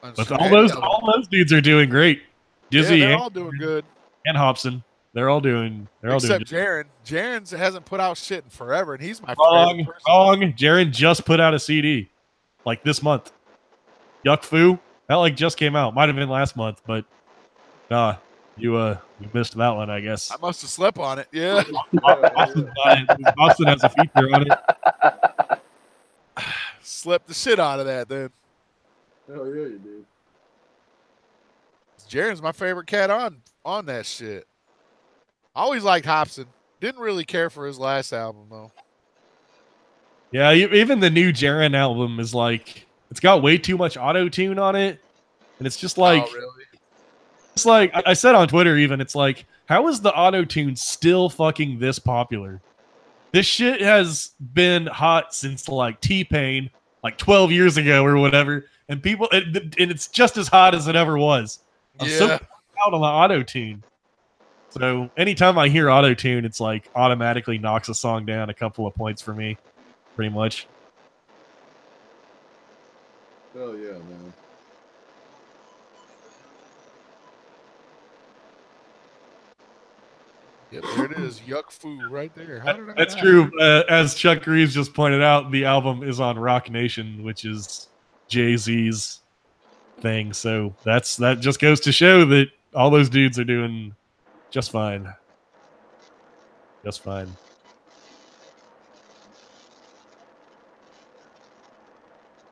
But all those dudes are doing great. Dizzy, they're all doing good. And Hobson, they're all doing. Except Jaron. Jaron hasn't put out shit in forever, and he's my favorite person. Wrong. Jaron just put out a CD, like this month. Yuck Fu, that like just came out. Might have been last month, but you missed that one, I guess. I must have slept on it. Yeah. Hobson has a feature on it. Slept the shit out of that, then. Hell yeah, you did. Jaron's my favorite cat on that shit. I always liked Hobson. Didn't really care for his last album though. Yeah, even the new Jaron album is like it's got way too much auto-tune on it. And it's just like really? It's like I said on Twitter even, it's like, how is the auto-tune still fucking this popular? This shit has been hot since like T-Pain, like 12 years ago or whatever. And it's just as hot as it ever was. I'm so out on the auto-tune. So anytime I hear auto-tune, it's like automatically knocks a song down a couple of points for me, pretty much. Oh yeah, man. Yep, there it is. Yuck Fu right there. That's true. As Chuck Reeves just pointed out, the album is on Rock Nation, which is Jay-Z's thing. So that just goes to show that all those dudes are doing just fine. Just fine.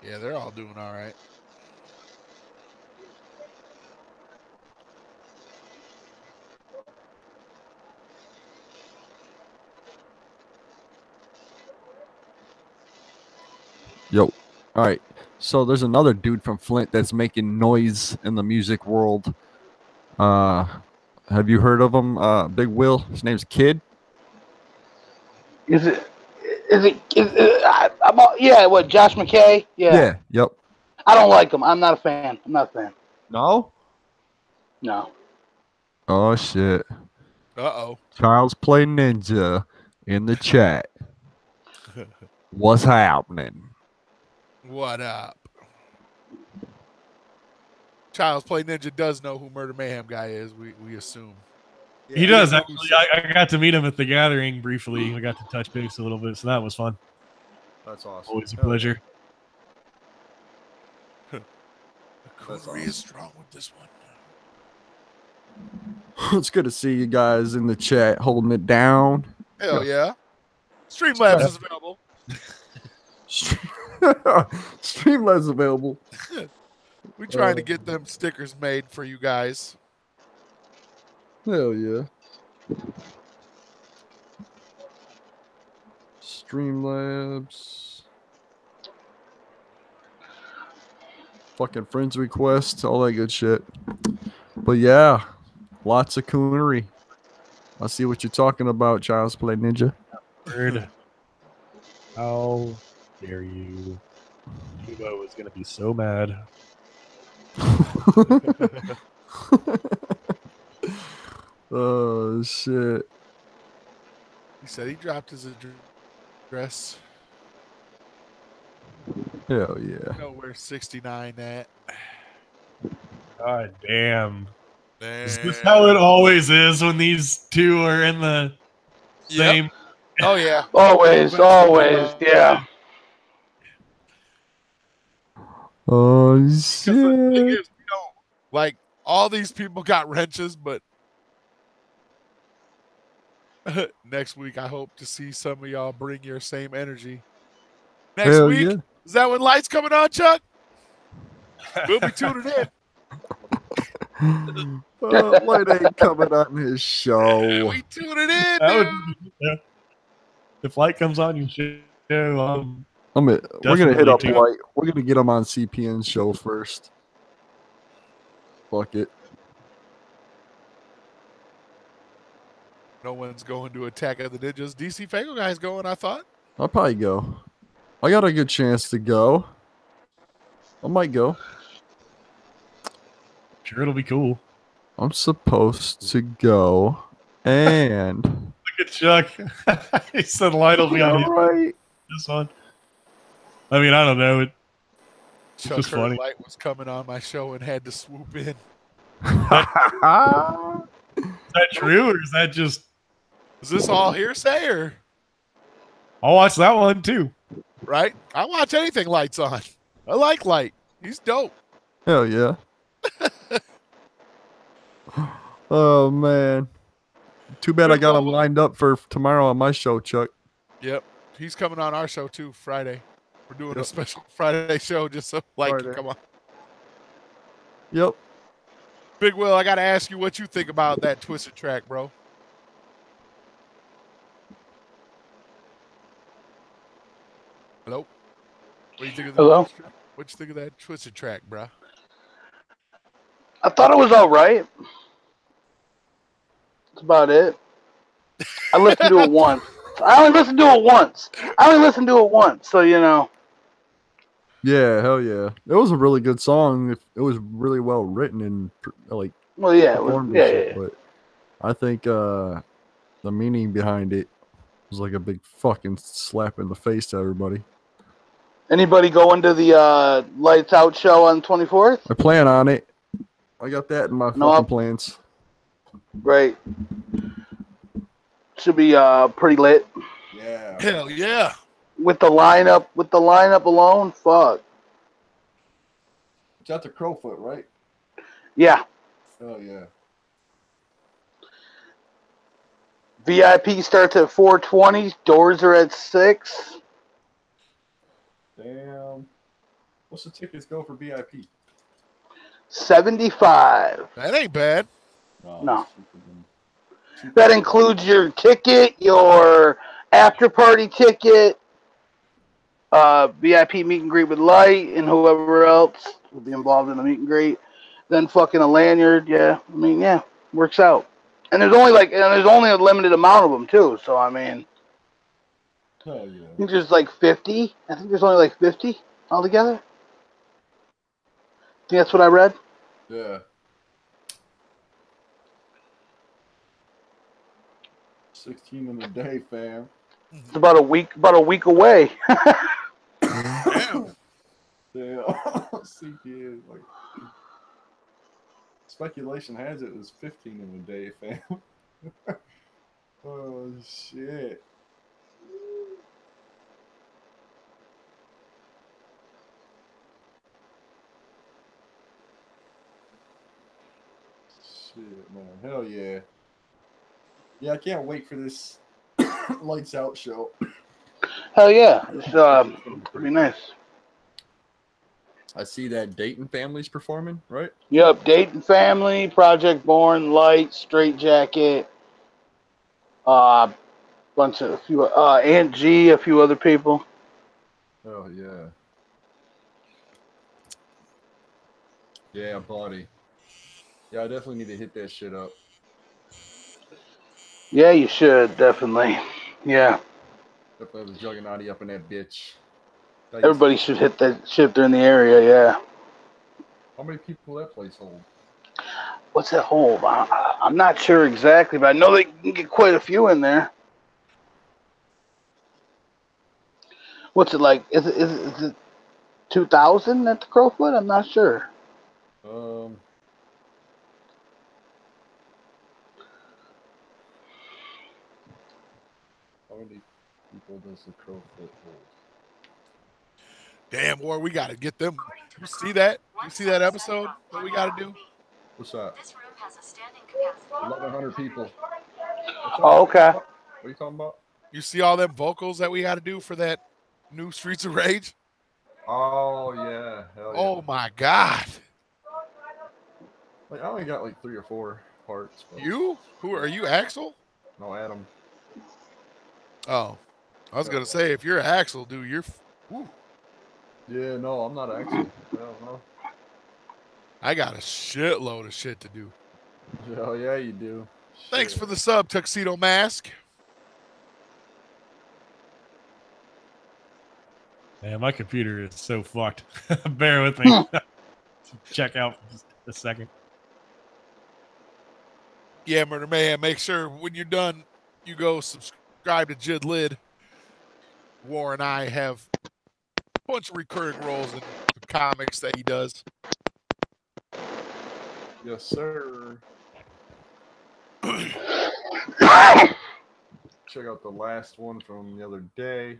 Yeah, they're all doing all right. Yo. All right. So there's another dude from Flint that's making noise in the music world. Have you heard of him? Big Will. His name's Kid. Is it? Yeah. What? Josh McKay? Yeah. Yeah. Yep. I don't like him. I'm not a fan. No. No. Oh shit. Uh-oh. Child's Play Ninja in the chat. What's happening? What up? Child's Play Ninja does know who Murder Mayhem guy is, we assume. Yeah, he does, actually. I got to meet him at the gathering briefly. We got to touch base a little bit, so that was fun. That's awesome. Always a pleasure. Coonery is strong with this one. It's good to see you guys in the chat holding it down. Hell yeah. Streamlabs is available. Streamlabs available. We're trying to get them stickers made for you guys. Hell yeah. Streamlabs. Fucking friends requests, all that good shit. But yeah, lots of coonery. I see what you're talking about, Child's Play Ninja. Bird. How dare you? Hugo is going to be so mad. Oh, shit. He said he dropped his address. Hell yeah. Know where 69 at. God damn. Is this how it always is when these two are in the same? Oh, yeah. Always, yeah. Oh, The shit. thing is, like, all these people got wrenches, but next week I hope to see some of y'all bring your same energy. Next Hell week? yeah. Is that when Lights coming on, Chuck? We'll be tuning in. Light ain't coming on his show. We tuning in, dude. Yeah. If Light comes on, you should. We're gonna hit up Light. We're gonna get him on CPN's show first. Fuck it. No one's going to Attack of the Ninjas. DC Fago guy's going, I thought. I'll probably go. I got a good chance to go. I might go. Sure, it'll be cool. I'm supposed to go. And look at Chuck. He said Light will be on this one. I mean, I don't know. It's Chuck just funny. Light was coming on my show and had to swoop in. Is that true, or is that just... Is this all hearsay, or? I'll watch that one, too. Right? I watch anything Light's on. I like Light. He's dope. hell yeah. Oh, man. Too bad I got him lined up for tomorrow on my show, Chuck. Yep. He's coming on our show, too, Friday. We're doing a special Friday show just so Light can come on. Yep. Big Will, I got to ask you what you think about that Twisted track, bro. Hello? What do you think of that? Hello? What you think of that Twisted track, bro? I thought it was all right. That's about it. I listened to it once. I only listened to it once, so you know. Yeah, hell yeah. It was a really good song. It was really well written and like. Well, yeah, But I think the meaning behind it was like a big fucking slap in the face to everybody. Anybody going to the Lights Out show on 24th? I plan on it. I got that in my fucking plans. Right. Should be pretty lit. Yeah. Hell yeah. With the lineup alone, fuck. It's at the Crowfoot, right? Yeah. Oh yeah. VIP starts at 4:20. Doors are at 6. Damn. What's the tickets go for VIP? $75. That ain't bad. No. That includes your ticket, your after party ticket. VIP meet and greet with Light and whoever else will be involved in the meet and greet. Then fucking a lanyard. Yeah, I mean, yeah, works out. And there's only a limited amount of them too. So I mean, oh yeah. I think there's like 50. I think there's only like 50 altogether. I think that's what I read. Yeah. 16 in a day, fam. It's about a week away. Damn. CPA, like, speculation has it was 15 in a day, fam. Oh shit. Shit, man. Hell yeah. Yeah, I can't wait for this Lights Out show. Hell yeah. It's pretty nice. I see that Dayton family's performing, right? Yep, Dayton Family, Project Born, Light, Straight Jacket, Aunt G, a few other people. Oh yeah. Yeah, buddy. Yeah, I definitely need to hit that shit up. Yeah, you should, definitely. Yeah. Definitely have the Juggernaut up in that bitch. Everybody should hit that shit if they're in the area, yeah. How many people that place hold? What's that hold? I'm not sure exactly, but I know they can get quite a few in there. What's it like? Is it 2,000 at the Crowfoot? I'm not sure. How many people does the Crowfoot hold? Damn, boy, we got to get them. You see that? You see that episode? What we got to do? What's that? 1,100 people. Oh, okay. What are you talking about? You see all them vocals that we got to do for that new Streets of Rage? Oh, yeah. Hell yeah. Oh, my God. Like, I only got like 3 or 4 parts. But... You? Who are you, Axel? No, Adam. Oh. I was going to say, if you're Axel, dude, you're... Whew. Yeah, no, I'm not Axel. No. I got a shitload of shit to do. Oh, yeah, you do. Thanks for the sub, Tuxedo Mask. Man, my computer is so fucked. Bear with me. Check out for just a second. Yeah, Murder Mayhem, make sure when you're done, you go subscribe to Jid Lid. War and I have a bunch of recurring roles in the comics that he does. Yes, sir. Check out the last one from the other day.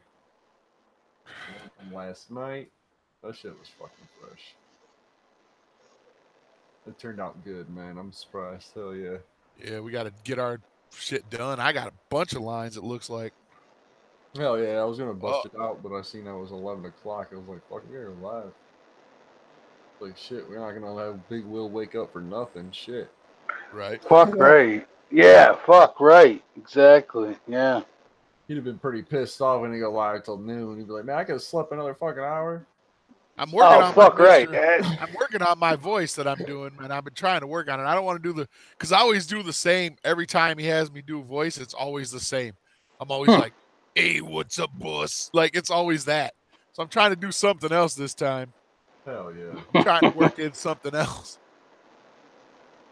From last night. That shit was fucking fresh. It turned out good, man. I'm surprised. Hell yeah. Yeah, we got to get our shit done. I got a bunch of lines, it looks like. Hell yeah, I was going to bust it out, but I seen that was 11 o'clock. I was like, fuck, we're live. Like, shit, we're not going to have Big Will wake up for nothing. Shit. Right. Fuck right. Yeah, fuck right. Exactly. Yeah. He'd have been pretty pissed off when he got live till noon. He'd be like, man, I could have slept another fucking hour. I'm working on fuck right. I'm working on my voice that I'm doing, and I've been trying to work on it. I don't want to do because I always do the same every time he has me do a voice. It's always the same. I'm always like, "Hey, what's up, boss?" Like it's always that. So I'm trying to do something else this time. Hell yeah. I'm trying to work in something else.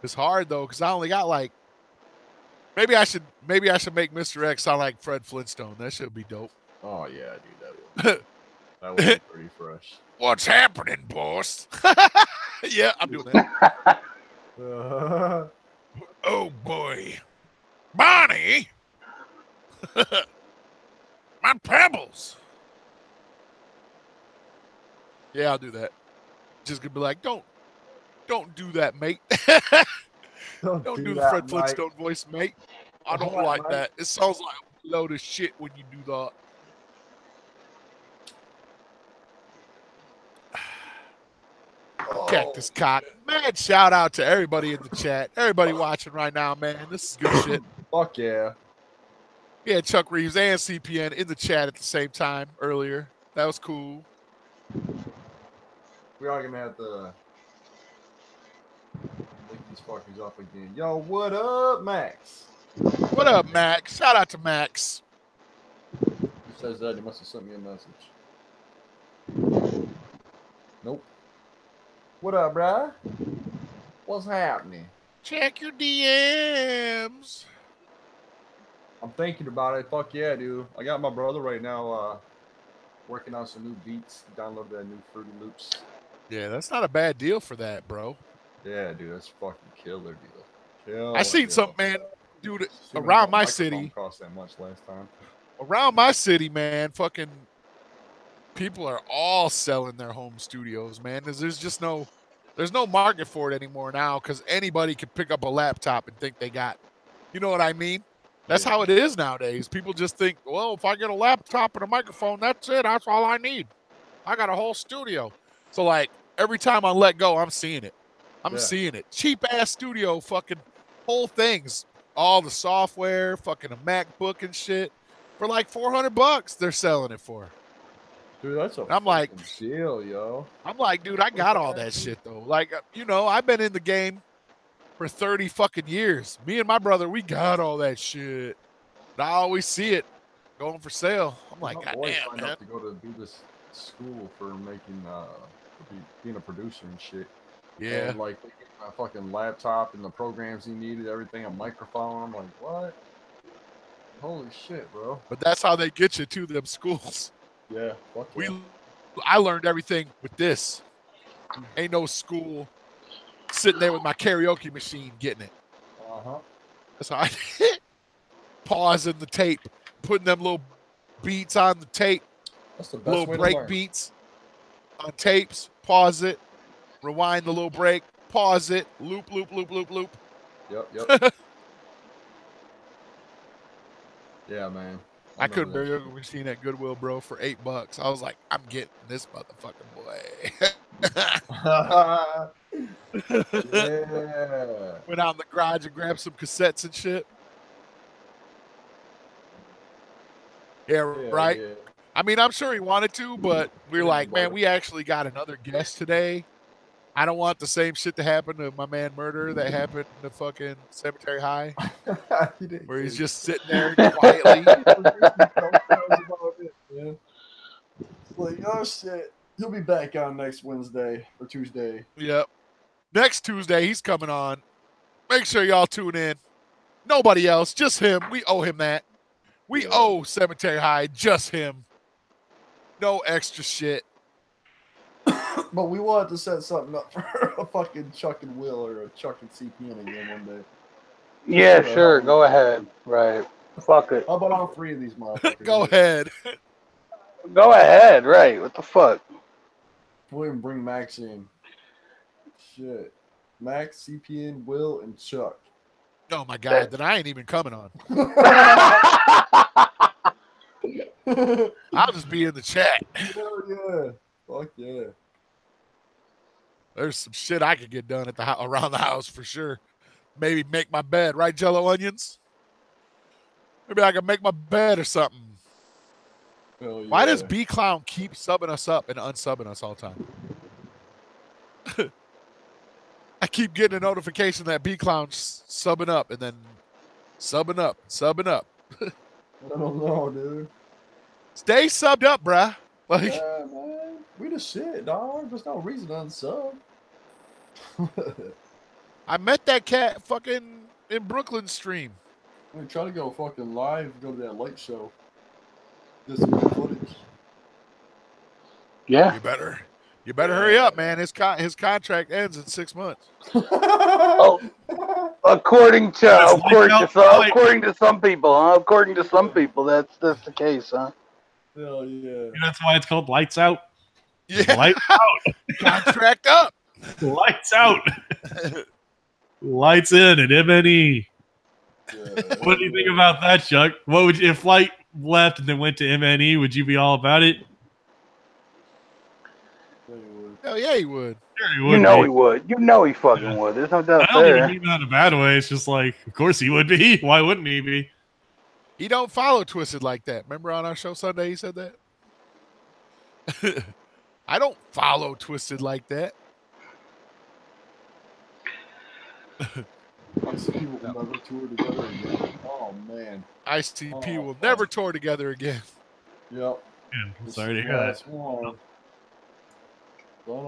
It's hard though because I only got like. Maybe I should make Mr. X sound like Fred Flintstone. That should be dope. Oh yeah, dude, that would be pretty fresh. What's happening, boss? Yeah, I'm doing that. Oh boy, Bonnie, my pebbles. Yeah, I'll do that. Just gonna be like, don't do that, mate. Don't do the Fred Flintstone voice, mate. I don't like that. It sounds like a load of shit when you do that. Cactus Cock. Mad shout out to everybody in the chat. Everybody watching right now, man. This is good shit. Fuck yeah. We had Chuck Reeves and CPN in the chat at the same time earlier. That was cool. We are gonna have to link these fuckers up again. Yo, what up, Max? What up, Max? Shout out to Max. Who says that? He must have sent me a message. Nope. What up, bruh? What's happening? Check your DMs. I'm thinking about it. Fuck yeah, dude. I got my brother right now working on some new beats. Downloaded that new Fruity Loops. Yeah, that's not a bad deal for that, bro. Yeah, dude. That's fucking killer deal. I seen something, man. Dude, around my city. Cost that much last time. Around my city, man, fucking people are all selling their home studios, man. There's no market for it anymore now because anybody can pick up a laptop and think they got, you know what I mean? That's how it is nowadays. People just think, well, if I get a laptop and a microphone, that's it. That's all I need. I got a whole studio. So, like, every time I let go, I'm seeing it. I'm seeing it. Cheap-ass studio, fucking whole things. All the software, fucking a MacBook and shit. For like $400, they're selling it for. Dude, that's a I'm like, deal, yo. I'm like, dude, I got all that shit, though. Like, you know, I've been in the game for 30 fucking years. Me and my brother, we got all that shit. And I always see it going for sale. I'm like, God damn, man. To go to do this school for making, being a producer and shit. Yeah. And, like, my fucking laptop and the programs he needed, everything, a microphone. I'm like, what? Holy shit, bro. But that's how they get you to them schools. Yeah. Fuck yeah. I learned everything with this. Ain't no school sitting there with my karaoke machine getting it. That's how I did it. Pausing the tape, putting them little beats on the tape. That's the best little way break to learn. Beats on tapes. Pause it. Rewind the little break. Pause it. Loop, loop, loop, loop, loop. Yep. Yeah, man. I couldn't bury a machine at Goodwill, bro, for $8. I was like, I'm getting this motherfucking boy. Yeah. Went out in the garage and grabbed some cassettes and shit. Yeah, right? Yeah. I mean, I'm sure he wanted to, but we were like, man, we actually got another guest today. I don't want the same shit to happen to my man Murder that happened to fucking Cemetery High, where he's just sitting there quietly. Like, oh shit, he'll be back on next Wednesday or Tuesday. Yep. Next Tuesday, he's coming on. Make sure y'all tune in. Nobody else, just him. We owe him that. We owe Cemetery High just him. No extra shit. But we wanted to set something up for a fucking Chuck and Will or a Chuck and CPN again one day. Yeah, sure. Go ahead. Right. Fuck it. How about all three of these motherfuckers? Go ahead. Go ahead. Right. What the fuck? We'll even bring Max in. Shit. Max, CPN, Will, and Chuck. Oh my God, then I ain't even coming on. I'll just be in the chat. Hell yeah. Fuck yeah. There's some shit I could get done at the around the house for sure. Maybe make my bed, right, Jello Onions? Maybe I can make my bed or something. Hell yeah. Why does B Clown keep subbing us up and unsubbing us all the time? I keep getting a notification that B Clown's subbing up and then subbing up. I don't know, dude. Stay subbed up, bruh. Like, yeah, man. We the shit, dog. There's no reason to unsub. I met that cat fucking in Brooklyn stream. I'm trying to go fucking live, go to that light show. Get some good footage. Yeah. You better hurry up, man. His contract ends in 6 months. Oh, according to some people, huh? According to some people, that's the case, huh? Hell yeah. That's why it's called Lights Out. Yeah. Lights out. Contract up. Lights out. Lights in at MNE. Yeah, What do you think about that, Chuck? What would you, if Light left and then went to MNE? Would you be all about it? Hell yeah, he would. Sure, he You know he would. You know he fucking would. There's no doubt I don't there. even mean that in a bad way. It's just like, of course he would be. Why wouldn't he be? He don't follow Twisted like that. Remember on our show Sunday he said that? I don't follow Twisted like that. ICP will never tour together again. Oh man. ICP will never tour together again. Yep. I'm sorry to hear that.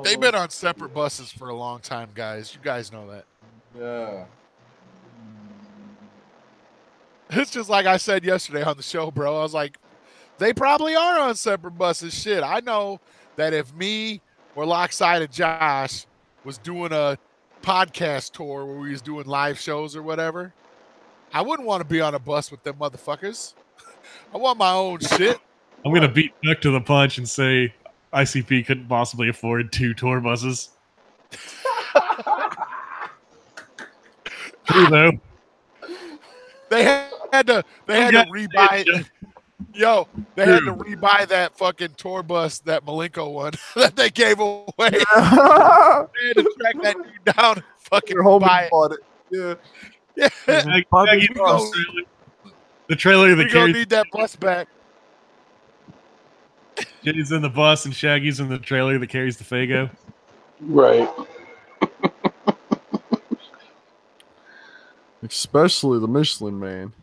They've been on separate buses for a long time, guys. You guys know that. Yeah. It's just like I said yesterday on the show, bro. I was like, they probably are on separate buses. Shit, I know that if me or Lockside and Josh was doing a podcast tour where we was doing live shows or whatever, I wouldn't want to be on a bus with them motherfuckers. I want my own shit. I'm going to beat Chuck to the punch and say ICP couldn't possibly afford 2 tour buses. True, though. They had to rebuy it. Yo, they had to rebuy that fucking tour bus, that Malenko one that they gave away. They had to track that dude down and fucking buy it. Yeah. The trailer that we gonna need that bus back. Jay's in the bus and Shaggy's in the trailer that carries the Fago. Right. Especially the Michelin Man.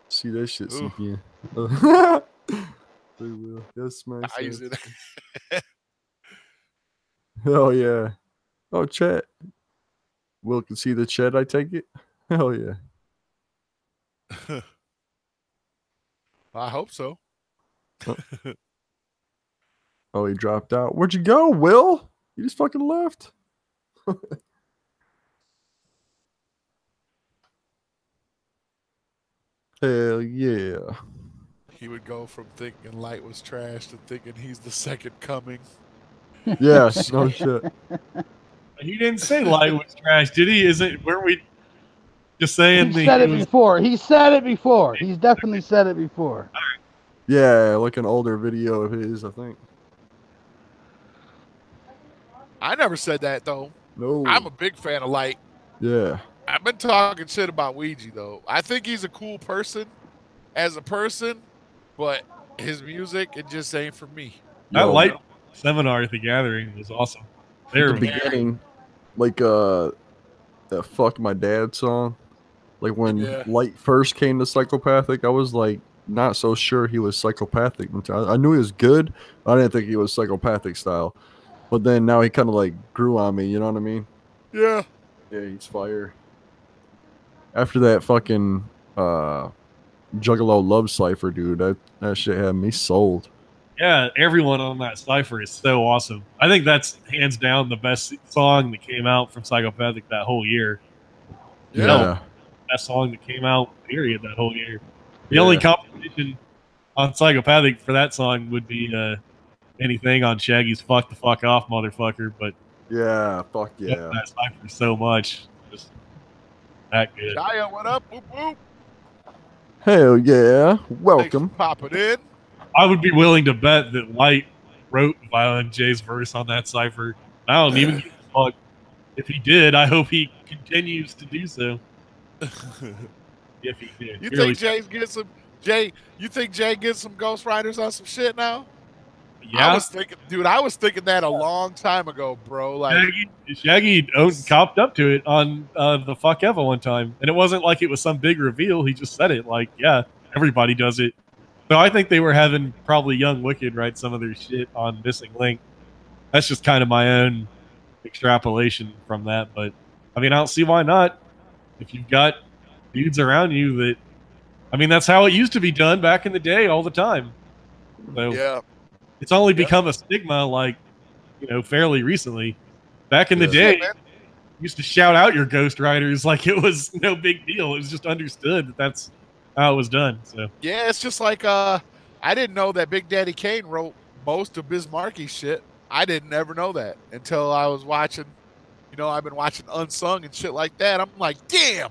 See that shit, CPN. They will. Yes, man. Hell yeah. Oh, chat. Will can see the chat, I take it? Hell yeah. I hope so. Oh, he dropped out. Where'd you go, Will? You just fucking left. Hell yeah. He would go from thinking Light was trash to thinking he's the second coming. Yes, no shit. He didn't say Light was trash, did he? Weren't we just saying he said it before? He said it before. He's definitely said it before. Yeah, like an older video of his, I think. I never said that though. No. I'm a big fan of Light. Yeah. I've been talking shit about Ouija though. I think he's a cool person as a person, but his music, it just ain't for me. That Light seminar at the Gathering was awesome. At the beginning, like that Fuck My Dad song. Like when Light first came to Psychopathic, I was like not so sure he was psychopathic. I knew he was good, but I didn't think he was psychopathic style. But then now he kind of like grew on me, you know what I mean? Yeah. Yeah, he's fire. After that fucking Juggalo Love Cypher, dude, that shit had me sold. Yeah, everyone on that cipher is so awesome. I think that's hands down the best song that came out from Psychopathic that whole year. Yeah. No, best song that came out, period, that whole year. The only competition on Psychopathic for that song would be anything on Shaggy's Fuck the Fuck Off, Motherfucker. But yeah, fuck yeah. That cipher so much. Just that good. Jaya, what up? Whoop, whoop. Hell yeah. Welcome. Pop it in. I would be willing to bet that Light wrote Violent J's verse on that cipher. I don't even give a fuck. If he did, I hope he continues to do so. If he did. You think Jay's getting some you think Jay gets some ghostwriters on some shit now? Yeah. I was thinking that a long time ago, bro. Like Shaggy copped up to it on the Fuck Eva one time. And it wasn't like it was some big reveal. He just said it like, yeah, everybody does it. So I think they were having probably Young Wicked write some of their shit on Missing Link. That's just kind of my own extrapolation from that. But, I mean, I don't see why not. If you've got dudes around you that... I mean, that's how it used to be done back in the day all the time. So yeah. It's only become a stigma, like, you know, fairly recently. Back in the day, you used to shout out your ghostwriters like it was no big deal. It was just understood that that's how it was done. So yeah, it's just like I didn't know that Big Daddy Kane wrote most of Biz Markie's shit. I didn't ever know that until I was watching. You know, I've been watching Unsung and shit like that. I'm like, damn,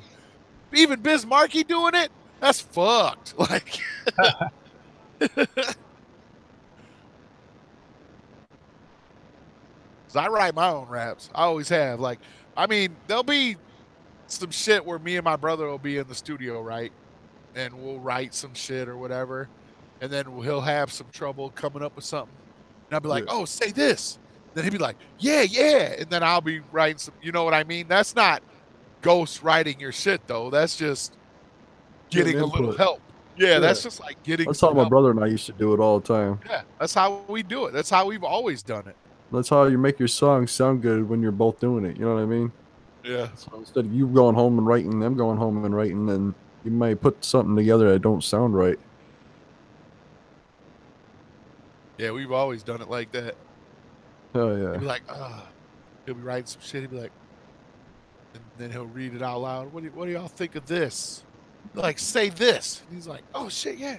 even Biz Markie doing it? That's fucked. Like, I write my own raps. I always have. Like, I mean, there'll be some shit where me and my brother will be in the studio, right? And we'll write some shit or whatever. And then he'll have some trouble coming up with something. And I'll be like, oh, say this. Then he'd be like, yeah, yeah. And then I'll be writing some, you know what I mean? That's not ghost writing your shit, though. That's just getting a little help. Yeah, that's just like getting. That's how my brother and I used to do it all the time. Yeah, that's how we do it. That's how we've always done it. That's how you make your song sound good when you're both doing it. You know what I mean? Yeah. So instead of you going home and writing, them going home and writing, then you might put something together that don't sound right. Yeah, we've always done it like that. Oh yeah. He'll be like, he'll be writing some shit. He'll be like, and then he'll read it out loud. What do y'all think of this? Like, say this. And he's like, oh shit, yeah.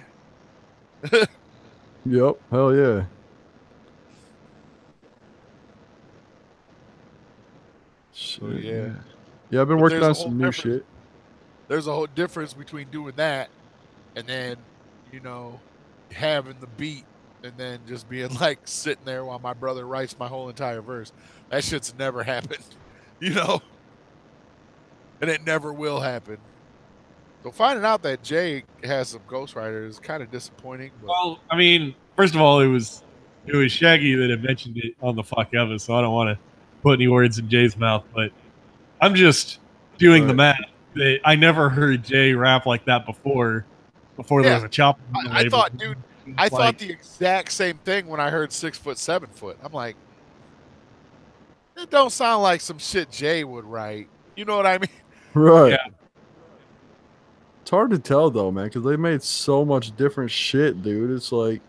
Yep. Hell yeah. So, yeah. Yeah, I've been working on some new shit. There's a whole difference between doing that and then, you know, having the beat and then just being like sitting there while my brother writes my whole entire verse. That shit's never happened, you know? And it never will happen. So finding out that Jay has some ghostwriters is kind of disappointing. But... Well, I mean, first of all, it was Shaggy that had mentioned it on the Fuck Ever, so I don't want to put any words in Jay's mouth, but I'm just doing the math. I never heard Jay rap like that before there was a chop. I thought, dude, I thought the exact same thing when I heard 6 foot, 7 foot. I'm like, it don't sound like some shit Jay would write. You know what I mean? Right. Yeah. It's hard to tell though, man, because they made so much different shit, dude. It's like,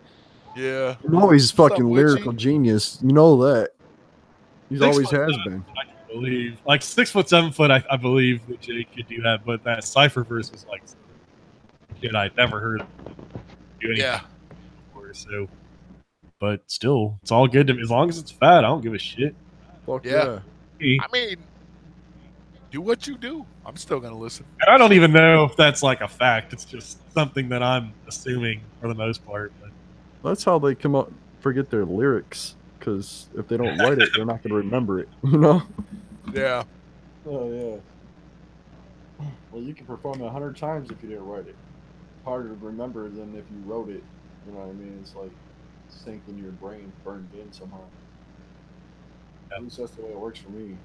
yeah, you know, he's fucking lyrical genius. You know that. He's always has been. I can believe, like 6 foot, 7 foot. I believe that Jay could do that, but that cipher verse was like shit I'd never heard do anything before. So, but still, it's all good to me as long as it's fat. I don't give a shit. Fuck yeah. I mean, do what you do. I'm still gonna listen. And I don't even know if that's like a fact. It's just something that I'm assuming for the most part. But that's how they come up, forget their lyrics, because if they don't write it, they're not gonna remember it. You know? Yeah. Oh yeah. Well, you can perform it 100 times if you didn't write it. Harder to remember than if you wrote it. You know what I mean? It's like synced in your brain, burned in somehow. At least that's the way it works for me.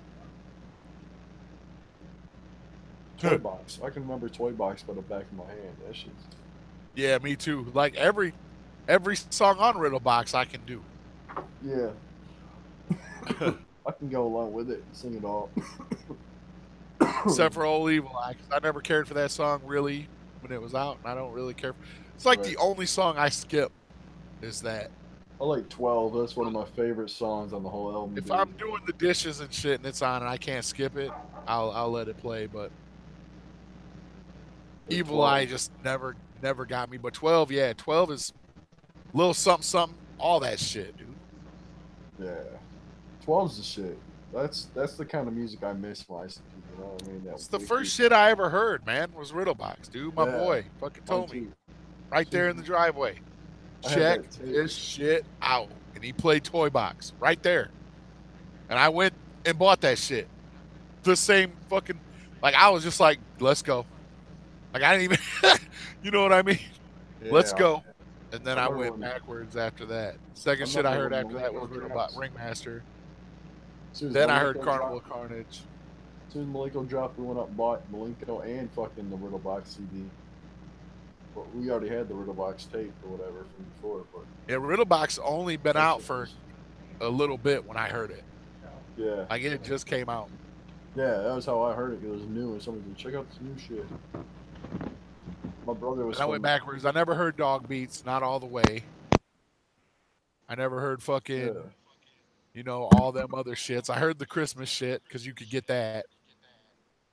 Toy Box. I can remember Toy Box by the back of my hand. That shit's... Yeah, me too. Like every song on Riddle Box I can do. Yeah. I can go along with it and sing it all. Except for Old Evil Eye, 'cause I never cared for that song really when it was out, and I don't really care. It's like the only song I skip is that. I like 12. That's one of my favorite songs on the whole album. If I'm doing the dishes and shit and it's on and I can't skip it, I'll let it play. But Evil Eye just never got me. But 12, yeah, 12 is a little something, all that shit, dude. Yeah, 12's the shit. That's the kind of music I miss when I see people. You know what I mean? It's the first shit I ever heard, man. Was Riddlebox, dude. My boy fucking told me right there in the driveway. Check this shit out, and he played Toy Box right there, and I went and bought that shit. The same fucking, like I was just like, let's go. Like I didn't even, you know what I mean? Yeah. Let's go. And then I went backwards after that. Second shit I heard after that was Riddlebox, Ringmaster. Then I heard Carnival of Carnage. As soon as Malenko dropped, we went up and bought Malenko and fucking the Riddlebox CD. But we already had the Riddlebox tape or whatever from before. But yeah, Riddlebox only been out for a little bit when I heard it. Yeah. Like it just came out. Yeah, that was how I heard it. It was new, and somebody said, check out this new shit. My brother was... I went backwards. I never heard Dog Beats, not all the way. I never heard fucking, you know, all them other shits. I heard the Christmas shit, because you could get that.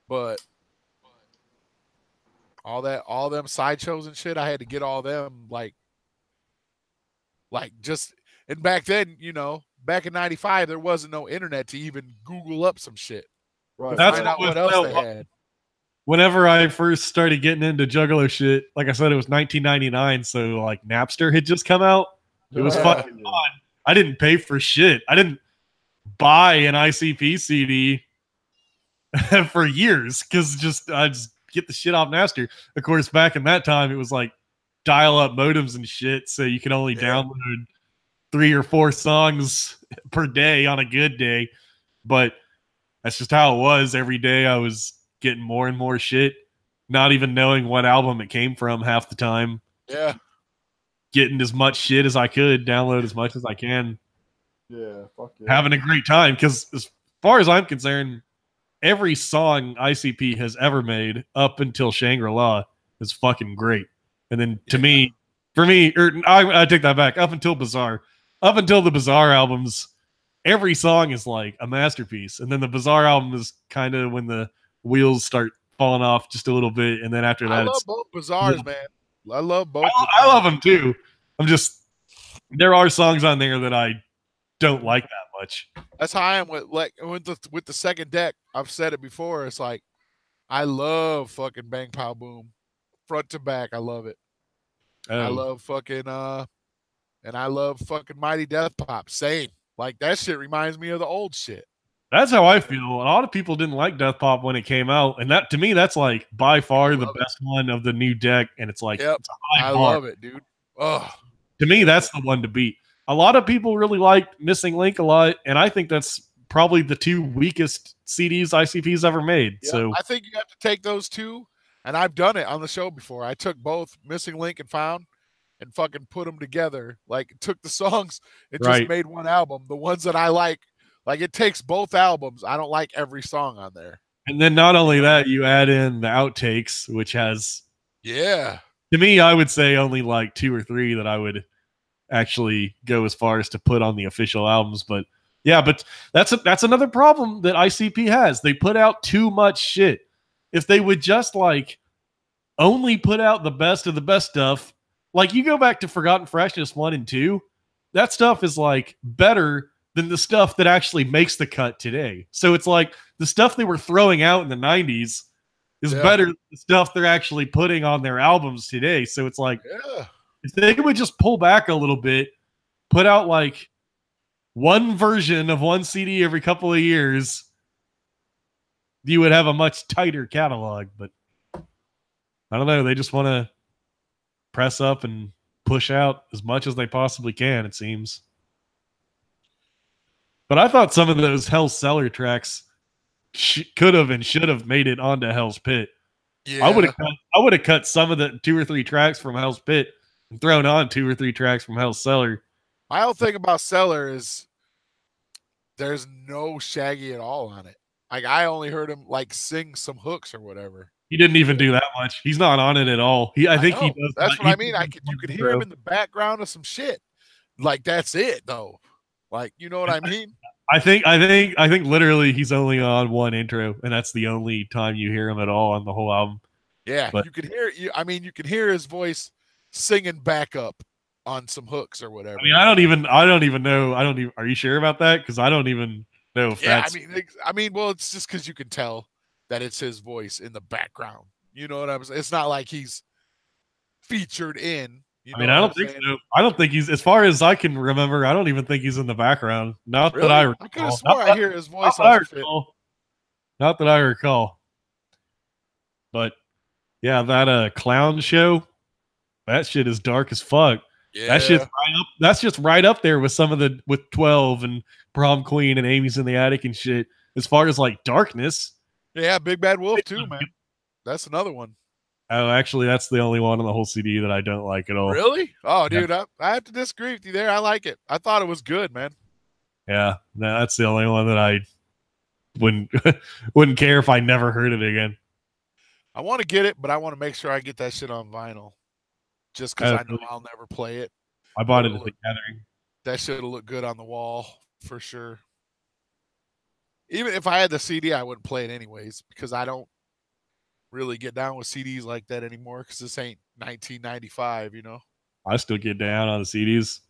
But all them sideshows and shit, I had to get all them, like just, and back then, you know, back in 95, there wasn't no internet to even Google up some shit. Right. That's find out what else they had. Whenever I first started getting into Juggalo shit, like I said, it was 1999, so like Napster had just come out. It was fucking fun. I didn't pay for shit. I didn't buy an ICP CD for years because I just get the shit off Napster. Of course, back in that time, it was like dial-up modems and shit, so you could only download 3 or 4 songs per day on a good day, but that's just how it was. Every day I was getting more and more shit, not even knowing what album it came from half the time. Yeah. Getting as much shit as I could, download as much as I can. Yeah, fuck yeah. Having a great time, because as far as I'm concerned, every song ICP has ever made up until Shangri-La is fucking great. And then for me, I take that back, up until Bizarre. Up until the Bizarre albums, every song is like a masterpiece. And then the Bizarre album is kind of when the wheels start falling off just a little bit. And then after that, I love both Bizarres, man. I love both. I love them too. There are songs on there that I don't like that much. That's how I am with the second deck. I've said it before. It's like, I love fucking Bang Pow Boom. Front to back, I love it. I love fucking and I love fucking Mighty Death Pop. Same. Like, that shit reminds me of the old shit. That's how I feel. A lot of people didn't like Death Pop when it came out, and that, to me, that's like by far the best one of the new deck. And it's like, it's a high bar. Love it, dude. Oh, to me, that's the one to beat. A lot of people really liked Missing Link a lot, and I think that's probably the 2 weakest CDs ICP's ever made. Yeah, so I think you have to take those 2, and I've done it on the show before. I took both Missing Link and Found and fucking put them together. Like, took the songs and just made one album. The ones that I like it takes both albums. I don't like every song on there. And then not only that, you add in the outtakes, which has, to me, I would say only like 2 or 3 that I would actually go as far as to put on the official albums. But yeah, but that's another problem that ICP has. They put out too much shit. If they would just like only put out the best of the best stuff, like you go back to Forgotten Freshness 1 and 2, that stuff is like better than the stuff that actually makes the cut today. So it's like the stuff they were throwing out in the 90s is better than the stuff they're actually putting on their albums today. So it's like, if they would just pull back a little bit, put out like one version of one CD every couple of years, you would have a much tighter catalog. But I don't know. They just want to press up and push out as much as they possibly can, it seems. But I thought some of those Hell's Cellar tracks could have and should have made it onto Hell's Pit. Yeah. I would have cut some of the 2 or 3 tracks from Hell's Pit and thrown on 2 or 3 tracks from Hell's Cellar. My whole thing about Cellar is there's no Shaggy at all on it. Like, I only heard him like sing some hooks or whatever. He didn't even do that much. He's not on it at all. I think he does. That's what I mean. You could hear him in the background of some shit. Like, that's it though. Like, you know what I mean? I think literally he's only on one intro, and that's the only time you hear him at all on the whole album. Yeah, but you could hear. You can hear his voice singing back up on some hooks or whatever. I mean, I don't even know. Are you sure about that? Because I don't even know if that's. Well, it's just because you can tell that it's his voice in the background. You know what I'm saying? It's not like he's featured in. I don't think so. I don't think he's, as far as I can remember, I don't even think he's in the background. Not that I recall. I could have swore I hear his voice on shit. Not that I recall. But yeah, that clown show, that shit is dark as fuck. Yeah. That's just right up there with some of with 12 and Prom Queen and Amy's in the Attic and shit. As far as like darkness. Yeah, Big Bad Wolf too, man. That's another one. Oh, actually, that's the only one on the whole CD that I don't like at all. Really? Oh, dude, I have to disagree with you there. I like it. I thought it was good, man. Yeah, no, that's the only one that I wouldn't care if I never heard it again. I want to get it, but I want to make sure I get that shit on vinyl, just because I know I'll never play it. I bought it at the gathering. That shit will look good on the wall for sure. Even if I had the CD, I wouldn't play it anyways because I don't really get down with CDs like that anymore because this ain't 1995, you know. I still get down on the CDs.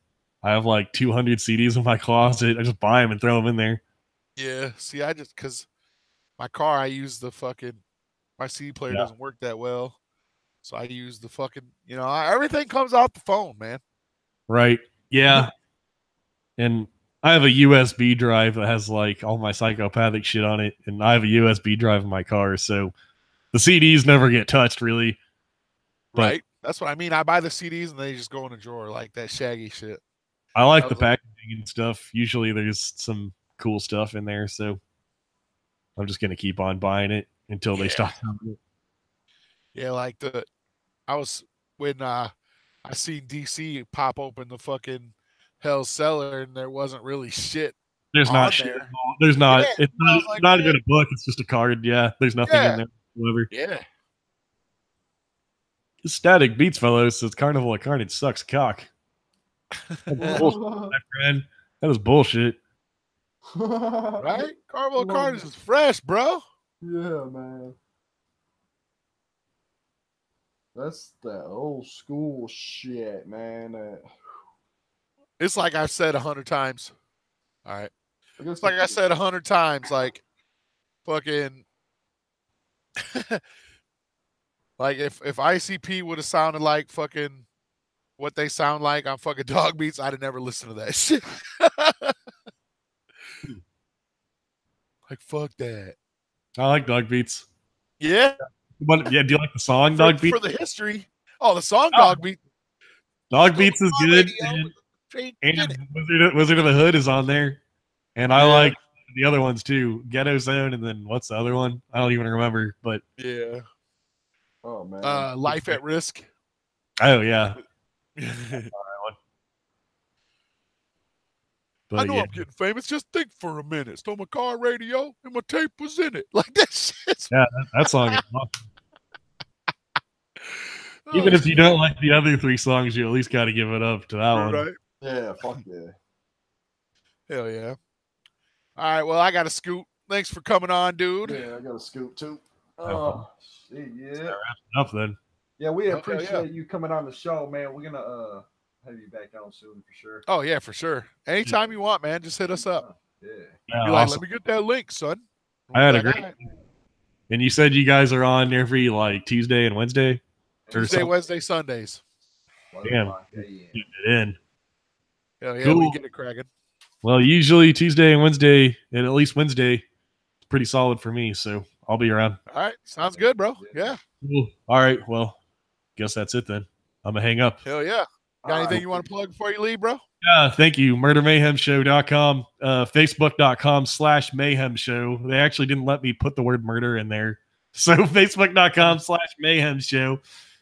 I have like 200 CDs in my closet. I just buy them and throw them in there. Yeah, see, because my car, I use my CD player doesn't work that well, so I use the fucking, everything comes off the phone, man. Right. Yeah. And I have a USB drive that has like all my psychopathic shit on it, and I have a USB drive in my car, so the CDs never get touched, really. But, right. That's what I mean. I buy the CDs and they just go in a drawer like that Shaggy shit. I like the packaging and stuff. Usually there's some cool stuff in there, so I'm just gonna keep on buying it until they stop. Yeah, like when I seen DC pop open the fucking Hell's Cellar and there wasn't really shit. There's not shit. There. There's not. Yeah, it's not even a book. It's just a card. Yeah, there's nothing in there whatsoever. Yeah. It's Static Beats, fellows. It's Carnival of Carnage sucks cock. Bullshit, my friend. That is bullshit. Right? Carnival of Carnage is fresh, bro. Yeah, man. That's that old school shit, man. It's like I've said 100 times. All right. It's like I said 100 times, like fucking like if ICP would have sounded like fucking what they sound like on fucking Dog Beats, I'd have never listened to that shit. Like fuck that. I like Dog Beats. Yeah. But yeah, do you like the song Dog Beats? For the history. Oh, the song Dog Beats. Dog Beats is good. And Wizard of the Hood is on there. And I like the other ones too. Ghetto Zone, and then what's the other one? I don't even remember, but yeah. Oh man. Life at Risk. Oh yeah. I know I'm getting famous. Just think for a minute. Stole my car radio and my tape was in it. Like that shit. Yeah, that song is awesome. Even if you don't like the other three songs, you at least got to give it up to that one. Right? Yeah, fuck yeah. Hell yeah. All right, well, I got to scoot. Thanks for coming on, dude. Yeah, I got to scoot too. Oh, shit, yeah. Wrapping up then. Yeah, we appreciate you coming on the show, man. We're gonna have you back on soon for sure. Oh yeah, for sure. Anytime you want, man, just hit us up. Yeah. You're like, let me get that link, son. I had a great. And you said you guys are on every like Tuesday and Wednesday. Tuesday, Wednesday, Sundays. Damn, get it in. Hell yeah, we get it cracking. Well, usually Tuesday and Wednesday, and at least Wednesday, it's pretty solid for me. So I'll be around. All right, sounds good, bro. Yeah. Cool. All right. Well, guess that's it then. I'm gonna hang up. Hell yeah. Got anything you want to plug before you leave, bro? Yeah, thank you. MurderMayhemShow.com, Facebook.com/Mayhem Show. They actually didn't let me put the word murder in there. So Facebook.com/Mayhem Show,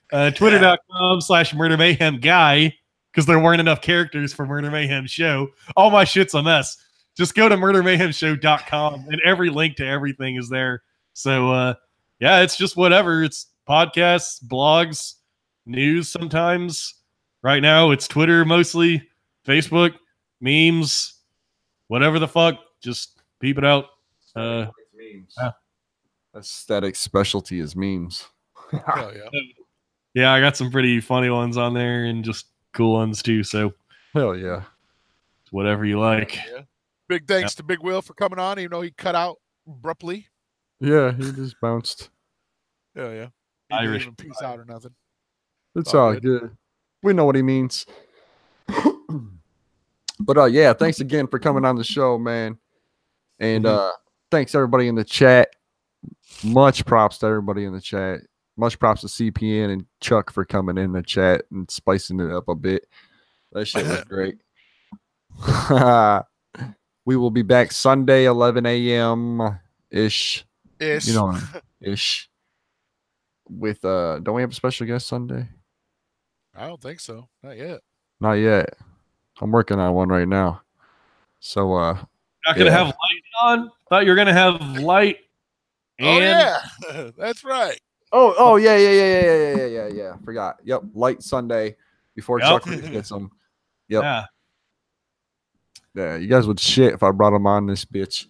Twitter.com/Murder Mayhem Guy, because there weren't enough characters for Murder Mayhem Show. All my shit's a mess. Just go to MurderMayhemShow.com and every link to everything is there. So yeah, it's just whatever. It's podcasts, blogs, news sometimes. Right now, it's Twitter mostly, Facebook, memes, whatever the fuck. Just peep it out. Memes. Aesthetic specialty is memes. Hell yeah. Yeah, I got some pretty funny ones on there and just cool ones too. So, hell yeah. Whatever you like. Yeah. Big thanks to Big Will for coming on, even though he cut out abruptly. Yeah, he just bounced. Hell yeah. He Irish. didn't even peace out or nothing. It's all good. We know what he means. But yeah, thanks again for coming on the show, man. And thanks everybody in the chat. Much props to everybody in the chat. Much props to CPN and Chuck for coming in the chat and spicing it up a bit. That shit was great. We will be back Sunday, 11 a.m. ish. You know, ish. With don't we have a special guest Sunday? I don't think so. Not yet. Not yet. I'm working on one right now. So not gonna have light on? Thought you were gonna have light. And... Oh yeah. That's right. Oh yeah. Forgot. Yep. Light Sunday before Chuck gets them. Yep. Yeah, you guys would shit if I brought them on this bitch.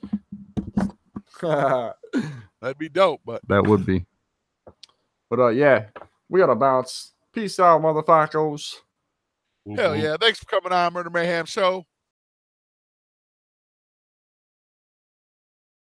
That'd be dope, but that would be. But yeah, we gotta bounce. Peace out, motherfuckers. Hell yeah. Thanks for coming on, Murder Mayhem Show.